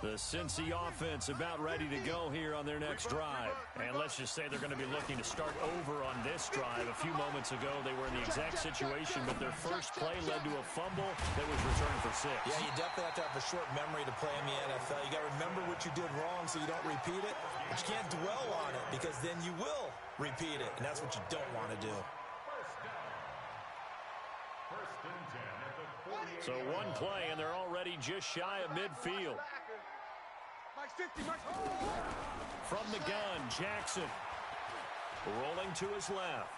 Speaker 8: The The Cincy offense about ready to go here on their next drive. And let's just say they're going to be looking to start over on this drive. A few moments ago, they were in the exact situation, but their first play led to a fumble that was returned for 6.
Speaker 22: Yeah, you definitely have to have a short memory to play in the NFL. You got to remember what you did wrong so you don't repeat it. But you can't dwell on it because then you will repeat it, and that's what you don't want to do.
Speaker 8: So one play, and they're already just shy of midfield. From the gun, Jackson. Rolling to his left.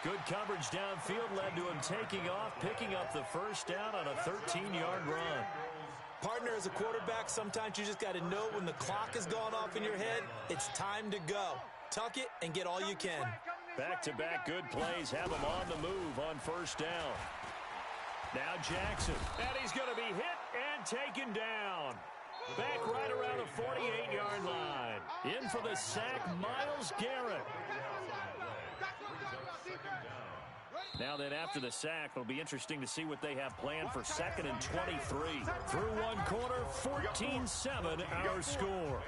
Speaker 8: Good coverage downfield led to him taking off, picking up the first down on a 13-yard run.
Speaker 22: Partner, as a quarterback, sometimes you just got to know when the clock has gone off in your head, it's time to go. Tuck it and get all you can.
Speaker 8: Back-to-back good plays have him on the move on first down. Now Jackson, and he's going to be hit and taken down. Back right around the 48-yard line. In for the sack, Myles Garrett. Now then, after the sack, it'll be interesting to see what they have planned for 2nd and 23. Through one quarter, 14-7 our score.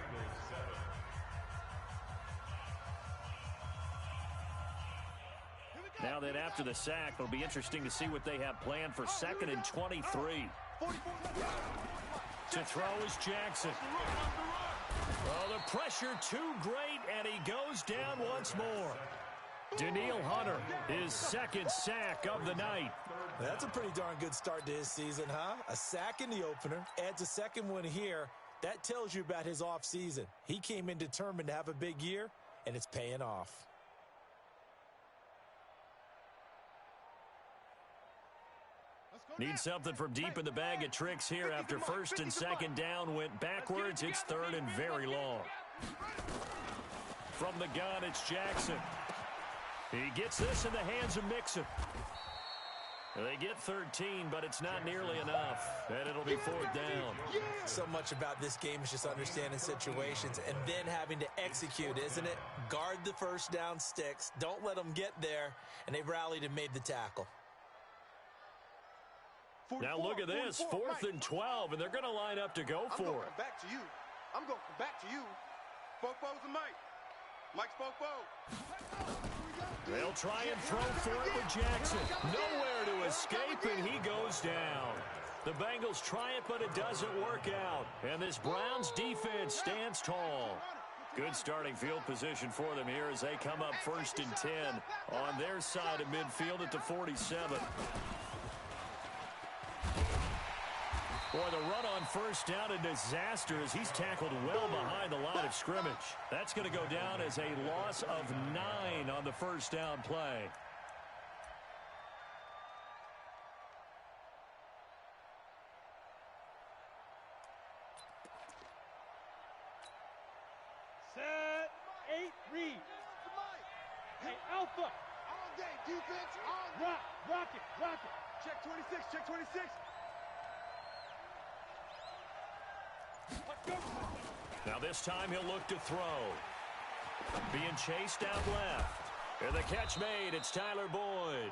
Speaker 8: Now then, after the sack, it'll be interesting to see what they have planned for 2nd and 23. To throw is Jackson. Oh, the pressure too great, and he goes down once more. Danielle Hunter, his second sack of the night.
Speaker 22: That's a pretty darn good start to his season, huh? A sack in the opener, adds a second one here. That tells you about his offseason. He came in determined to have a big year, and it's paying off.
Speaker 8: Need something from deep in the bag of tricks here after 1st and 2nd down went backwards. It's 3rd and very long. From the gun, it's Jackson. He gets this in the hands of Mixon. They get 13, but it's not nearly enough, and it'll be 4th down.
Speaker 22: So much about this game is just understanding situations and then having to execute, isn't it? Guard the first down sticks. Don't let them get there, and they've rallied and made the tackle.
Speaker 8: Now look at this, 4th and 12, and they're going to line up to go for it.
Speaker 19: I'm going back to you. I'm going back to you. Spoke-Bo's and Mike. Mike Spoke-Bo.
Speaker 8: They'll try and throw for it with Jackson. Nowhere to escape, and he goes down. The Bengals try it, but it doesn't work out. And this Browns defense stands tall. Good starting field position for them here as they come up 1st and 10 on their side of midfield at the 47. Boy, the run on first down, a disaster as he's tackled well behind the line of scrimmage. That's going to go down as a loss of 9 on the first down play.
Speaker 20: Set, 8, read. Hey, Alpha.
Speaker 19: All day, defense, all day.
Speaker 20: Rock it.
Speaker 19: Check 26, check 26.
Speaker 8: Now this time he'll look to throw. Being chased out left. And the catch made. It's Tyler Boyd.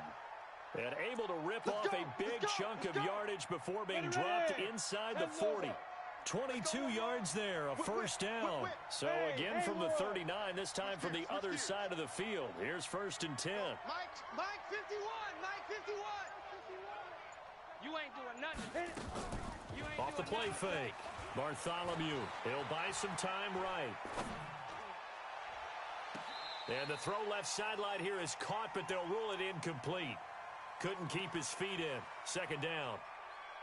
Speaker 8: And able to rip off a big chunk of yardage before being dropped inside the 40. 22 yards there, a first down. So again from the 39, this time from the other side of the field. Here's 1st and 10.
Speaker 19: Mike 51, Mike 51.
Speaker 20: You ain't doing nothing.
Speaker 8: Off the play fake. Bartholomew, he'll buy some time right. And the throw left sideline here is caught, but they'll rule it incomplete. Couldn't keep his feet in. 2nd down.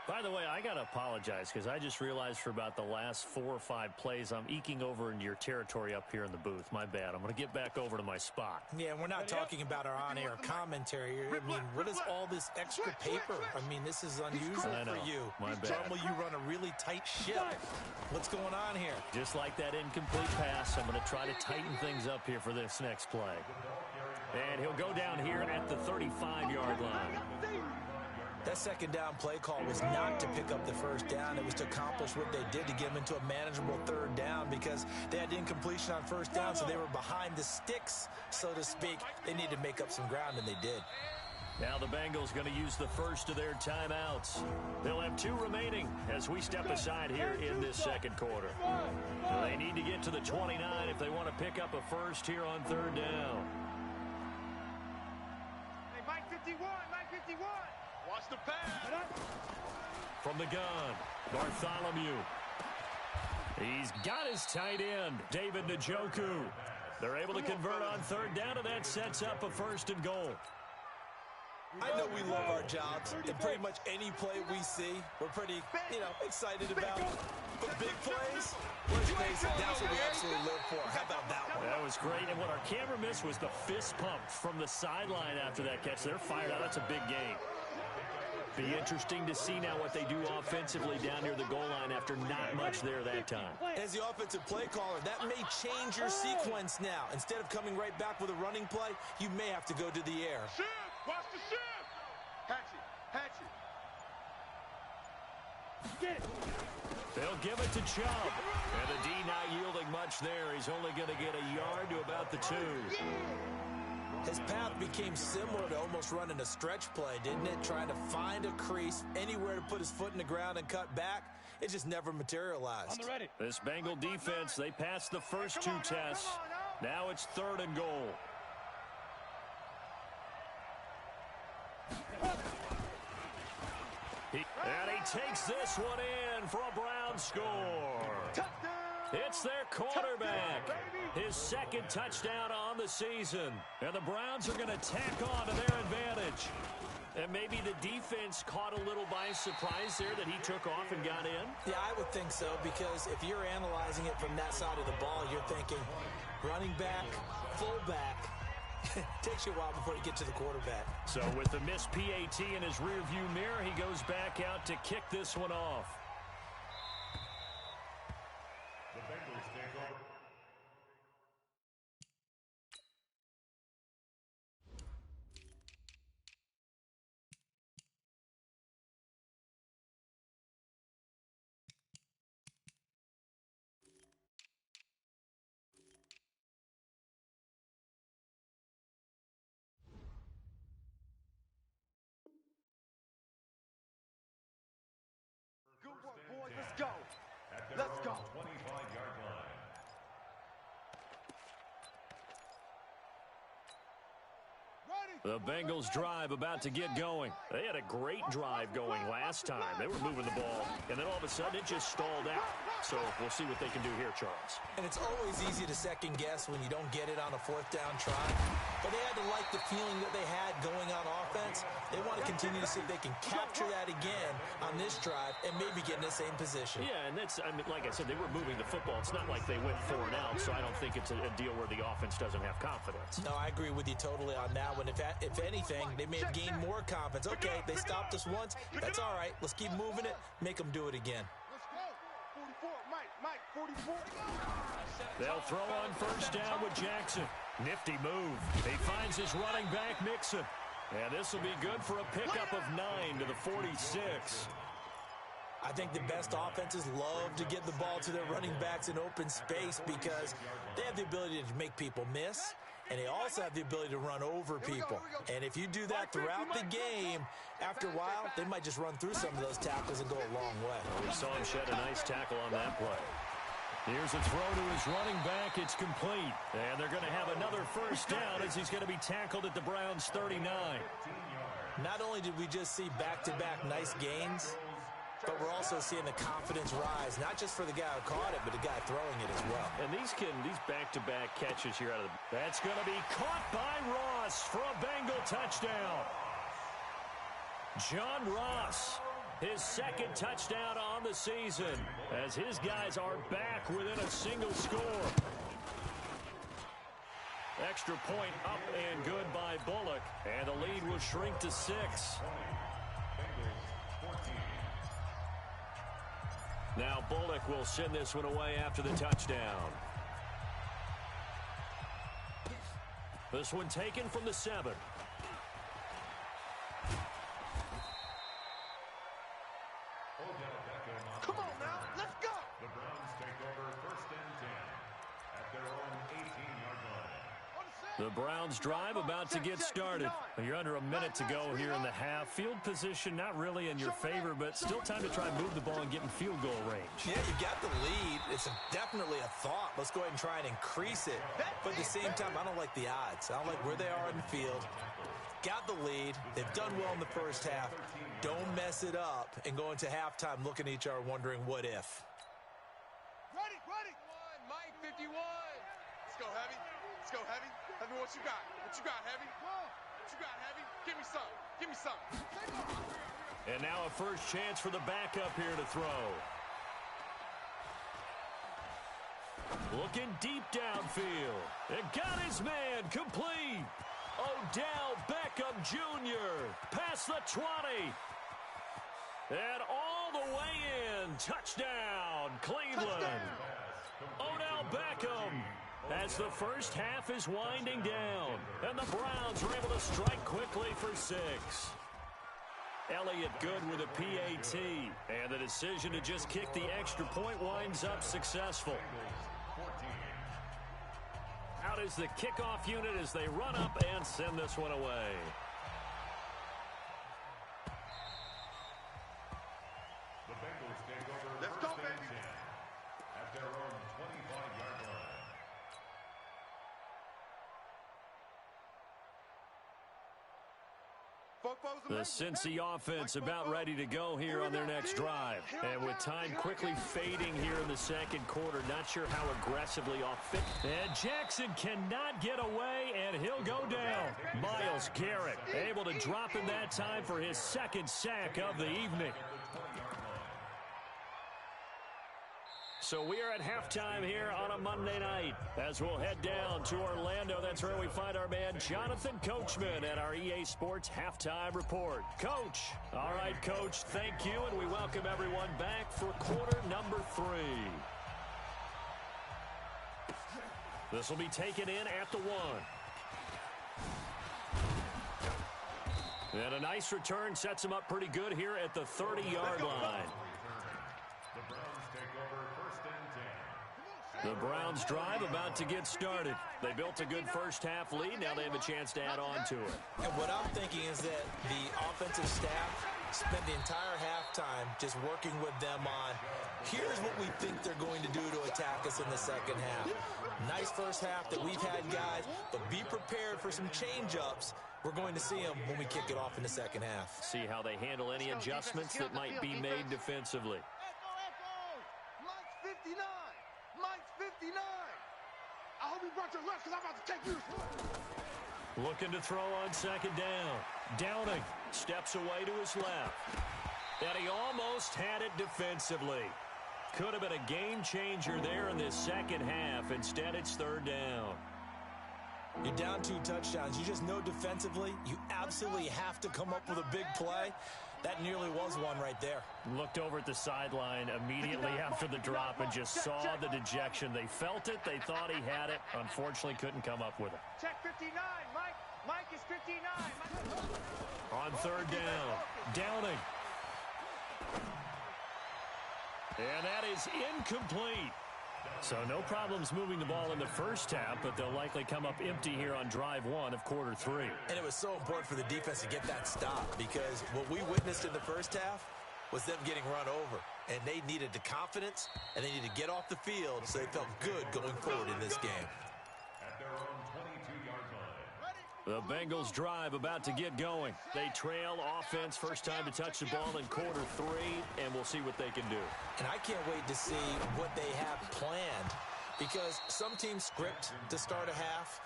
Speaker 8: By the way, I got to apologize because I just realized for about the last 4 or 5 plays, I'm eking over into your territory up here in the booth. My bad. I'm going to get back over to my spot.
Speaker 22: Yeah, and we're not talking about our on-air commentary. I mean, what is all this extra paper? I mean, this is unusual for you.
Speaker 8: My bad.
Speaker 22: Normally, you run a really tight ship. What's going on here?
Speaker 8: Just like that incomplete pass, I'm going to try to tighten things up here for this next play. And he'll go down here at the 35-yard line.
Speaker 22: That 2nd down play call was not to pick up the first down. It was to accomplish what they did to get them into a manageable 3rd down because they had incompletion on first down, so they were behind the sticks, so to speak. They needed to make up some ground, and they did.
Speaker 8: Now the Bengals going to use the first of their timeouts. They'll have 2 remaining as we step aside here in this second quarter. They need to get to the 29 if they want to pick up a first here on 3rd down.
Speaker 20: Hey, Mike 51, Mike 51. Watch the pass.
Speaker 8: From the gun, Bartholomew. He's got his tight end, David Njoku. They're able to convert on 3rd down, and that sets up a 1st and goal.
Speaker 22: I know we love our jobs, and pretty much any play we see, we're pretty, excited about. But big plays, let's face it, that's what we absolutely live for. How about that one?
Speaker 8: That was great, and what our camera missed was the fist pump from the sideline after that catch. They're fired out. That's a big game. Be interesting to see now what they do offensively down near the goal line after not much there that time.
Speaker 22: As the offensive play caller, that may change your sequence now. Instead of coming right back with a running play, you may have to go to the air.
Speaker 20: Shift! Watch the shift! Hatchet! Hatchet! Get it!
Speaker 8: They'll give it to Chubb. And the D not yielding much there. He's only going to get a yard to about the 2.
Speaker 22: His path became similar to almost running a stretch play, didn't it? Trying to find a crease, anywhere to put his foot in the ground and cut back. It just never materialized.
Speaker 8: This Bengal defense, they passed the first 2 tests. Now it's 3rd and goal. And he takes this one in for a Brown score. It's their quarterback. His 2nd touchdown on the season. And the Browns are going to tack on to their advantage. And maybe the defense caught a little by surprise there that he took off and got in?
Speaker 22: Yeah, I would think so, because if you're analyzing it from that side of the ball, you're thinking running back, fullback. Takes you a while before you get to the quarterback.
Speaker 8: So with the missed PAT in his rearview mirror, he goes back out to kick this one off.
Speaker 3: The Bengals take over.
Speaker 5: Good work, boys. Let's go. Let's go.
Speaker 3: 25-yard line.
Speaker 8: The Bengals drive about to get going. They had a great drive going last time. They were moving the ball, and then all of a sudden it just stalled out. So we'll see what they can do here, Charles.
Speaker 22: And it's always easy to second guess when you don't get it on a 4th down try. But they had to like the feeling that they had going on offense. They want to continue to see if they can capture that again on this drive and maybe get in the same position.
Speaker 8: Yeah, and that's, I mean, like I said, they were moving the football. It's not like they went 4 and out, so I don't think it's a deal where the offense doesn't have confidence.
Speaker 22: No, I agree with you totally on that one. If anything, they may have gained more confidence. Okay, they stopped us once. That's all right. Let's keep moving it. Make them do it again.
Speaker 20: Let's go. 44, Mike, 44.
Speaker 8: They'll throw on 1st down with Jackson. Nifty move. He finds his running back, Mixon. And this will be good for a pickup of 9 to the 46.
Speaker 22: I think the best offenses love to get the ball to their running backs in open space because they have the ability to make people miss, and they also have the ability to run over people. And if you do that throughout the game, after a while, they might just run through some of those tackles and go a long way.
Speaker 8: We saw him shed a nice tackle on that play. Here's a throw to his running back. It's complete. And they're going to have another 1st down as he's going to be tackled at the Browns' 39.
Speaker 22: Not only did we just see back-to-back nice gains, but we're also seeing the confidence rise, not just for the guy who caught it, but the guy throwing it as well.
Speaker 8: And these back-to-back catches here out of the... That's going to be caught by Ross for a Bengal touchdown. John Ross, his 2nd touchdown on the season, as his guys are back within a single score. Extra point up and good by Bullock, and the lead will shrink to 6. Now Bullock will send this one away after the touchdown. This one taken from the 7.
Speaker 5: Come on now, let's go.
Speaker 3: The Browns take over 1st and 10 at their own 18-yard line.
Speaker 8: The Browns drive about to get started. You're under a minute to go here in the half. Field position not really in your favor, but still time to try and move the ball and get in field goal range.
Speaker 22: Yeah, you got the lead. It's definitely a thought. Let's go ahead and try and increase it. But at the same time, I don't like the odds. I don't like where they are in the field. Got the lead. They've done well in the first half. Don't mess it up and go into halftime looking at each other wondering what if.
Speaker 19: Ready. Mike 51. Let's go, Heavy. Let's go, Heavy. Heavy, what you got? What you got, Heavy? What you got, Heavy? Give me some. Give me some.
Speaker 8: And now a first chance for the backup here to throw. Looking deep downfield. It got his man complete. Odell Beckham Jr. past the 20. And all the way in. Touchdown, Cleveland. Odell Beckham as the first half is winding down. And the Browns are able to strike quickly for 6. Elliott good with a PAT. And the decision to just kick the extra point winds up successful. Out is the kickoff unit as they run up and send this one away.
Speaker 3: The Bengals take over.
Speaker 19: Let's go, baby.
Speaker 3: At their own 25-yard line.
Speaker 8: The Cincy offense about ready to go here on their next drive. And with time quickly fading here in the second quarter, not sure how aggressively off it. And Jackson cannot get away, and he'll go down. Myles Garrett able to drop in that time for his second sack of the evening. So we are at halftime here on a Monday night as we'll head down to Orlando. That's where we find our man Jonathan Coachman at our EA Sports Halftime Report. Coach. All right, Coach, thank you, and we welcome everyone back for quarter number 3. This will be taken in at the 1. And a nice return sets him up pretty good here at the 30-yard line. The Browns drive about to get started. They built a good first half lead. Now they have a chance to add on to it.
Speaker 22: And what I'm thinking is that the offensive staff spent the entire halftime just working with them on, here's what we think they're going to do to attack us in the second half. Nice first half that we've had, guys, but be prepared for some change-ups. We're going to see them when we kick it off in the second half.
Speaker 8: See how they handle any adjustments that might be made defensively.
Speaker 19: Mike's 59. Mike's 59. I hope you brought your left because I'm about to take yours.
Speaker 8: Looking to throw on second down. Downing steps away to his left. And he almost had it defensively. Could have been a game changer there in this second half. Instead, it's third down.
Speaker 22: You're down 2 touchdowns. You just know defensively you absolutely have to come up with a big play. That nearly was one right there.
Speaker 8: Looked over at the sideline immediately after the drop and just saw the dejection. They felt it. They thought he had it. Unfortunately, couldn't come up with it.
Speaker 19: Check 59, Mike. Mike is 59.
Speaker 8: On third down, Downing. And that is incomplete. So no problems moving the ball in the first half, but they'll likely come up empty here on drive 1 of quarter 3.
Speaker 22: And it was so important for the defense to get that stop because what we witnessed in the first half was them getting run over. And they needed the confidence, and they needed to get off the field so they felt good going forward in this game.
Speaker 3: At their own 22-yard line.
Speaker 8: The Bengals drive about to get going. They trail offense, first time to touch the ball in quarter 3, and we'll see what they can do.
Speaker 22: And I can't wait to see what they have planned because some teams script to start a half.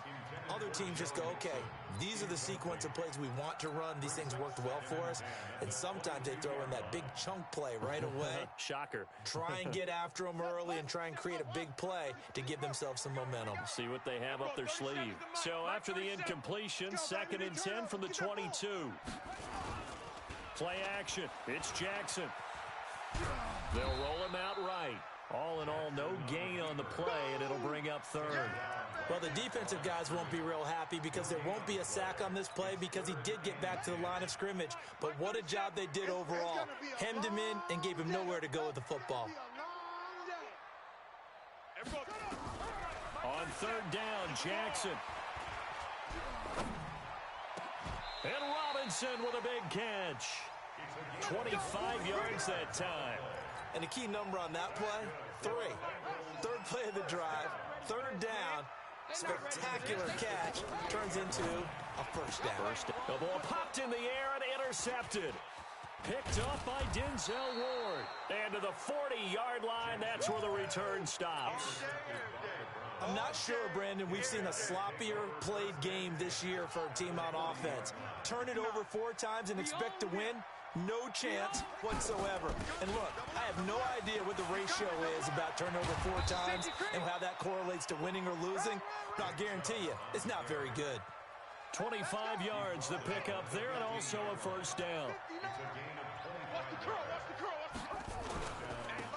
Speaker 22: Other teams just go, okay, these are the sequence of plays we want to run. These things worked well for us. And sometimes they throw in that big chunk play right away.
Speaker 8: Shocker.
Speaker 22: Try and get after them early and try and create a big play to give themselves some momentum.
Speaker 8: See what they have up their sleeve. So after the incompletion, 2nd and 10 from the 22. Play action. It's Jackson. They'll roll him out right. All in all, no gain on the play, and it'll bring up third.
Speaker 22: Well, the defensive guys won't be real happy because there won't be a sack on this play because he did get back to the line of scrimmage. But what a job they did overall. Hemmed him in and gave him nowhere to go with the football.
Speaker 8: On third down, Jackson. And Robinson with a big catch. 25 yards that time.
Speaker 22: And the key number on that play, 3. Third play of the drive, third down, spectacular catch, turns into a first down.
Speaker 8: The ball popped in the air and intercepted. Picked up by Denzel Ward. And to the 40-yard line, that's where the return stops.
Speaker 22: I'm not sure, Brandon, we've seen a sloppier played game this year for a team on offense. Turn it over 4 times and expect to win? No chance whatsoever. And look, I have no idea what the ratio is about turnover 4 times and how that correlates to winning or losing. But I'll guarantee you, it's not very good.
Speaker 8: 25 yards the pick up there and also a first down.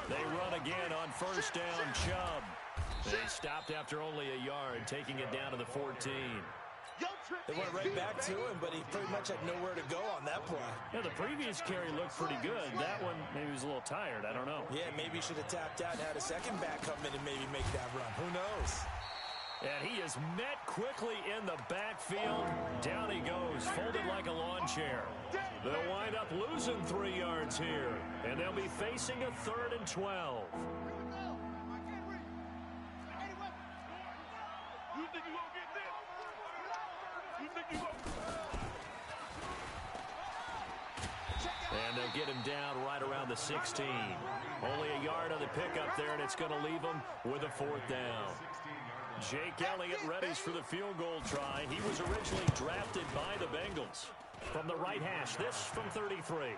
Speaker 8: They run again on first down, Chubb. They stopped after only a yard, taking it down to the 14.
Speaker 22: They went right back to him, but he pretty much had nowhere to go on that play.
Speaker 8: Yeah, the previous carry looked pretty good. That one, maybe he was a little tired. I don't know.
Speaker 22: Yeah, maybe he should have tapped out and had a second back come in and maybe make that run. Who knows?
Speaker 8: And he is met quickly in the backfield. Down he goes, folded like a lawn chair. They'll wind up losing 3 yards here, and they'll be facing a 3rd and 12. And they'll get him down right around the 16. Only a yard on the pickup there, and it's going to leave him with a 4th down. Jake Elliott readies for the field goal try. He was originally drafted by the Bengals. From the right hash, this from 33.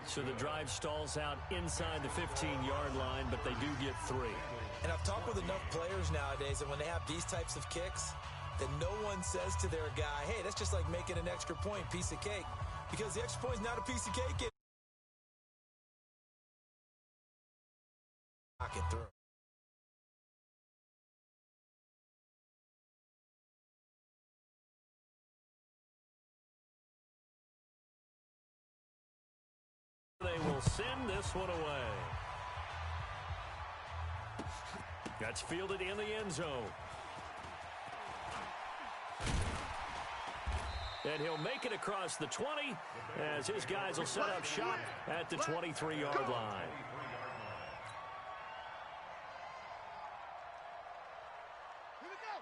Speaker 8: So the drive stalls out inside the 15-yard line, but they do get 3.
Speaker 22: And I've talked with enough players nowadays that when they have these types of kicks, that no one says to their guy, hey, that's just like making an extra point, piece of cake. Because the extra point is not a piece of cake. Knock it through.
Speaker 8: They will send this one away. That's fielded in the end zone. And he'll make it across the 20 as his guys will set up shop at the 23-yard line.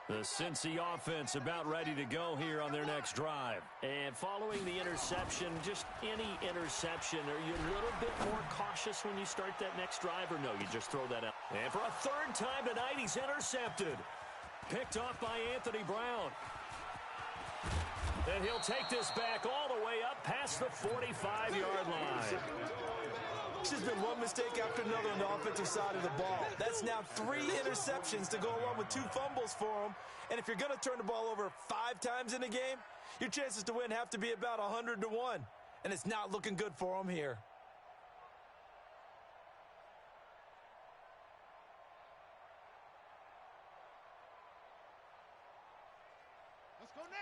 Speaker 8: The Cincy offense about ready to go here on their next drive. And following the interception, just any interception, are you a little bit more cautious when you start that next drive, or no, you just throw that out? And for a 3rd time tonight, he's intercepted. Picked off by Anthony Brown. And he'll take this back all the way up past the 45-yard line.
Speaker 22: It's just been one mistake after another on the offensive side of the ball. That's now 3 interceptions to go along with 2 fumbles for him. And if you're going to turn the ball over 5 times in a game, your chances to win have to be about 100 to 1. And it's not looking good for him here.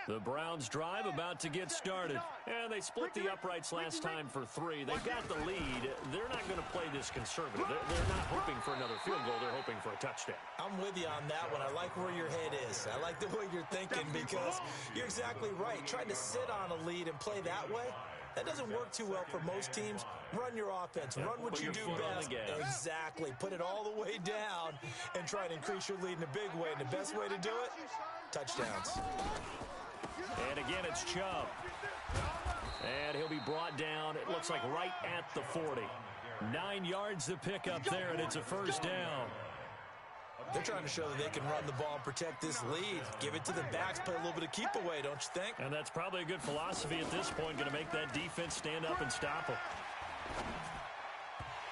Speaker 8: The Browns drive about to get started. And they split the uprights last time for 3. They've got the lead. They're not going to play this conservative. They're not hoping for another field goal. They're hoping for a touchdown.
Speaker 22: I'm with you on that one. I like where your head is. I like the way you're thinking because you're exactly right. Trying to sit on a lead and play that way, that doesn't work too well for most teams. Run your offense. Run what you do best. Exactly. Put it all the way down and try to increase your lead in a big way. And the best way to do it, touchdowns.
Speaker 8: And again, it's Chubb. And he'll be brought down, it looks like right at the 40. 9 yards to pick up there, and it's a first down.
Speaker 22: They're trying to show that they can run the ball and protect this lead. Give it to the backs, play a little bit of keep away, don't you think?
Speaker 8: And that's probably a good philosophy at this point, going to make that defense stand up and stop them.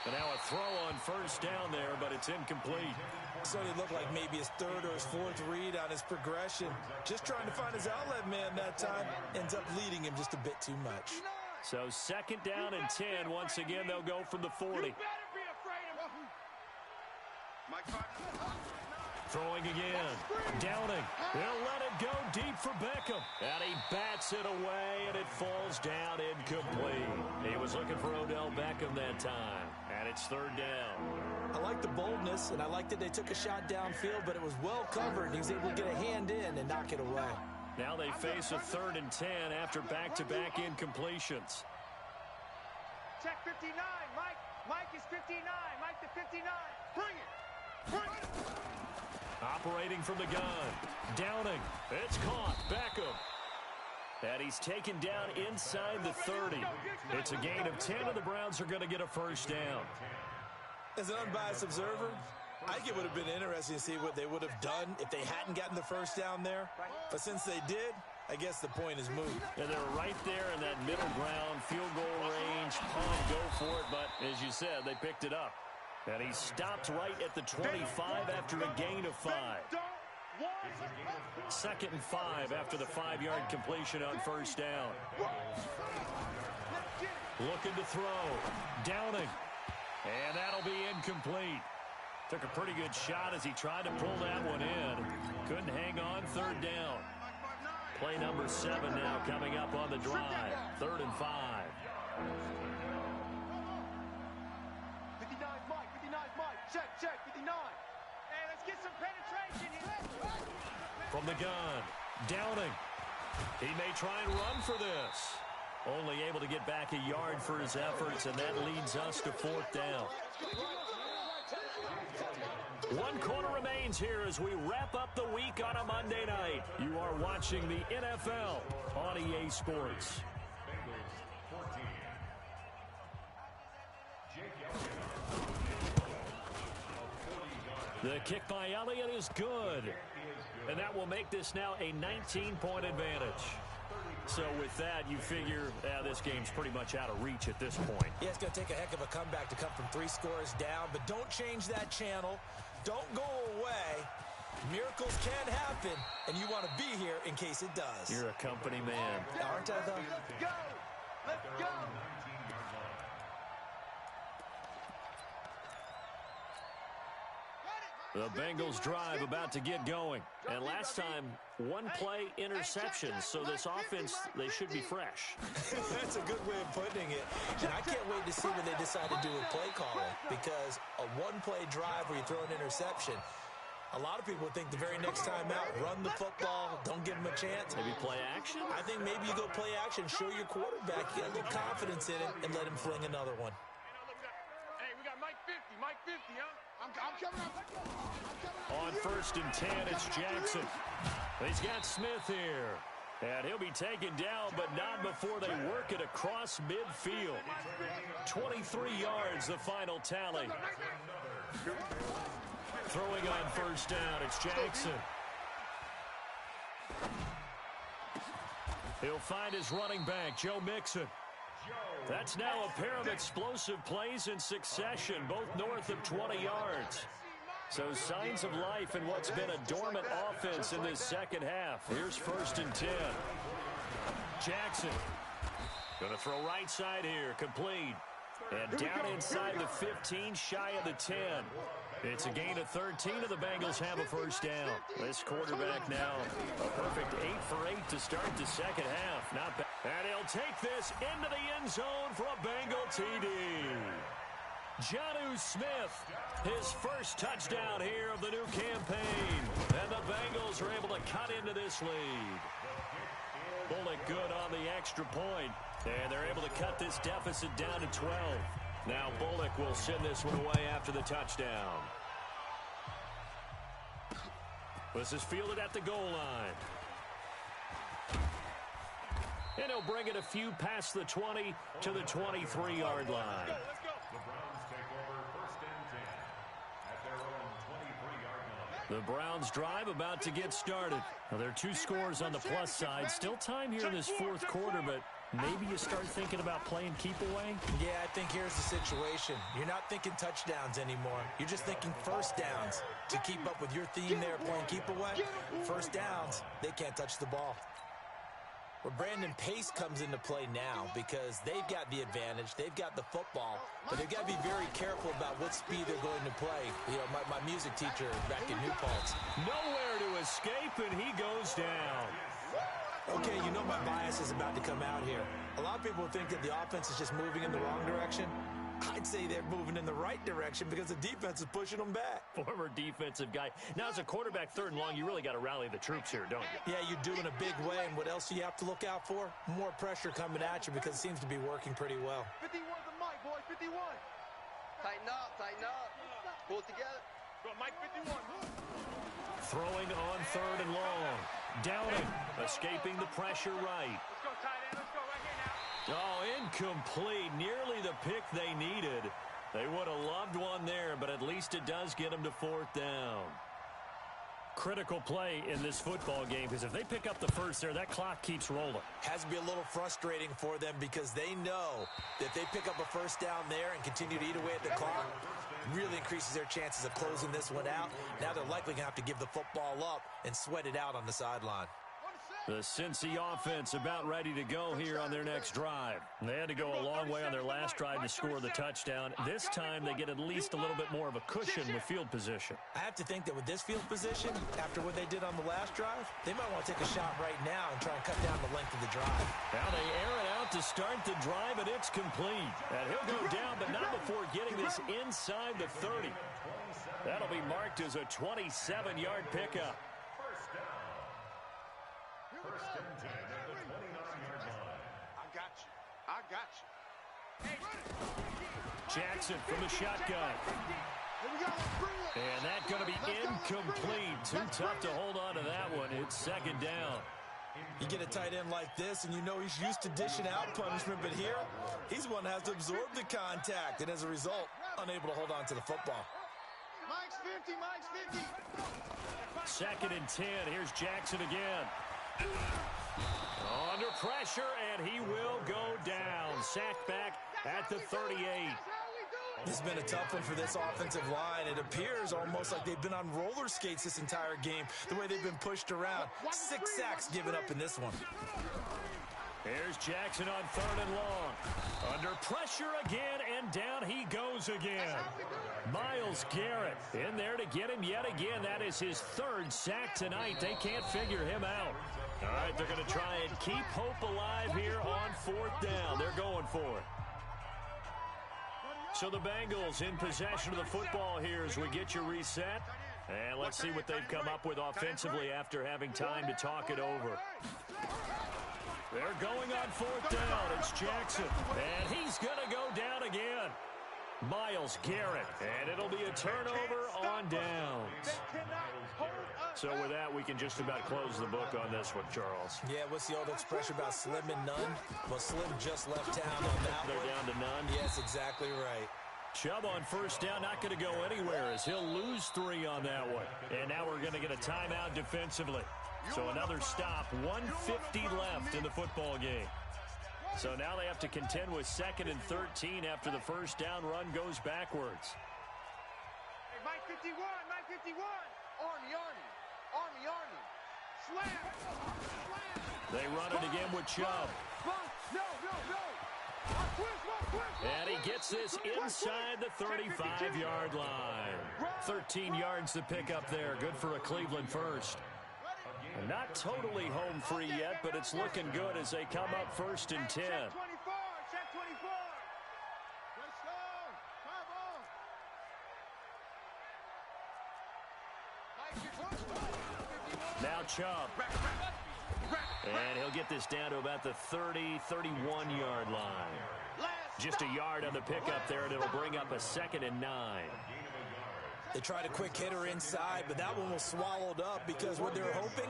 Speaker 8: And now a throw on first down there, but it's incomplete.
Speaker 22: So it looked like maybe his 3rd or his 4th read on his progression. Just trying to find his outlet man that time. Ends up leading him just a bit too much.
Speaker 8: So 2nd down and 10. Once again, they'll go from the 40. Throwing again. Downing. They'll let it go deep for Beckham. And he bats it away, and it falls down incomplete. He was looking for Odell Beckham that time. And it's 3rd down.
Speaker 22: I like the boldness, and I like that they took a shot downfield, but it was well covered. He was able to get a hand in and knock it away.
Speaker 8: Now they face a 3rd and 10 after back-to-back incompletions.
Speaker 20: Check 59, Mike. Mike is 59. Mike to 59. Bring it. Bring it.
Speaker 8: Operating from the gun. Downing. It's caught. Beckham. And he's taken down inside the 30. It's a gain of 10, and the Browns are going to get a first down.
Speaker 22: As an unbiased observer, I think it would have been interesting to see what they would have done if they hadn't gotten the first down there. But since they did, I guess the point is moot.
Speaker 8: And they're right there in that middle ground, field goal range, punt, go for it. But as you said, they picked it up. And he stopped right at the 25 after a gain of 5. 2nd and 5 after the 5-yard completion on first down. Looking to throw. Downing. And that'll be incomplete. Took a pretty good shot as he tried to pull that one in. Couldn't hang on. 3rd down. Play number 7 now coming up on the drive. 3rd and 5.
Speaker 20: 59 Mike. 59 Mike. Check. 59. Hey, let's get some penetration here.
Speaker 8: From the gun. Downing. He may try and run for this. Only able to get back a yard for his efforts, and that leads us to 4th down. 1 quarter remains here as we wrap up the week on a Monday night. You are watching the NFL on EA Sports. The kick by Elliott is good. And that will make this now a 19-point advantage. So with that, you figure this game's pretty much out of reach at this point.
Speaker 22: Yeah, it's going to take a heck of a comeback to come from 3 scores down, but don't change that channel. Don't go away. Miracles can happen, and you want to be here in case it does.
Speaker 8: You're a company man.
Speaker 22: Aren't I, though?
Speaker 20: Let's go. Let's go.
Speaker 8: The Bengals drive about to get going. And last time, 1-play interception. So this offense, they should be fresh.
Speaker 22: That's a good way of putting it. And I can't wait to see what they decide to do with play calling. Because a 1-play drive where you throw an interception, a lot of people think the very next time out, run the football, don't give them a chance.
Speaker 8: Maybe play action?
Speaker 22: I think maybe you go play action, show your quarterback, get a little confidence in it, and let him fling another one.
Speaker 20: Hey, we got Mike 50, Mike 50, huh? I'm coming up.
Speaker 8: On 1st and 10, it's Jackson. He's got Smith here. And he'll be taken down, but not before they work it across midfield. 23 yards, the final tally. Throwing on 1st down, it's Jackson. He'll find his running back, Joe Mixon. That's now a pair of explosive plays in succession, both north of 20 yards. So signs of life in what's been a dormant offense in this second half. Here's 1st and 10. Jackson going to throw right side here, complete. And down inside the 15, shy of the 10. It's a gain of 13, and the Bengals have a first down. This quarterback now a perfect 8 for 8 to start the second half. Not bad. And he'll take this into the end zone for a Bengal TD. Jonnu Smith, his first touchdown here of the new campaign. And the Bengals are able to cut into this lead. Bullock good on the extra point. And they're able to cut this deficit down to 12. Now Bullock will send this one away after the touchdown. This is fielded at the goal line. And he'll bring it a few past the 20 to the 23-yard line.
Speaker 3: The Browns take over 1st and 10 at their own 23-yard line.
Speaker 8: The Browns drive about to get started. Now, there are 2 scores on the plus side. Still time here in this 4th quarter, but maybe you start thinking about playing keep away?
Speaker 22: Yeah, I think here's the situation. You're not thinking touchdowns anymore. You're just thinking first downs. To keep up with your theme there, playing keep away, first downs, they can't touch the ball. Well, Brandon Pace comes into play now because they've got the advantage. They've got the football, but they've got to be very careful about what speed they're going to play. You know, my music teacher back in New Paltz.
Speaker 8: Nowhere to escape, and he goes down.
Speaker 22: Okay, you know my bias is about to come out here. A lot of people think that the offense is just moving in the wrong direction. I'd say they're moving in the right direction because the defense is pushing them back.
Speaker 8: Former defensive guy. Now, as a quarterback, 3rd and long, you really got to rally the troops here, don't you?
Speaker 22: Yeah, you do in a big way. And what else do you have to look out for? More pressure coming at you because it seems to be working pretty well.
Speaker 20: 51 to Mike, boy, 51.
Speaker 19: Tighten up, tighten up. Pull it together.
Speaker 20: Go, Mike, 51.
Speaker 8: Throwing on 3rd and long. Downing, escaping the pressure right.
Speaker 20: Let's go, tight end. Let's go right here now.
Speaker 8: Oh, incomplete. Nearly the pick they needed. They would have loved one there, but at least it does get them to 4th down. Critical play in this football game because if they pick up the first there, that clock keeps rolling.
Speaker 22: Has to be a little frustrating for them because they know that if they pick up a first down there and continue to eat away at the clock, really increases their chances of closing this one out. Now they're likely going to have to give the football up and sweat it out on the sideline.
Speaker 8: The Cincy offense about ready to go here on their next drive. They had to go a long way on their last drive to score the touchdown. This time they get at least a little bit more of a cushion with field position.
Speaker 22: I have to think that with this field position, after what they did on the last drive, they might want to take a shot right now and try and cut down the length of the drive.
Speaker 8: Now they air it out to start the drive, and it's complete. And he'll go down, but not before getting this inside the 30. That'll be marked as a 27-yard pickup.
Speaker 19: I got you.
Speaker 8: Jackson from the shotgun. And that's going to be incomplete. Too tough to hold on to that one. It's 2nd down.
Speaker 22: You get a tight end like this, and you know he's used to dishing out punishment, but here, he's one that has to absorb the contact, and as a result, unable to hold on to the football.
Speaker 20: Mike's 50, Mike's 50.
Speaker 8: 2nd and 10. Here's Jackson again. Under pressure, and he will go down. Sacked back at the 38.
Speaker 22: This has been a tough one for this offensive line. It appears almost like they've been on roller skates this entire game, the way they've been pushed around. 6 sacks given up in this one.
Speaker 8: Here's Jackson on 3rd and long. Under pressure again, and down he goes again. Myles Garrett in there to get him yet again. That is his 3rd sack tonight. They can't figure him out. All right, they're going to try and keep hope alive here on 4th down. They're going for it. So the Bengals in possession of the football here as we get you reset. And let's see what they've come up with offensively after having time to talk it over. They're going on 4th down. It's Jackson. And he's going to go down again. Myles Garrett. And it'll be a turnover on downs. So with that, we can just about close the book on this one, Charles.
Speaker 22: Yeah, what's the old expression about slim and none? Well, Slim just left town on that one.
Speaker 8: They're down to none?
Speaker 22: Yes, exactly right.
Speaker 8: Chubb on 1st down, not going to go anywhere as he'll lose 3 on that one. And now we're going to get a timeout defensively. So another stop, 1:50 left in the football game. So now they have to contend with 2nd and 13 after the 1st down run goes backwards.
Speaker 20: Hey, Mike 51, Mike 51. Army. Slam.
Speaker 8: They run it again with Chubb.
Speaker 20: No.
Speaker 8: And he gets this inside the 35-yard line. 13 yards to pick up there. Good for a Cleveland first. Not totally home free yet, but it's looking good as they come up 1st and 10.
Speaker 20: Check 24. Let's go.
Speaker 8: Now Chubb. And he'll get this down to about the 30, 31-yard line. Just a yard on the pickup there, and it'll bring up a 2nd and 9.
Speaker 22: They tried a quick hitter inside, but that one was swallowed up because what they're hoping,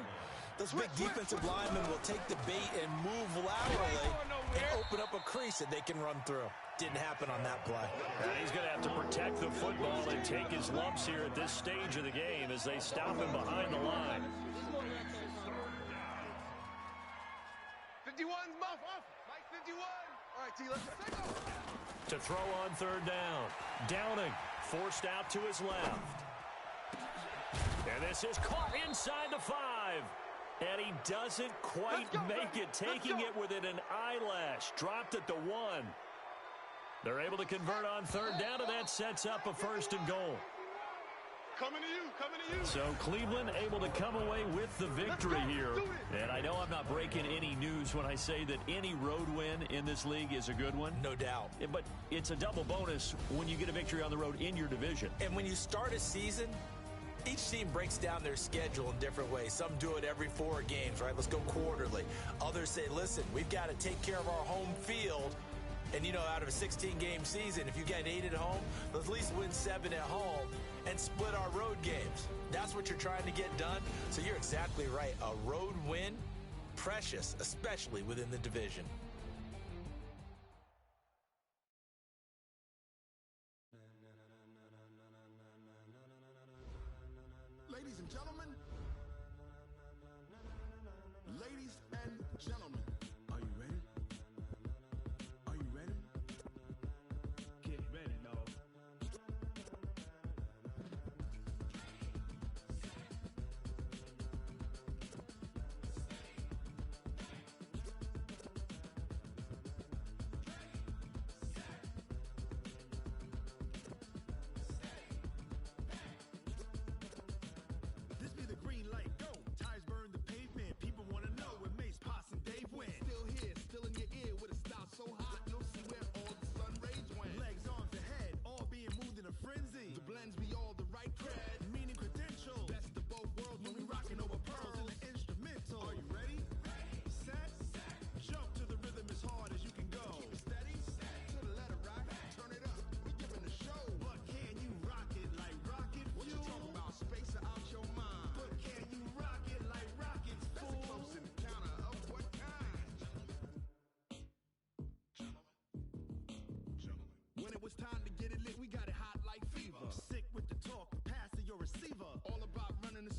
Speaker 22: those big defensive linemen will take the bait and move laterally and open up a crease that they can run through. Didn't happen on that play.
Speaker 8: And he's going to have to protect the football and take his lumps here at this stage of the game as they stop him behind the line.
Speaker 19: 51's off. Mike 51. All right, T, let's go.
Speaker 8: To throw on 3rd down. Downing forced out to his left. And this is caught inside the 5. And he doesn't quite make it, taking it within an eyelash. Dropped at the 1. They're able to convert on 3rd down, and that sets up a 1st and goal.
Speaker 3: Coming to you, coming to you.
Speaker 8: So Cleveland able to come away with the victory here. And I know I'm not breaking any news when I say that any road win in this league is a good one.
Speaker 22: No doubt.
Speaker 8: But it's a double bonus when you get a victory on the road in your division.
Speaker 22: And when you start a season, each team breaks down their schedule in different ways. Some do it every 4 games, right? Let's go quarterly. Others say, listen, we've got to take care of our home field. And, you know, out of a 16-game season, if you get 8 at home, let's at least win 7 at home and split our road games. That's what you're trying to get done. So you're exactly right. A road win, precious, especially within the division.
Speaker 18: Ladies and gentlemen, are you ready? Are you ready? Get ready, dog. This be the green light, go. Tires burn the pavement. People wanna know where Mace, Potts, and Dave went. Still here, still in your ear with a style so hot, you'll see where all the sun rays went. Legs, arms, and head, all being moved in a frenzy. The blends be all the right cred, meaning credentials. Best of both worlds when we rockin' over pearls in the instrumental. Are you ready? Set, jump to the rhythm as hard as you can go. Keep it steady, to the letter right. Turn it up, we giving the show. But can you rock it like rocket fuel? What you talking about? Space out your mind. But can you rock it like rockets, fool? That's a close encounter of what kind? When it was time to get it lit, we got it hot like fever. Sick with the talk, pass to your receiver. All about running the